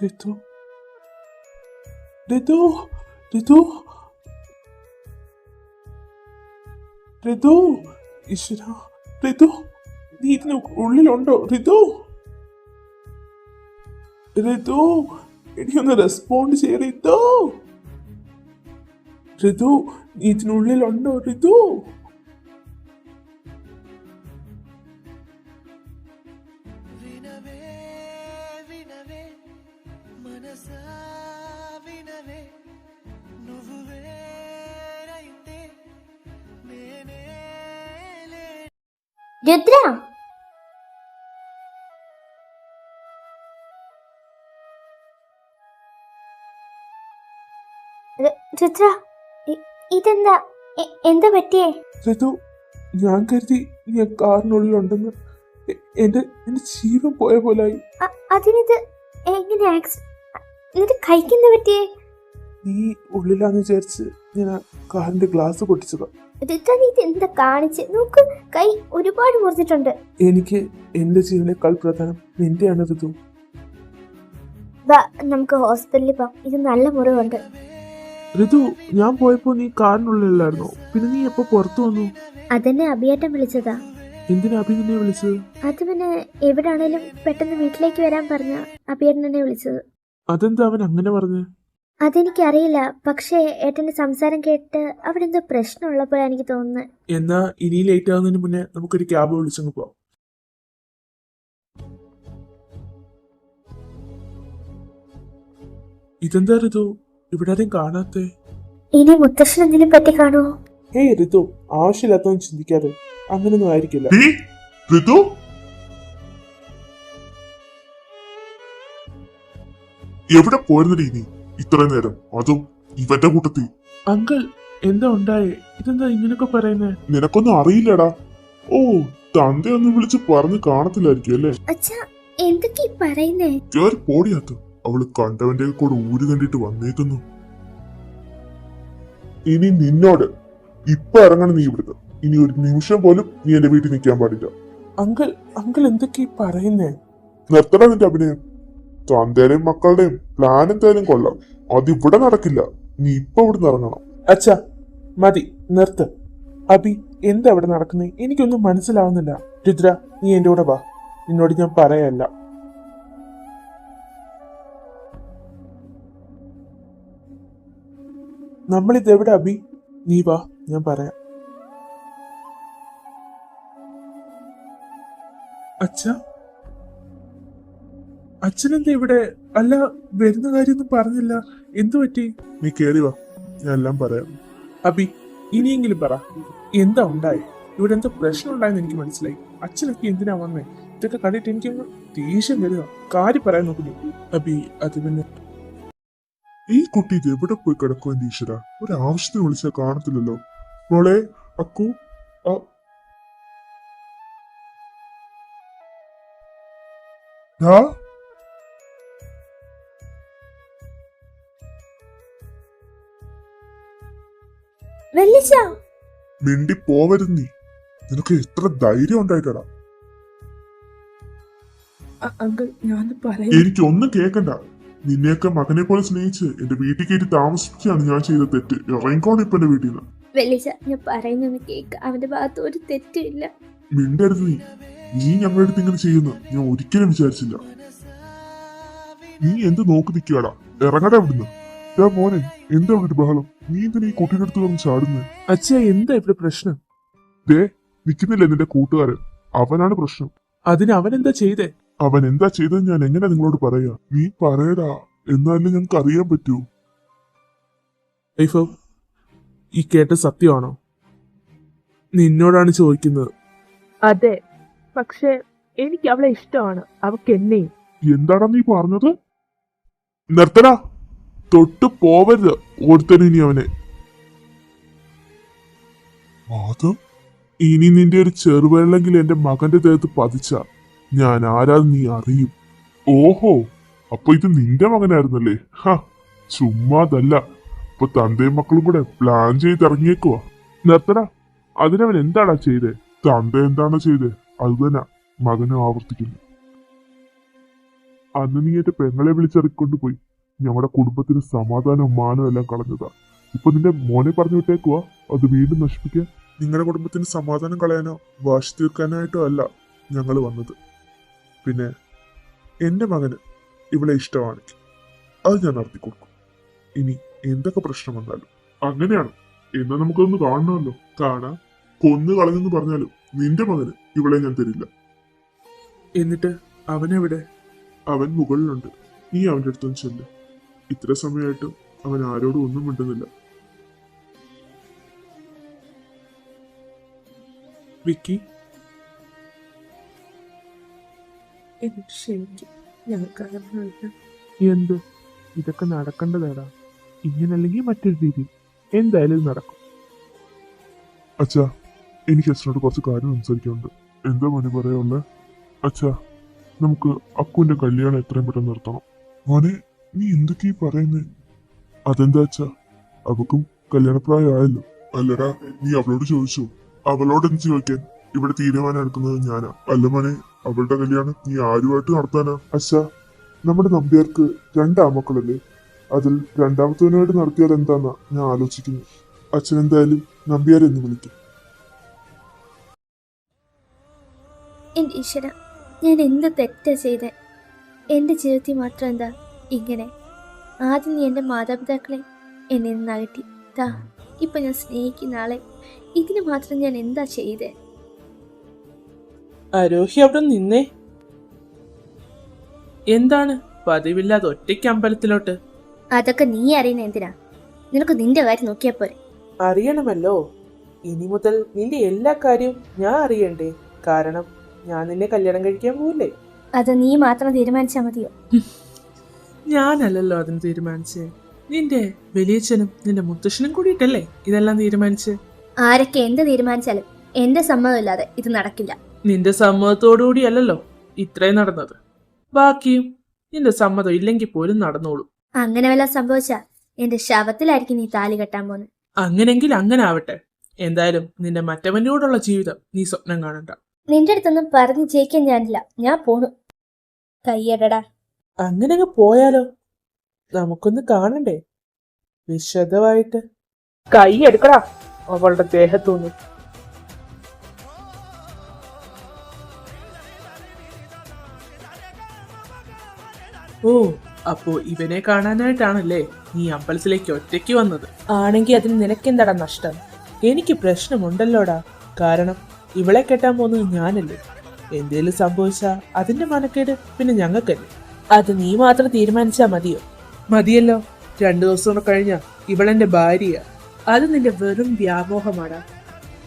ഋതു, ഋതു, ഋതു, ഋതു, ഈശ്വര, ഋതു, നീ ഇതിന് ഉള്ളിലുണ്ടോ ഋതു? ഋതു, എനിക്കൊന്ന് റെസ്പോണ്ട് ചെയ്യ ഋതു. ഋതു, നീ ഇതിനുള്ളിലുണ്ടോ ഋതു? രുദ്ര, രുദ്ര, ഇതെന്താ? എന്താ പറ്റിയേ? ഋതു, ഞാൻ കരുതി നീ കാറിനുള്ളിലുണ്ടെന്ന്. എന്റെ ജീവൻ പോയ പോലായി. അതിനിത് എങ്ങനെ എന്നിട്ട് കഴിക്കുന്ന പറ്റിയേ? നീ ഉള്ളിലാന്ന് വിചാരിച്ച് ഞാൻ കാറിന്റെ ഗ്ലാസ് പൊട്ടിച്ചതാ. രുദ്ര, നീ ഇതെന്താ കാണിച്ച്? നോക്ക്, കൈ ഒരുപാട് മുറിച്ചിട്ടുണ്ട്. എനിക്ക് എന്റെ ജീവനേക്കാൾ പ്രധാനം നിന്റെയാണ് ഋതു. വാ, നമുക്ക് ഹോസ്പിറ്റലിൽ പോവാം. ഇത് നല്ല മുറിവുണ്ട്. ഋതു, ഞാൻ പോയപ്പോ നീ കാറിനുള്ളിലായിരുന്നോ? പിന്നെ നീ എപ്പോ പുറത്തു വന്നു? അതെന്നെ അഭിയേട്ടൻ വിളിച്ചതാ. എന്തിനാ അഭി നിന്നെ വിളിച്ചത്? അത് പിന്നെ എവിടാണേലും പെട്ടെന്ന് വീട്ടിലേക്ക് വരാൻ പറഞ്ഞ അഭിയേട്ടൻ എന്നെ വിളിച്ചത്. അതെന്താ അവൻ അങ്ങനെ പറഞ്ഞു? അതെനിക്കറിയില്ല, പക്ഷേ ഏട്ടന്റെ സംസാരം കേട്ട് അവിടെ എന്തോ പ്രശ്നമുള്ളപ്പോഴാണ് എനിക്ക് തോന്നുന്നത്. എന്നാ ഇനി ലേറ്റ് ആവുന്നതിന് മുന്നേ നമുക്കൊരു ക്യാബ് വിളിച്ചങ്ങ് പോവാം. ഇതെന്താ ഋതു, ഇവിടെ ആരെയും കാണാത്തെ? ഇനി മുത്തശ്ശൻ എന്തെങ്കിലും പറ്റി കാണുമോ? ഏയ് ഋതു, ആവശ്യമില്ലാത്തൊന്നും ചിന്തിക്കാതെ. അങ്ങനൊന്നും ആയിരിക്കില്ല. ഋതു, എവിടെ പോയിരുന്നടി നീ ഇത്രയും നേരം? അതും ഇവന്റെ കൂട്ടത്തിൽ. അങ്കിൾ, എന്താ ഉണ്ടായേ? ഇതെന്താ ഇങ്ങനൊക്കെ പറയുന്നേ? നിനക്കൊന്നും അറിയില്ലടാ. ഓ, തന്തയൊന്നും വിളിച്ച് പറഞ്ഞു കാണത്തില്ലായിരിക്കും അല്ലേ? അച്ഛാ, എന്തൊക്കെ പറയുന്നേ? കേറി പോടിയാത്ത. അവള് കണ്ടവന്റെ കൂടെ ഊര് കണ്ടിട്ട് വന്നേക്കുന്നു. ഇനി നിന്നോട് ഇപ്പൊ ഇറങ്ങണം നീ ഇവിടുന്ന്. ഇനി ഒരു നിമിഷം പോലും നീ എന്റെ വീട്ടിൽ നിൽക്കാൻ പാടില്ല. അങ്കിൾ എന്തൊക്കെ പറയുന്നേ? നിർത്തടാ നിന്റെ അഭിനയം. തന്തേടെയും മക്കളുടെയും പ്ലാൻ എന്തായാലും കൊള്ളാം. അതിവിടെ നടക്കില്ല. നീ ഇപ്പൊ ഇവിടുന്ന് ഇറങ്ങണം. അച്ഛാ, മതി, നിർത്ത്. അഭി, എന്താ ഇവിടെ നടക്കുന്നേ? എനിക്കൊന്നും മനസ്സിലാവുന്നില്ല. രുദ്ര, നീ എന്റെ കൂടെ വാ. നിന്നോട് ഞാൻ പറയല്ല. നമ്മളിതെവിടെ അഭി? നീ വാ, ഞാൻ പറയാം. അച്ഛാ, അച്ഛനെന്താ ഇവിടെ? അല്ല, വരുന്ന കാര്യമൊന്നും പറഞ്ഞില്ല. എന്തു പറ്റി? നീ കേറി വാ, ഞാൻ എല്ലാം പറയാം. അഭി, ഇനിയെങ്കിലും പറ, എന്താ ഉണ്ടായി? ഇവിടെ എന്താ പ്രശ്നം ഉണ്ടായെന്ന് എനിക്ക് മനസ്സിലായി. അച്ഛനൊക്കെ എന്തിനാ വന്നേ? ഇതൊക്കെ കണ്ടിട്ട് എനിക്ക് ദേഷ്യം വരിക. കാര്യം പറയാൻ നോക്കുന്നു. അഭി, അത് പിന്നെ ഈ കുട്ടി ഇത് എവിടെ പോയി കിടക്കും? എന്റെ ഈശ്വര, ഒരു ആവശ്യത്തിന് വിളിച്ചാൽ കാണത്തില്ലല്ലോ. മോളെ, അക്കു, മിണ്ടി പോവരുത് നീ. നിനക്ക് എത്ര ധൈര്യം ഉണ്ടായിട്ടടാ? അങ്കിൾ, ഞാൻ എനിക്കൊന്നും കേക്കണ്ട. നിന്നെയൊക്കെ മകനെ പോലെ സ്നേഹിച്ച് എന്റെ വീട്ടിൽ കയറ്റി താമസിപ്പിച്ചാണ് ഞാൻ ചെയ്ത തെറ്റ്. ഇറങ്ങിക്കോണം ഇപ്പൊ എന്റെ വീട്ടിൽ നിന്ന്. ഞാൻ പറയുന്നൊന്ന് കേക്ക്. അവന്റെ ഭാഗത്ത് ഒരു തെറ്റില്ല. മിണ്ടരുത് നീ. നീ ഞങ്ങളുടെ അടുത്ത് ഇങ്ങനെ ചെയ്യുന്നു ഞാൻ ഒരിക്കലും വിചാരിച്ചില്ല. നീ എന്ത് നോക്കി നിൽക്കുകയാടാ? ഇറങ്ങടാ ഇവിടുന്ന്. മോനെ, എന്താ ഇവിടെ ബഹളം? നീ എന്തിനാ ഈ കുട്ടിയുടെ അടുത്ത് വന്ന് ചാടുന്നത്? അച്ഛാ, എന്താ ഇവിടെ പ്രശ്നം? ദേ നിൽക്കുന്നില്ലേ നിന്റെ കൂട്ടുകാരൻ? അവനാണ് പ്രശ്നം. അതിന് അവൻ എന്താ ചെയ്തേ? അവൻ എന്താ ചെയ്തത് ഞാൻ എങ്ങനെ നിങ്ങളോട് പറയാ? നീ പറയടാ, എന്നാലും ഞങ്ങൾക്ക് അറിയാൻ പറ്റൂ. ഐഫോ, ഈ കേട്ട സത്യമാണോ? നിന്നോടാണ് ചോദിക്കുന്നത്. അതെ, പക്ഷെ എനിക്ക് അവളെ ഇഷ്ടമാണ്, അവക്ക് എന്നെയും. എന്താടാ നീ പറഞ്ഞത്? നിർത്തടാ, തൊട്ട് പോവരുത് ഒരുത്തനും ഇനി അവനെ. അത് ഇനി നിന്റെ ഒരു ചെറുവെള്ളെങ്കിൽ എന്റെ മകന്റെ ദേഹത്ത് പതിച്ച ഞാൻ ആരാന്ന് നീ അറിയും. ഓഹോ, അപ്പൊ ഇത് നിന്റെ മകനായിരുന്നല്ലേ? ചുമ്മാതല്ല. ഇപ്പൊ തന്തയും മക്കളും കൂടെ പ്ലാൻ ചെയ്തിറങ്ങിയേക്കുവാ. നിർത്തടാ, അതിനവൻ എന്താടാ ചെയ്തേ? തന്ത എന്താണോ ചെയ്തേ അത് തന്നെ മകനും ആവർത്തിക്കുന്നു. അന്ന് നീ എന്റെ പെങ്ങളെ വിളിച്ചിറക്കിക്കൊണ്ട് പോയി ഞങ്ങളുടെ കുടുംബത്തിന് സമാധാനവും മാനവും എല്ലാം കളഞ്ഞതാ. ഇപ്പൊ നിന്റെ മോനെ പറഞ്ഞു വിട്ടേക്കുവാ അത് വീണ്ടും നശിപ്പിക്കാൻ. നിങ്ങളുടെ കുടുംബത്തിന് സമാധാനം കളയാനോ വാശി തീർക്കാനായിട്ടോ അല്ല, ഞങ്ങൾ വന്നത്. പിന്നെ എൻ്റെ മകന് ഇവളെ ഇഷ്ടമാണെങ്കിൽ അത് ഞാൻ നടത്തി കൊടുക്കും. ഇനി എന്തൊക്കെ പ്രശ്നം വന്നാലും. അങ്ങനെയാണ്. എന്നാ നമുക്കൊന്ന് കാണണമല്ലോ. കാണാം. കൊന്നു കളഞ്ഞെന്ന് പറഞ്ഞാലും നിന്റെ മകന് ഇവളെ ഞാൻ തരില്ല. എന്നിട്ട് അവനെവിടെ? അവൻ മുകളിലുണ്ട്. നീ അവൻ്റെ അടുത്തൊന്ന് ചെല്ല്. ഇത്ര സമയമായിട്ടും അവൻ ആരോടും ഒന്നും മിണ്ടുന്നില്ല. വിക്കി, എനിക്ക് ക്ഷമിക്കും. ഞാൻ കാരണമില്ല. എന്ത്? ഇതൊക്കെ നടക്കേണ്ടതാടാ. ഇങ്ങനല്ലെങ്കിൽ മറ്റൊരു രീതി എന്തായാലും ഇത് നടക്കും. അച്ഛാ, എനിക്ക് അച്ഛനോട് കുറച്ച് കാര്യം സംസാരിക്കാനുണ്ട്. എന്താ മോനെ പറയാനുള്ളത്? അച്ഛാ, നമുക്ക് അക്കുവിന്റെ കല്യാണം എത്രയും പെട്ടെന്ന് നിർത്തണം. മോനെ, നീ എന്തൊക്കെയാ പറയുന്നേ? അതെന്താ അച്ഛാ, അവക്കും കല്യാണപ്രായമായല്ലോ. അല്ലടാ, നീ അവളോട് ചോദിച്ചു? അവളോട് എന്ത് ചോദിക്കാൻ? ഇവിടെ തീരുമാനം എടുക്കുന്നത് ഞാനാ. അല്ല മോനെ, അവളുടെ കല്യാണം നീ ആരുമായിട്ട് നടത്താനാ? അച്ഛാ, നമ്മുടെ നമ്പ്യാർക്ക് 2 ആമക്കളല്ലേ? അതിൽ രണ്ടാമത്തവനുമായിട്ട് നടത്തിയാൽ എന്താന്നാ ഞാൻ ആലോചിക്കുന്നത്. അച്ഛൻ എന്തായാലും നമ്പ്യാരെ എന്ന് വിളിക്കും. എൻ്റെ ഈശ്വര, ഞാൻ എന്ത് തെറ്റാ ചെയ്തേ? എൻ്റെ ജീവിതത്തിൽ മാത്രം എന്താ ഇങ്ങനെ? ആദ്യം നീ എൻ്റെ മാതാപിതാക്കളെ എന്നെ നിന്ന് അകറ്റി. ഇപ്പം ഞാൻ സ്നേഹിക്കുന്ന ആളെ ഇതിന് മാത്രം ഞാൻ എന്താ ചെയ്തേ? ആരോഹി അവിടെ നിന്നേ. എന്താണ് പതിവില്ലാതെ ഒറ്റയ്ക്ക് അമ്പലത്തിലോട്ട്? അതൊക്കെ നീ അറിയുന്ന എന്തിനാ? നിനക്ക് നിന്റെ കാര്യം നോക്കിയാ പോരെ. അറിയണമല്ലോ. ഇനി മുതൽ നിന്റെ എല്ലാ കാര്യവും ഞാൻ അറിയണ്ടേ? കാരണം ഞാൻ നിന്നെ കല്യാണം കഴിക്കാൻ പോവില്ലേ? അത് നീ മാത്രം തീരുമാനിച്ചാൽ മതിയോ? ഞാനല്ലല്ലോ അതിന് തീരുമാനിച്ചേ. നിന്റെ വലിയച്ഛനും നിന്റെ മുത്തശ്ശനും കൂടിയിട്ടല്ലേ ഇതെല്ലാം തീരുമാനിച്ച്? ആരൊക്കെ എന്ത് തീരുമാനിച്ചാലും എന്റെ സമ്മതമില്ലാതെ ഇത് നടക്കില്ല. നിന്റെ സമ്മതത്തോടുകൂടി അല്ലല്ലോ ഇത്രയും നടന്നത്. ബാക്കിയും നിന്റെ സമ്മതം ഇല്ലെങ്കിൽ പോലും നടന്നോളൂ. അങ്ങനെ വല്ല സംഭവിച്ചാ എന്റെ ശവത്തിലായിരിക്കും നീ താലി കെട്ടാൻ പോകുന്നത്. അങ്ങനെങ്കിൽ അങ്ങനെ ആവട്ടെ. എന്തായാലും നിന്റെ മറ്റവനോടുള്ള ജീവിതം നീ സ്വപ്നം കാണണ്ട. നിന്റെ അടുത്തൊന്നും പറഞ്ഞ് ജയിക്കാൻ ഞാനില്ല. ഞാൻ പോണു. കയ്യടടാ. അങ്ങനെ അങ്ങ് പോയാലോ? നമുക്കൊന്ന് കാണണ്ടേ വിശദമായിട്ട്? കൈ എടുക്കടാ അവളുടെ ദേഹത്തുനിന്ന്. ഓ, അപ്പോ ഇവനെ കാണാനായിട്ടാണല്ലേ നീ അമ്പലത്തിലേക്ക് ഒറ്റയ്ക്ക് വന്നത്? ആണെങ്കിൽ അതിന് നിനക്കെന്താടാ നഷ്ടം? എനിക്ക് പ്രശ്നമുണ്ടല്ലോടാ. കാരണം ഇവളെ കെട്ടാൻ പോകുന്നത് ഞാനല്ലേ. എന്തേലും സംഭവിച്ചാ അതിന്റെ മനക്കേട് പിന്നെ ഞങ്ങൾക്കല്ലേ. അത് നീ മാത്രം തീരുമാനിച്ചാ മതിയോ? മതിയല്ലോ. 2 ദിവസം കൂടെ കഴിഞ്ഞാ ഇവളെന്റെ ഭാര്യയാ. അത് നിന്റെ വെറും വ്യാമോഹമാടാ.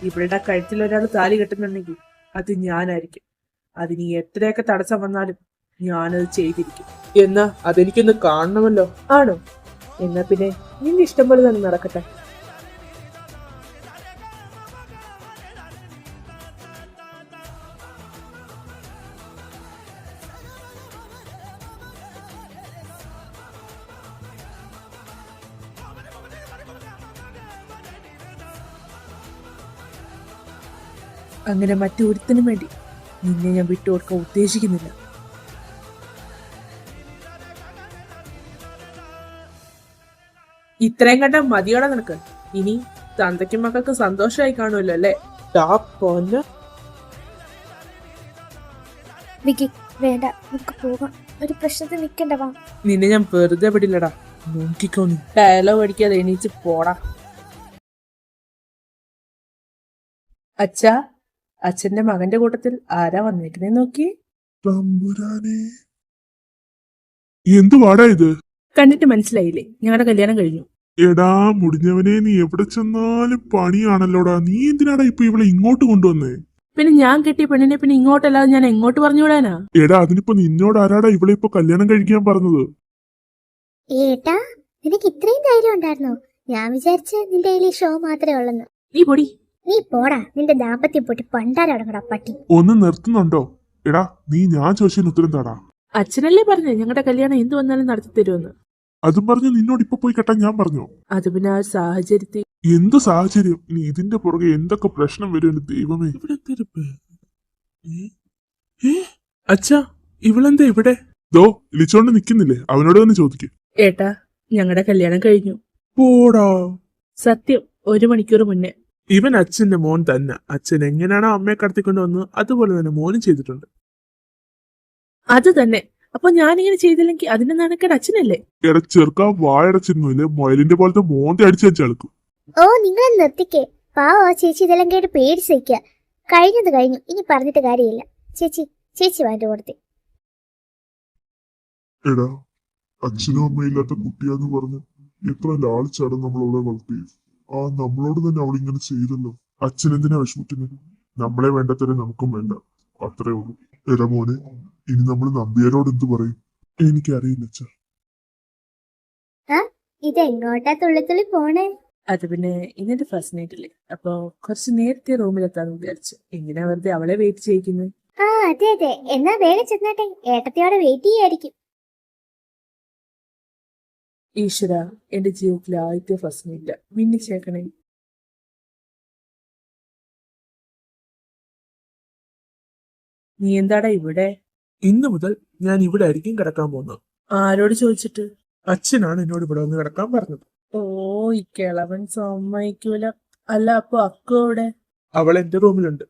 ഇവളുടെ കഴുത്തിൽ ഒരാൾ താലി കെട്ടുന്നുണ്ടെങ്കിൽ അത് ഞാനായിരിക്കും. അതിന് എത്രയൊക്കെ തടസ്സം വന്നാലും ഞാനത് ചെയ്തിരിക്കും. എന്നാ അതെനിക്കൊന്ന് കാണണമല്ലോ. ആണോ? എന്നാ പിന്നെ നിന്റെ ഇഷ്ടം പോലെ തന്നെ നടക്കട്ടെ. അങ്ങനെ മറ്റൊരുത്തിനും വേണ്ടി നിന്നെ ഞാൻ വിട്ടുകൊടുക്കാൻ ഉദ്ദേശിക്കുന്നില്ല. ഇത്രയും കണ്ട മതിയോടെ നിനക്ക്. ഇനി തന്തയ്ക്കും മക്കൾക്ക് സന്തോഷമായി കാണുമല്ലോ അല്ലേ? വിക്കി, വേണ്ട, നമുക്ക് പോകാം. ഒരു പ്രശ്നത്തിൽ നിൽക്കണ്ടവാ. നിന്നെ ഞാൻ വെറുതെ വിടില്ലടാ. നോക്കിക്കോ, നീ ഡയലോഗ് അടിക്കാതെ എണീച്ച് പോടാ. അച്ഛാ, അച്ഛന്റെ മകന്റെ കൂട്ടത്തിൽ ആരാ വന്നേക്കുന്നേ നോക്കി. എന്ത് വാടാ ഇത്? കണ്ടിട്ട് മനസ്സിലായില്ലേ? ഞങ്ങളുടെ കല്യാണം കഴിഞ്ഞു. എടാ മുടിഞ്ഞവനെ, നീ എവിടെ ചെന്നാലും പണിയാണല്ലോടാ. നീ എന്തിനാടാ ഇപ്പൊ ഇവളെ ഇങ്ങോട്ട് കൊണ്ടുവന്നേ? പിന്നെ ഞാൻ കെട്ടിയ പെണ്ണിനെ പിന്നെ ഇങ്ങോട്ടല്ലാതെ ഞാൻ എങ്ങോട്ട് പറഞ്ഞു വിടാനാ? എടാ, അതിനിപ്പോ നിന്നോട് ആരാടാ ഇവളെ ഇപ്പൊ കല്യാണം കഴിക്കാൻ പറഞ്ഞത്? ഏട്ടാ, നിനക്ക് ഇത്രയും ധൈര്യം ഉണ്ടായിരുന്നോ? ഞാൻ വിചാരിച്ച നിന്റെ കയ്യിൽ ഷോ മാത്രമേ ഉള്ളെന്ന്. നീ പൊടി. നീ പോടാ, നിന്റെ ദാമ്പത്യം പോയിട്ട് പണ്ടാരടങ്ങടാ പട്ടി. ഒന്ന് നിർത്തുന്നുണ്ടോ? എടാ, നീ ഞാൻ ചോദിച്ചതിന് ഉത്തരം താടാ. അച്ഛനല്ലേ പറഞ്ഞേ ഞങ്ങളുടെ കല്യാണം എന്ത് വന്നാലും നടത്തി തരുമെന്ന്. അതും പറഞ്ഞ് നിന്നോട് ഇപ്പൊ പോയി കെട്ടാൻ ഞാൻ പറഞ്ഞോ? അത് പിന്നെ ആ സാഹചര്യത്തിൽ. എന്ത് സാഹചര്യം? ഇനി ഇതിന്റെ പുറകെ എന്തൊക്കെ പ്രശ്നം വരും എന്റെ ദൈവമേ. അച്ഛാ, ഇവളെന്താ ഇവിടെ? ദോ ഇളിച്ചോണ്ട് നിക്കുന്നില്ലേ? അവനോട് തന്നെ ചോദിക്കും. ഏട്ടാ, ഞങ്ങളുടെ കല്യാണം കഴിഞ്ഞു. പോടാ. സത്യം, 1 മണിക്കൂർ മുന്നേ. ഇവൻ അച്ഛന്റെ മോൻ തന്നെ. അച്ഛൻ എങ്ങനെയാണോ അമ്മയെ കടത്തിക്കൊണ്ട് വന്നത് അതുപോലെ തന്നെ മോനും ചെയ്തിട്ടുണ്ട്. അത് തന്നെ. അപ്പൊ ഞാനിങ്ങനെ ചെയ്തില്ലെങ്കിൽ അതിന്റെ നാണക്കേട് അച്ഛനല്ലേ? എടാ ചെറുക്കാ വായടച്ചിരുന്നില്ലേ മുയലിന്റെ പോലത്തെ മോന്തി അടിച്ചു വെച്ചെടുക്കും. ഓ നിങ്ങൾ നിർത്തിക്കേ. പാവോ ചേച്ചി ഇതെല്ലാം കേട്ട് പേടിച്ചിരിക്കുക. കഴിഞ്ഞത് കഴിഞ്ഞു, ഇനി പറഞ്ഞിട്ട് കാര്യമില്ല. ചേച്ചി വാൻ്റെ കൊടുത്തേ. എടാ അച്ഛനും അമ്മയില്ലാത്ത കുട്ടിയാന്ന് പറഞ്ഞ് എത്ര ലാളിച്ചാണ് നമ്മളവളെ വളർത്തിയത്. ആ നമ്മളോട് തന്നെ അവളിങ്ങനെ ചെയ്തല്ലോ. അച്ഛനെന്തിനാ വിഷമിക്കുന്നത്? നമ്മളെ വേണ്ടത്തരെ നമുക്കും വേണ്ട, അത്രേ ഉള്ളൂ. എടാ മോനെ, ഇനി നമ്മൾ നമ്പ്യാരോട് എന്തു പറയും? എനിക്കറിയില്ല അച്ഛാ. ഇതെങ്ങോട്ടാ തുള്ളിത്തുള്ളി പോണേ? അത് പിന്നെ ഇന്നെന്റെ ഫസ്റ്റ് നൈറ്റ് അല്ലേ, അപ്പൊ കുറച്ച് നേരത്തെ റൂമിലെത്താന്ന് വിചാരിച്ചു. എന്തിനാ വെറുതെ അവളെ വെയിറ്റ് ചെയ്യിക്കുന്നത്? ആ അതെ, എന്നാ വേഗം ചെന്നാട്ടെ. ഏട്ടത്തിയോടെ വെയിറ്റ് ചെയ്യായിരിക്കും. ഈശ്വര, എന്റെ ജീവിതത്തിലെ ആദ്യത്തെ ഫസ്റ്റ് നൈറ്റ് മിന്നിച്ചേക്കണേ. നീ എന്താടാ ഇവിടെ? ഇന്നു മുതൽ ഞാൻ ഇവിടെ ആയിരിക്കും കിടക്കാൻ പോകുന്നത്. ആരോട് ചോദിച്ചിട്ട്? അച്ഛനാണ് എന്നോട് ഇവിടെ വന്ന് കിടക്കാൻ പറഞ്ഞത്. ഓ, ഈ കിളവൻ സമ്മതിക്കൂല. അല്ല, അപ്പൊ അക്കു അവിടെ? അവൾ എന്റെ റൂമിലുണ്ട്.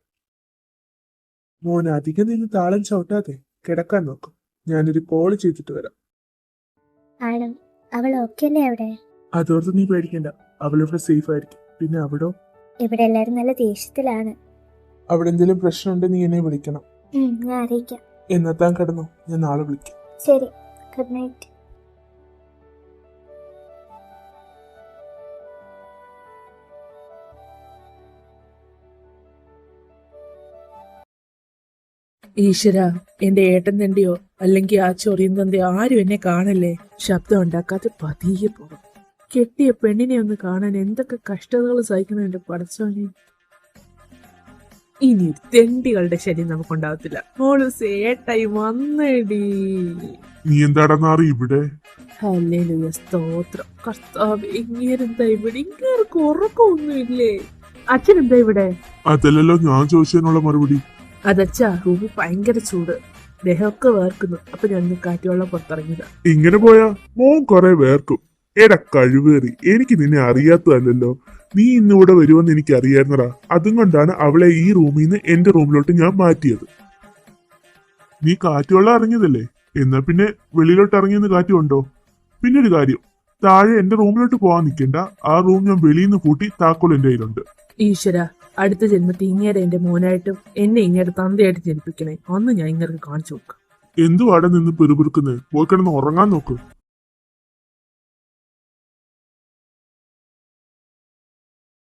മോൻ അധികം നിന്ന് താളം ചവിട്ടാതെ കിടക്കാൻ നോക്കും. ഞാനൊരു കോള് ചെയ്തിട്ട് വരാം. ആണോ? അവൾ ഓക്കെ അല്ലേ അവിടെ? അതോർത്ത് നീ പേടിക്കണ്ട, അവളിവിടെ സേഫ് ആയിരിക്കും. പിന്നെ അവിടോ? ഇവിടെ എല്ലാരും നല്ല ദേഷ്യത്തിലാണ്. അവിടെ എന്തെങ്കിലും പ്രശ്നമുണ്ടെങ്കിൽ നീ എന്നെ വിളിക്കണം. ഞാൻ അറിയിക്കാം. എന്നെത്താൻ കിടന്നോ, ഞാൻ നാളെ വിളിക്കാം. ശരി, ഗുഡ് നൈറ്റ്. ഈശ്വര, എന്റെ ഏട്ടൻ തന്റെയോ അല്ലെങ്കിൽ ആ ചൊറിയും തന്റെയോ ആരും എന്നെ കാണല്ലേ. ശബ്ദം ഉണ്ടാക്കാതെ പതിയെ പോകും. കെട്ടിയ പെണ്ണിനെ ഒന്ന് കാണാൻ എന്തൊക്കെ കഷ്ടതകൾ സഹിക്കണം എന്റെ പടച്ചോനെ. ഇനി തെണ്ടികളുടെ ശല്യം നമുക്കുണ്ടാവത്തില്ല. മോള് സേട്ടായി വന്നേടി. നീ എന്താടാ ഇവിടെ? ഹല്ലേലൂയ, സ്തോത്രം. കർത്താവ്, ഇങ്ങേരെന്താ ഇവിടെ? ഇങ്ങേർക്ക് ഉറക്കമൊന്നുമില്ലേ? അച്ഛൻ എന്താ ഇവിടെ? അതല്ലല്ലോ ഞാൻ ചോദിച്ചതിനുള്ള മറുപടി. അതച്ചാ, റൂമിൽ ഭയങ്കര ചൂട്, ദേഹമൊക്കെ വേർക്കുന്നു. അപ്പൊ ഞാൻ കാറ്റുവെള്ളം പുറത്തിറങ്ങിയതാ. ഇങ്ങനെ പോയാ മോൻ കൊറേ വേർക്കും. എടാ കഴിവേറി, എനിക്ക് നിന്നെ അറിയാത്തതല്ലോ. നീ ഇന്നിവിടെ വരുമെന്ന് എനിക്ക് അറിയായിരുന്നടാ. അതും കൊണ്ടാണ് അവളെ ഈ റൂമിൽ നിന്ന് എന്റെ റൂമിലോട്ട് ഞാൻ മാറ്റിയത്. നീ കാറ്റുവെള്ളം ഇറങ്ങിയതല്ലേ, എന്നാ പിന്നെ വെളിയിലോട്ട് ഇറങ്ങിയെന്ന് കാറ്റുണ്ടോ? പിന്നെ ഒരു കാര്യം, താഴെ എന്റെ റൂമിലോട്ട് പോകാൻ നിൽക്കണ്ട. ആ റൂം ഞാൻ വെളിയിൽ നിന്ന് കൂട്ടി താക്കോൽ എന്റെ കയ്യിലുണ്ട്. ഈശ്വര, അടുത്ത ജന്മത്തിൽ ഇങ്ങേരെ എന്റെ മോനായിട്ടും എന്നെ ഇങ്ങേരെ തന്തയായിട്ട് ജനിപ്പിക്കണേ. അന്ന് ഞാൻ ഇങ്ങനെ കാണിച്ചു നോക്കാം. എന്തുവാടെ നിന്ന് പെറുപിറുക്കുന്നേ? പോയി കിടന്ന് ഉറങ്ങാൻ നോക്ക്.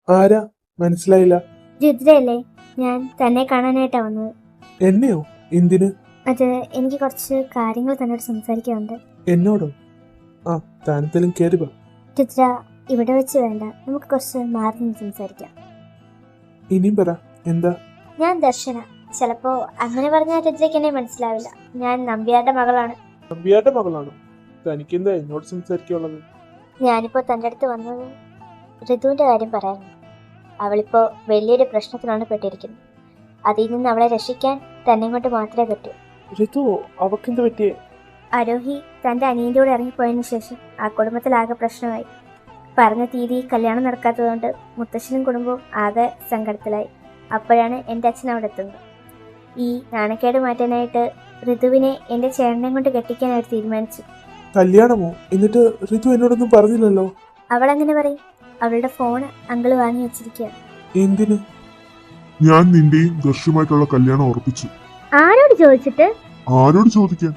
ആരാ? മനസ്സിലായില്ല. രുദ്രയല്ലേ? ഞാൻ തന്നെ കാണാനായിട്ടാ വന്നത്. എന്നെയോ? എന്തിന്? അത് എനിക്ക് കുറച്ച് കാര്യങ്ങൾ തന്നോട് സംസാരിക്കാനുണ്ട്. എന്നോടോ? ആ, താനത്തിലും കയറി വാ. രുദ്ര, ഇവിടെ വെച്ച് വേണ്ട, നമുക്ക് കുറച്ച് മാറി നിന്ന് സംസാരിക്കാം. ഇനിയും പറ, എന്താ? ഞാൻ ദർശന. ചിലപ്പോ അങ്ങനെ പറഞ്ഞാൽ രുദ്രയ്ക്ക് എന്നെ മനസ്സിലാവില്ല. ഞാൻ നമ്പ്യാരുടെ മകളാണ്. നമ്പ്യാരുടെ മകളാണോ? തനിക്കെന്താ എന്നോട് സംസാരിക്കാനുള്ളത്? ഞാനിപ്പോ തൻ്റെ അടുത്ത് വന്നത് ഋതുവിന്റെ കാര്യം പറയാനാണ്. അവളിപ്പോ വലിയൊരു പ്രശ്നത്തിലാണ് പെട്ടിരിക്കുന്നത്. അതിൽ നിന്ന് അവളെ രക്ഷിക്കാൻ തന്നെ കൊണ്ട് മാത്രമേ പറ്റൂ. ഋതു, അവക്കെന്ത് പറ്റിയേ? ആരോഹി തൻ്റെ അനിയൻ്റെ കൂടെ ഇറങ്ങിപ്പോയതിനു ശേഷം ആ കുടുംബത്തിലാകെ പ്രശ്നമായി. പറഞ്ഞ തീയതി കല്യാണം നടക്കാത്തതുകൊണ്ട് മുത്തശ്ശനും കുടുംബവും ആകെ സങ്കടത്തിലായി. അപ്പോഴാണ് എൻ്റെ അച്ഛൻ അവിടെ എത്തുന്നത്. ഈ നാണക്കേട് മാറ്റാനായിട്ട് ഋതുവിനെ എൻ്റെ ചേട്ടനെ കൊണ്ട് കെട്ടിക്കാൻ അവർ തീരുമാനിച്ചു. കല്യാണമോ? എന്നിട്ട് ഋതു എന്നോടൊന്നും പറഞ്ഞില്ലല്ലോ. അവളങ്ങനെ പറയും. അവളുടെ ഫോണ് അങ്കിള് വാങ്ങി വെച്ചിരിക്കുക. എന്തിന്? ഞാൻ നിന്റെയും ദർശുമായിട്ടുള്ള കല്യാണം ഉറപ്പിച്ചു. ആരോട് ചോദിച്ചിട്ട്? ആരോട് ചോദിക്കാൻ?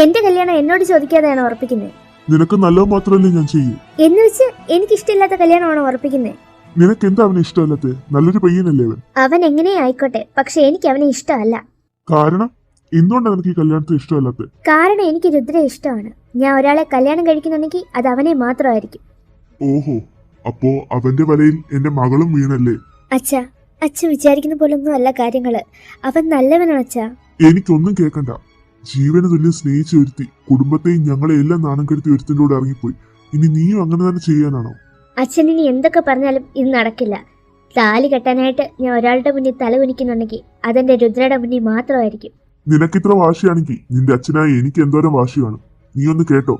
എന്റെ കല്യാണം എന്നോട് ചോദിക്കാതെയാണ് ഉറപ്പിക്കുന്നത്. നിനക്ക് നല്ലത് മാത്രമല്ലേ ഞാൻ ചെയ്യൂ. എന്ന് വെച്ച് എനിക്കിഷ്ടമില്ലാത്ത കല്യാണമാണോ ഉറപ്പിക്കുന്നത്? നിനക്ക് എന്താ അവനെ ഇഷ്ടമല്ലാത്ത? നല്ലൊരു പയ്യനല്ലേ അവൻ. അവൻ എങ്ങനെ ആയിക്കോട്ടെ, പക്ഷെ എനിക്ക് അവനെ ഇഷ്ടമല്ല. കാരണം എന്തുകൊണ്ടാണ് നിനക്ക് ഈ കല്യാണത്തിന് ഇഷ്ടമല്ലാത്ത? കാരണം എനിക്ക് രുദ്ര ഇഷ്ടമാണ്. ഞാൻ ഒരാളെ കല്യാണം കഴിക്കുന്നുണ്ടെങ്കിൽ അത് അവനെ മാത്രമായിരിക്കും. ഓഹോ, അപ്പോ അവന്റെ വലയിൽ എന്റെ മകളും വീണല്ലേ? അച്ഛൻ വിചാരിക്കുന്ന പോലൊന്നും അല്ല കാര്യങ്ങള്. അവൻ നല്ലവനാണ് അച്ഛാ. എനിക്കൊന്നും കേൾക്കണ്ട. ജീവന് തുല്യം സ്നേഹിച്ചു വരുത്തി കുടുംബത്തെയും ഞങ്ങളെ എല്ലാം നാണം കെടുത്തി ഒരുത്തിന്റെ കൂടെ ഇറങ്ങിപ്പോയി. ഇനി നീയും അങ്ങനെ തന്നെ ചെയ്യാനാണോ? അച്ഛൻ ഇനി എന്തൊക്കെ പറഞ്ഞാലും ഇത് നടക്കില്ല. താലി കെട്ടാനായിട്ട് ഞാൻ ഒരാളുടെ മുന്നിൽ തല കുനിക്കുന്നുണ്ടെങ്കിൽ അതെന്റെ രുദ്രയുടെ മുന്നിൽ മാത്രമായിരിക്കും. നിനക്കിത്ര വാശിയാണെങ്കിൽ നിന്റെ അച്ഛനായി എനിക്ക് എന്തോരം വാശിയാണ്. നീ ഒന്ന് കേട്ടോ,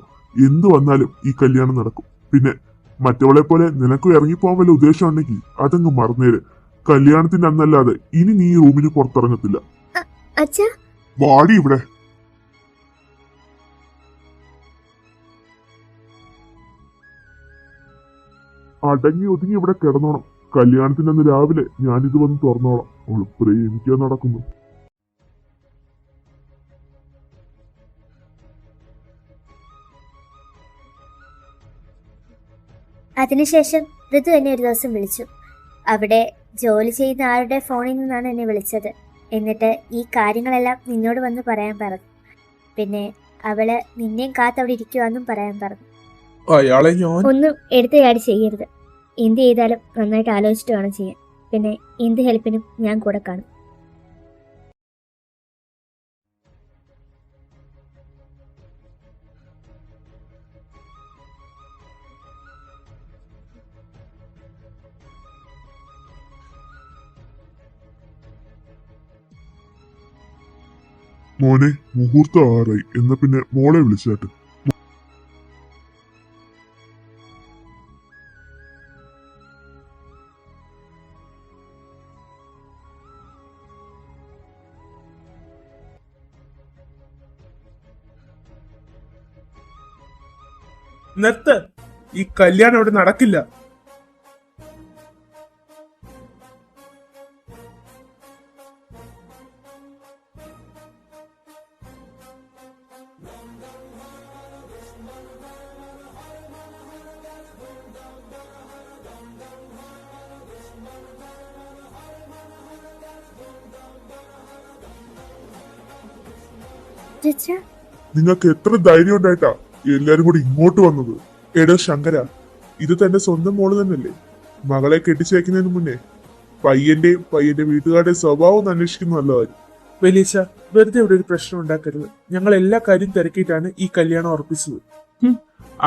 എന്തു വന്നാലും ഈ കല്യാണം നടക്കും. പിന്നെ മറ്റവളെ പോലെ നിനക്കും ഇറങ്ങിപ്പോകാൻ വല്ല ഉദ്ദേശം ഉണ്ടെങ്കിൽ അതങ്ങ് മറന്നേര്. കല്യാണത്തിന്റെ അന്നല്ലാതെ ഇനി നീ ഈ റൂമിന് പുറത്തിറങ്ങത്തില്ല. അച്ഛാ, വാടി ഇവിടെ. അടങ്ങി ഒതുങ്ങി ഇവിടെ കിടന്നോണം. കല്യാണത്തിന്റെ അന്ന് രാവിലെ ഞാനിത് വന്ന് തുറന്നോളാം. അവള് പ്രേമിക്കാൻ നടക്കുന്നു. അതിനുശേഷം ഋതു എന്നെ ഒരു ദിവസം വിളിച്ചു. അവിടെ ജോലി ചെയ്യുന്ന ആളുടെ ഫോണിൽ നിന്നാണ് എന്നെ വിളിച്ചത്. എന്നിട്ട് ഈ കാര്യങ്ങളെല്ലാം നിന്നോട് വന്ന് പറയാൻ പറഞ്ഞു. പിന്നെ അവള് നിന്നെയും കാത്തവിടെ ഇരിക്കുവാന്നും പറയാൻ പറഞ്ഞു. അയാളെ ഞാൻ ഒന്നും എടുത്ത് ചാടി ചെയ്യരുത്. എന്ത് ചെയ്താലും നന്നായിട്ട് ആലോചിച്ചിട്ട് വേണം ചെയ്യാൻ. പിന്നെ എന്ത് ഹെൽപ്പിനും ഞാൻ കൂടെ കാണും. മോനെ, മുഹൂർത്തം ആറായി. എന്നാ പിന്നെ മോളെ വിളിച്ചാട്ട്. നിർത്ത്. ഈ കല്യാണം ഇവിടെ നടക്കില്ല. രുദ്ര, നിങ്ങൾക്ക് എത്ര ധൈര്യം ഉണ്ടായിട്ടാ എല്ലാരും കൂടി ഇങ്ങോട്ട് വന്നത്? എടോ ശങ്കര, ഇത് തന്റെ സ്വന്തം മോള് തന്നെയല്ലേ? മകളെ കെട്ടിച്ചേക്കുന്നതിന് മുന്നേ പയ്യന്റെ വീട്ടുകാരുടെ സ്വഭാവം ഒന്ന് അന്വേഷിക്കുന്നത് നല്ലതായിരുന്നു. വലിയച്ച, വെറുതെ ഇവിടെ ഒരു പ്രശ്നം ഉണ്ടാക്കരുത്. ഞങ്ങൾ എല്ലാ കാര്യം തിരക്കിയിട്ടാണ് ഈ കല്യാണം ഉറപ്പിച്ചത്.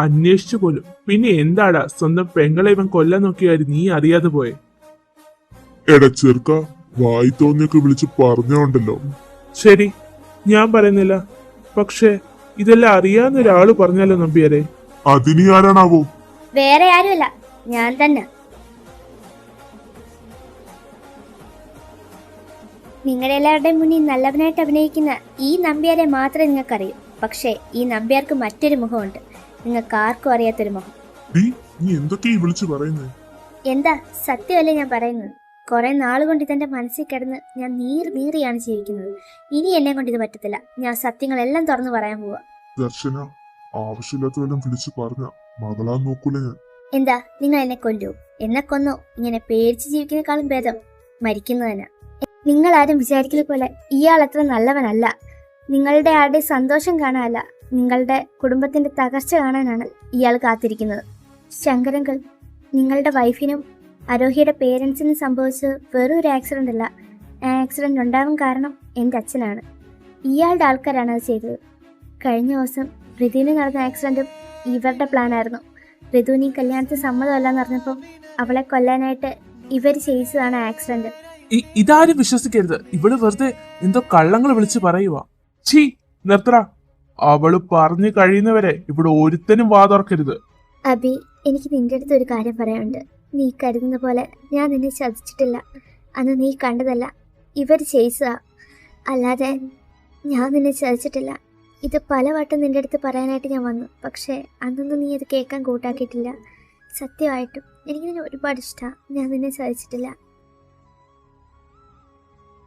അന്വേഷിച്ചു പോലും. പിന്നെ എന്താടാ, സ്വന്തം പെങ്ങളെ ഇവൻ കൊല്ലാൻ നോക്കിയായിരുന്നു നീ അറിയാതെ പോയെ. എടാ ചെറുക്ക, വായി തോന്നിയൊക്കെ വിളിച്ച് പറഞ്ഞോണ്ടല്ലോ. ശരി, ഞാൻ പറയുന്നില്ല. പക്ഷെ ഇതെല്ലാം അറിയാവുന്ന ഒരാള് പറഞ്ഞാലോ നമ്പിയാരെ? അതിനി ആരാണാവോ? വേറെ ആരുമല്ല, ഞാൻ തന്നെ. നിങ്ങളുടെ എല്ലാവരുടെയും മുന്നിൽ നല്ലവനായിട്ട് അഭിനയിക്കുന്ന ഈ നമ്പ്യാരെ മാത്രമേ നിങ്ങൾക്കറിയൂ. പക്ഷേ ഈ നമ്പ്യാർക്ക് മറ്റൊരു മുഖമുണ്ട്. നിങ്ങൾക്ക് ആർക്കും അറിയാത്തൊരു മുഖം. നീ എന്തൊക്കെയാ വിളിച്ചു പറയുന്നേ? എന്താ, സത്യമല്ലേ ഞാൻ പറയുന്നത്? കുറെ നാളുകൊണ്ട് ഇതെന്റെ മനസ്സിൽ കിടന്ന് ഞാൻ നീറിയാണ് ജീവിക്കുന്നത്. ഇനി എന്നെ കൊണ്ട് ഇത് പറ്റത്തില്ല. ഞാൻ സത്യങ്ങളെല്ലാം തുറന്നു പറയാൻ പോവാ. ദർശന, ആവശ്യമില്ലാത്തതെല്ലാം വിളിച്ചു പറഞ്ഞ മകളാ നോക്കൂല ഞാൻ. എന്താ, നിങ്ങൾ എന്നെ കൊല്ലൂ? എന്നെ കൊന്നോ? ഇങ്ങനെ പേടിച്ച് ജീവിക്കുന്നേക്കാളും ഭേദം മരിക്കുന്നതന്നെ. നിങ്ങൾ ആരും വിചാരിക്കുന്ന പോലെ ഇയാൾ അത്ര നല്ലവനല്ല. നിങ്ങളുടെ ആരുടെ സന്തോഷം കാണാനല്ല, നിങ്ങളുടെ കുടുംബത്തിന്റെ തകർച്ച കാണാനാണ് ഇയാൾ കാത്തിരിക്കുന്നത്. ശങ്കരങ്കൾ, നിങ്ങളുടെ വൈഫിനും അരോഹിയുടെ പേരൻസിനും സംഭവിച്ചത് വെറും ഒരു ആക്സിഡന്റ് അല്ല. ആ ആക്സിഡന്റ് ഉണ്ടാവാൻ കാരണം എൻ്റെ അച്ഛനാണ്. ഇയാളുടെ ആൾക്കാരാണ് അത് ചെയ്തത്. കഴിഞ്ഞ ദിവസം ഋതുവിന് നടന്ന ആക്സിഡന്റും ഇവരുടെ പ്ലാനായിരുന്നു. ഋതുവിന് ഈ കല്യാണത്തിന് സമ്മതമല്ലെന്ന് അറിഞ്ഞപ്പോൾ അവളെ കൊല്ലാനായിട്ട് ഇവർ ചെയ്തതാണ് ആക്സിഡന്റ്. ഇതാരും വിശ്വസിക്കരുത്. ഇവള് വെറുതെ എന്തോ കള്ളങ്ങൾ വിളിച്ച് പറയുക. ഛീ, നിർത്തറ. അവള് പറഞ്ഞു കഴിയുന്നവരെ ഇവിടെ ഒരുത്തനും വാതോർക്കരുത്. അബി, എനിക്ക് നിന്റെ അടുത്ത് ഒരു കാര്യം പറയാനുണ്ട്. നീ കരുതുന്ന പോലെ ഞാൻ നിന്നെ ചതിച്ചിട്ടില്ല. അന്ന് നീ കണ്ടതല്ല, ഇവർ ചെയ്തതാ. അല്ലാതെ ഞാൻ നിന്നെ ചതിച്ചിട്ടില്ല. ഇത് പലവട്ടം നിന്റെ അടുത്ത് പറയാനായിട്ട് ഞാൻ വന്നു. പക്ഷേ അന്നൊന്നും നീ അത് കേൾക്കാൻ കൂട്ടാക്കിയിട്ടില്ല. സത്യമായിട്ടും എനിക്ക് നിന്നെ ഒരുപാട് ഇഷ്ടമാണ്. ഞാൻ നിന്നെ ചതിച്ചിട്ടില്ല.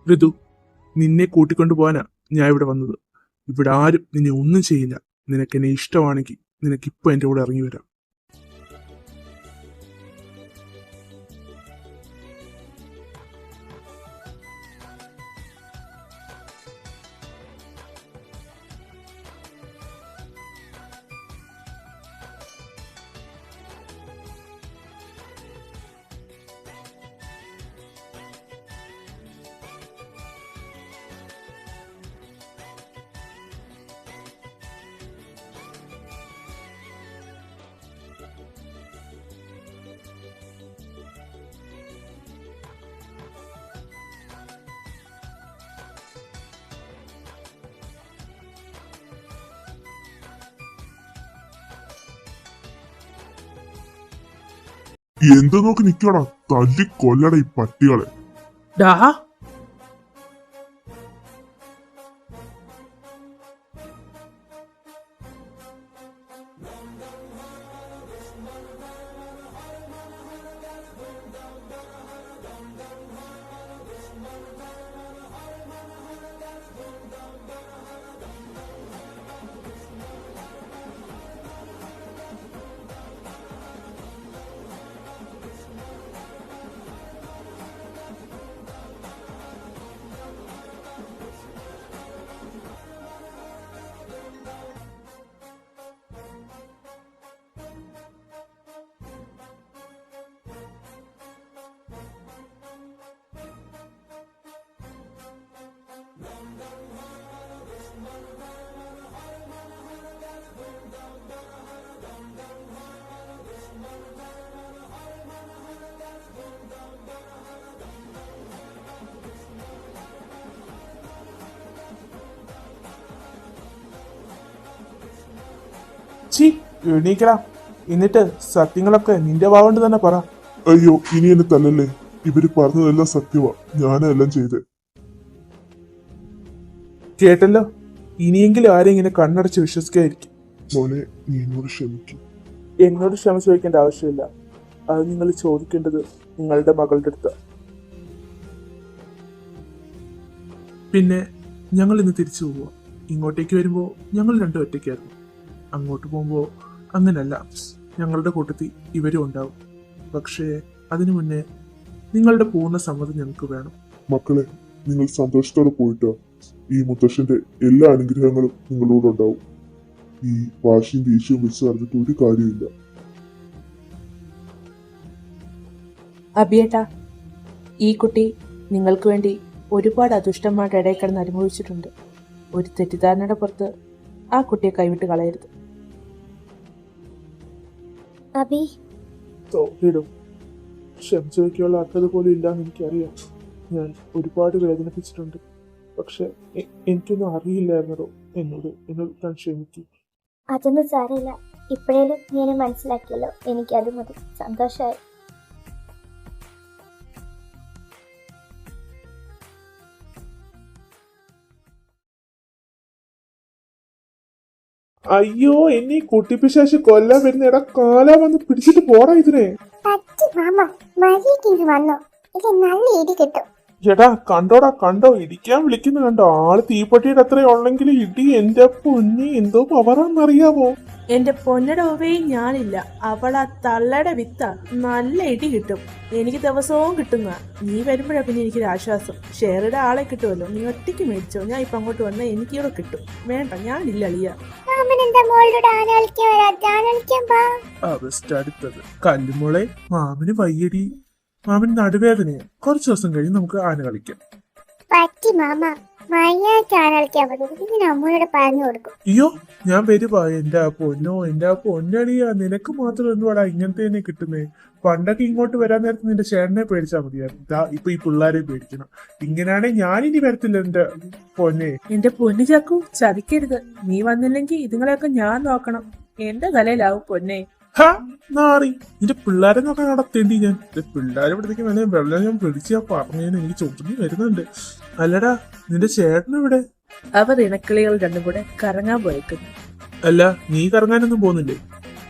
ഋതു, നിന്നെ കൂട്ടിക്കൊണ്ടു പോകാനാ ഞാൻ ഇവിടെ വന്നത്. ഇവിടെ ആരും നിന്നെ ഒന്നും ചെയ്യില്ല. നിനക്ക് എന്നെ ഇഷ്ടമാണെങ്കിൽ നിനക്കിപ്പോ എന്റെ കൂടെ ഇറങ്ങി വരാം. എന്ത് നോക്കി നിക്കടാ, തല്ലി കൊല്ലട ഈ പട്ടികളെ. ഡാ ചീ എണീക്കടാ. എന്നിട്ട് സത്യങ്ങളൊക്കെ നിന്റെ വാവുകൊണ്ട് തന്നെ പറ. അയ്യോ ഇനി എന്നെ തല്ലല്ലേ, ഇവര് പറഞ്ഞതെല്ലാം സത്യമാ, ഞാനെല്ലാം ചെയ്തേ. കേട്ടല്ലോ, ഇനിയെങ്കിലും ആരും ഇങ്ങനെ കണ്ണടച്ച് വിശ്വസിക്കാതിരിക്കും. മോനെ നീ എന്നോട് ക്ഷമിക്കും. എന്നോട് ക്ഷമ ചോദിക്കേണ്ട ആവശ്യമില്ല. അത് നിങ്ങൾ ചോദിക്കേണ്ടത് നിങ്ങളുടെ മകളുടെ അടുത്ത്. പിന്നെ ഞങ്ങൾ ഇന്ന് തിരിച്ചു പോവുക. ഇങ്ങോട്ടേക്ക് വരുമ്പോൾ ഞങ്ങൾ രണ്ടും ഒറ്റയ്ക്കായിരുന്നു. അങ്ങോട്ട് പോകുമ്പോൾ അങ്ങനല്ല, ഞങ്ങളുടെ കൂട്ടത്തിൽ ഇവരും ഉണ്ടാവും. പക്ഷേ അതിനു മുന്നേ നിങ്ങളുടെ പൂർണ്ണ സമ്മതം ഞങ്ങൾക്ക് വേണം. മക്കളെ, നിങ്ങൾ സന്തോഷത്തോടെ പോയിട്ടോ. ഈ മുത്തശ്ശന്റെ എല്ലാ അനുഗ്രഹങ്ങളും നിങ്ങളോടുണ്ടാവും. ഈ വാശിയും ദേഷ്യവും വെച്ച് അറിഞ്ഞിട്ട് ഒരു കാര്യമില്ല. അബിയേട്ടാ, ഈ കുട്ടി നിങ്ങൾക്ക് വേണ്ടി ഒരുപാട് അദുഷ്ടന്മാരുടെ ഇടയിൽ കിടന്ന് അനുഭവിച്ചിട്ടുണ്ട്. ഒരു തെറ്റിദ്ധാരണയുടെ പുറത്ത് ആ കുട്ടിയെ കൈവിട്ട് കളയരുത്. അബി, സോറിയിടും. ക്ഷമിച്ചു വയ്ക്കാനുള്ള അർഹത പോലും ഇല്ലാന്ന് എനിക്കറിയാം. ഞാൻ ഒരുപാട് വേദനിപ്പിച്ചിട്ടുണ്ട്. പക്ഷെ എനിക്കൊന്നും അറിയില്ലായിരുന്നോ എന്നോട് താൻ ക്ഷമിക്കും. അതൊന്നും സാരമില്ല. ഇപ്പോഴേലും നീ എന്നെ മനസ്സിലാക്കിയല്ലോ, എനിക്കത് മതി. സന്തോഷമായി. അയ്യോ, എന്നെ ഈ കുട്ടിപ്പിശാശ് കൊല്ലാൻ വരുന്ന ഇട കാലാ വന്ന് പിടിച്ചിട്ട് പോടാ ഇതിനെ. ചേട്ടാ കണ്ടോ ഇടിക്കാൻ വിളിക്കുന്നു കണ്ടോ. ആള് തീപ്പെട്ടിയുടെ അത്ര ഉള്ളെങ്കിൽ ഇടി എന്റെ പൊന്നി എന്തോ പവറാന്നറിയാമോ. എന്റെ പൊന്നടവേ ഞാനില്ല, അവളാ തള്ളയുടെ വിത്ത. നല്ല ഇടി കിട്ടും, എനിക്ക് ദിവസവും കിട്ടുന്ന. നീ വരുമ്പോഴാ പിന്നെ എനിക്കൊരു ആശ്വാസം. ഷെയറുടെ ആളെ കിട്ടുമല്ലോ, നീ ഒറ്റയ്ക്ക് മേടിച്ചോ. ഞാൻ ഇപ്പൊ അങ്ങോട്ട് വന്നാൽ എനിക്കിവിടെ കിട്ടും. വേണ്ട, ഞാനില്ല അളിയ. അവസ്ഥ അടുത്തത് കല്ലുമോളെ, മാമന് വയ്യടി. മാമന് നടുവേദനയാ. കുറച്ചു ദിവസം കഴിഞ്ഞ് നമുക്ക് ആന കളിക്കാം. പറ്റി മാമ, അയ്യോ ഞാൻ വരുവാ. എന്റെ പൊന്നടിയാ. നിനക്ക് മാത്രം എന്തുവാടാ ഇങ്ങനത്തെ തന്നെ കിട്ടുന്നേ. പണ്ടൊക്കെ ഇങ്ങോട്ട് വരാൻ നേരത്ത് നിന്റെ ചേട്ടനെ പേടിച്ചാൽ മതിയായിരുന്നു. ഇപ്പൊ ഈ പിള്ളേരെ പേടിക്കണം. ഇങ്ങനെയാണെ ഞാനിനി വരത്തില്ല എന്റെ പൊന്നെ. എന്റെ പൊന്നു ചക്കു, ചതിക്കരുത്. നീ വന്നില്ലെങ്കിൽ ഇതുങ്ങളെയൊക്കെ ഞാൻ നോക്കണം. എന്റെ തലയിലാവും പൊന്നെ. നാറി, നിന്റെ പിള്ളേരെ നോക്കാൻ നടത്തേണ്ടി. ഞാൻ പിള്ളേരെ ഇവിടത്തേക്ക് വേണേ വെള്ളം ഞാൻ പിടിച്ച് പറഞ്ഞതിന് എനിക്ക് ചോദ്യം വരുന്നുണ്ട്. അല്ലടാ, നിന്റെ ചേട്ടനെവിടെ? അവർ ഇണക്കിളികൾ രണ്ടും കൂടെ കറങ്ങാൻ പോയേക്കുന്നു. അല്ല, നീ കറങ്ങാനൊന്നും പോകുന്നില്ലേ?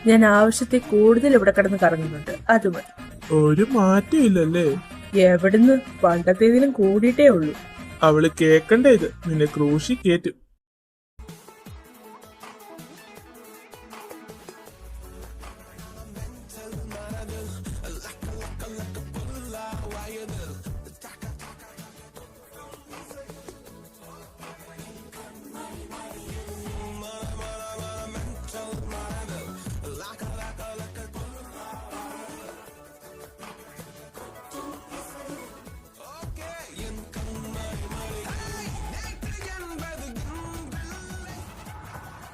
ഞാൻ ആവശ്യത്തിൽ കൂടുതൽ ഇവിടെ കിടന്ന് കറങ്ങുന്നുണ്ട്, അത് മതി. ഒരു മാറ്റം ഇല്ലല്ലേ? എവിടുന്ന്, പണ്ടത്തേതിലും കൂടിയിട്ടേ ഉള്ളൂ. അവള് കേക്കണ്ടേ ഇത്. നിന്നെ ക്രൂശി കേറ്റും.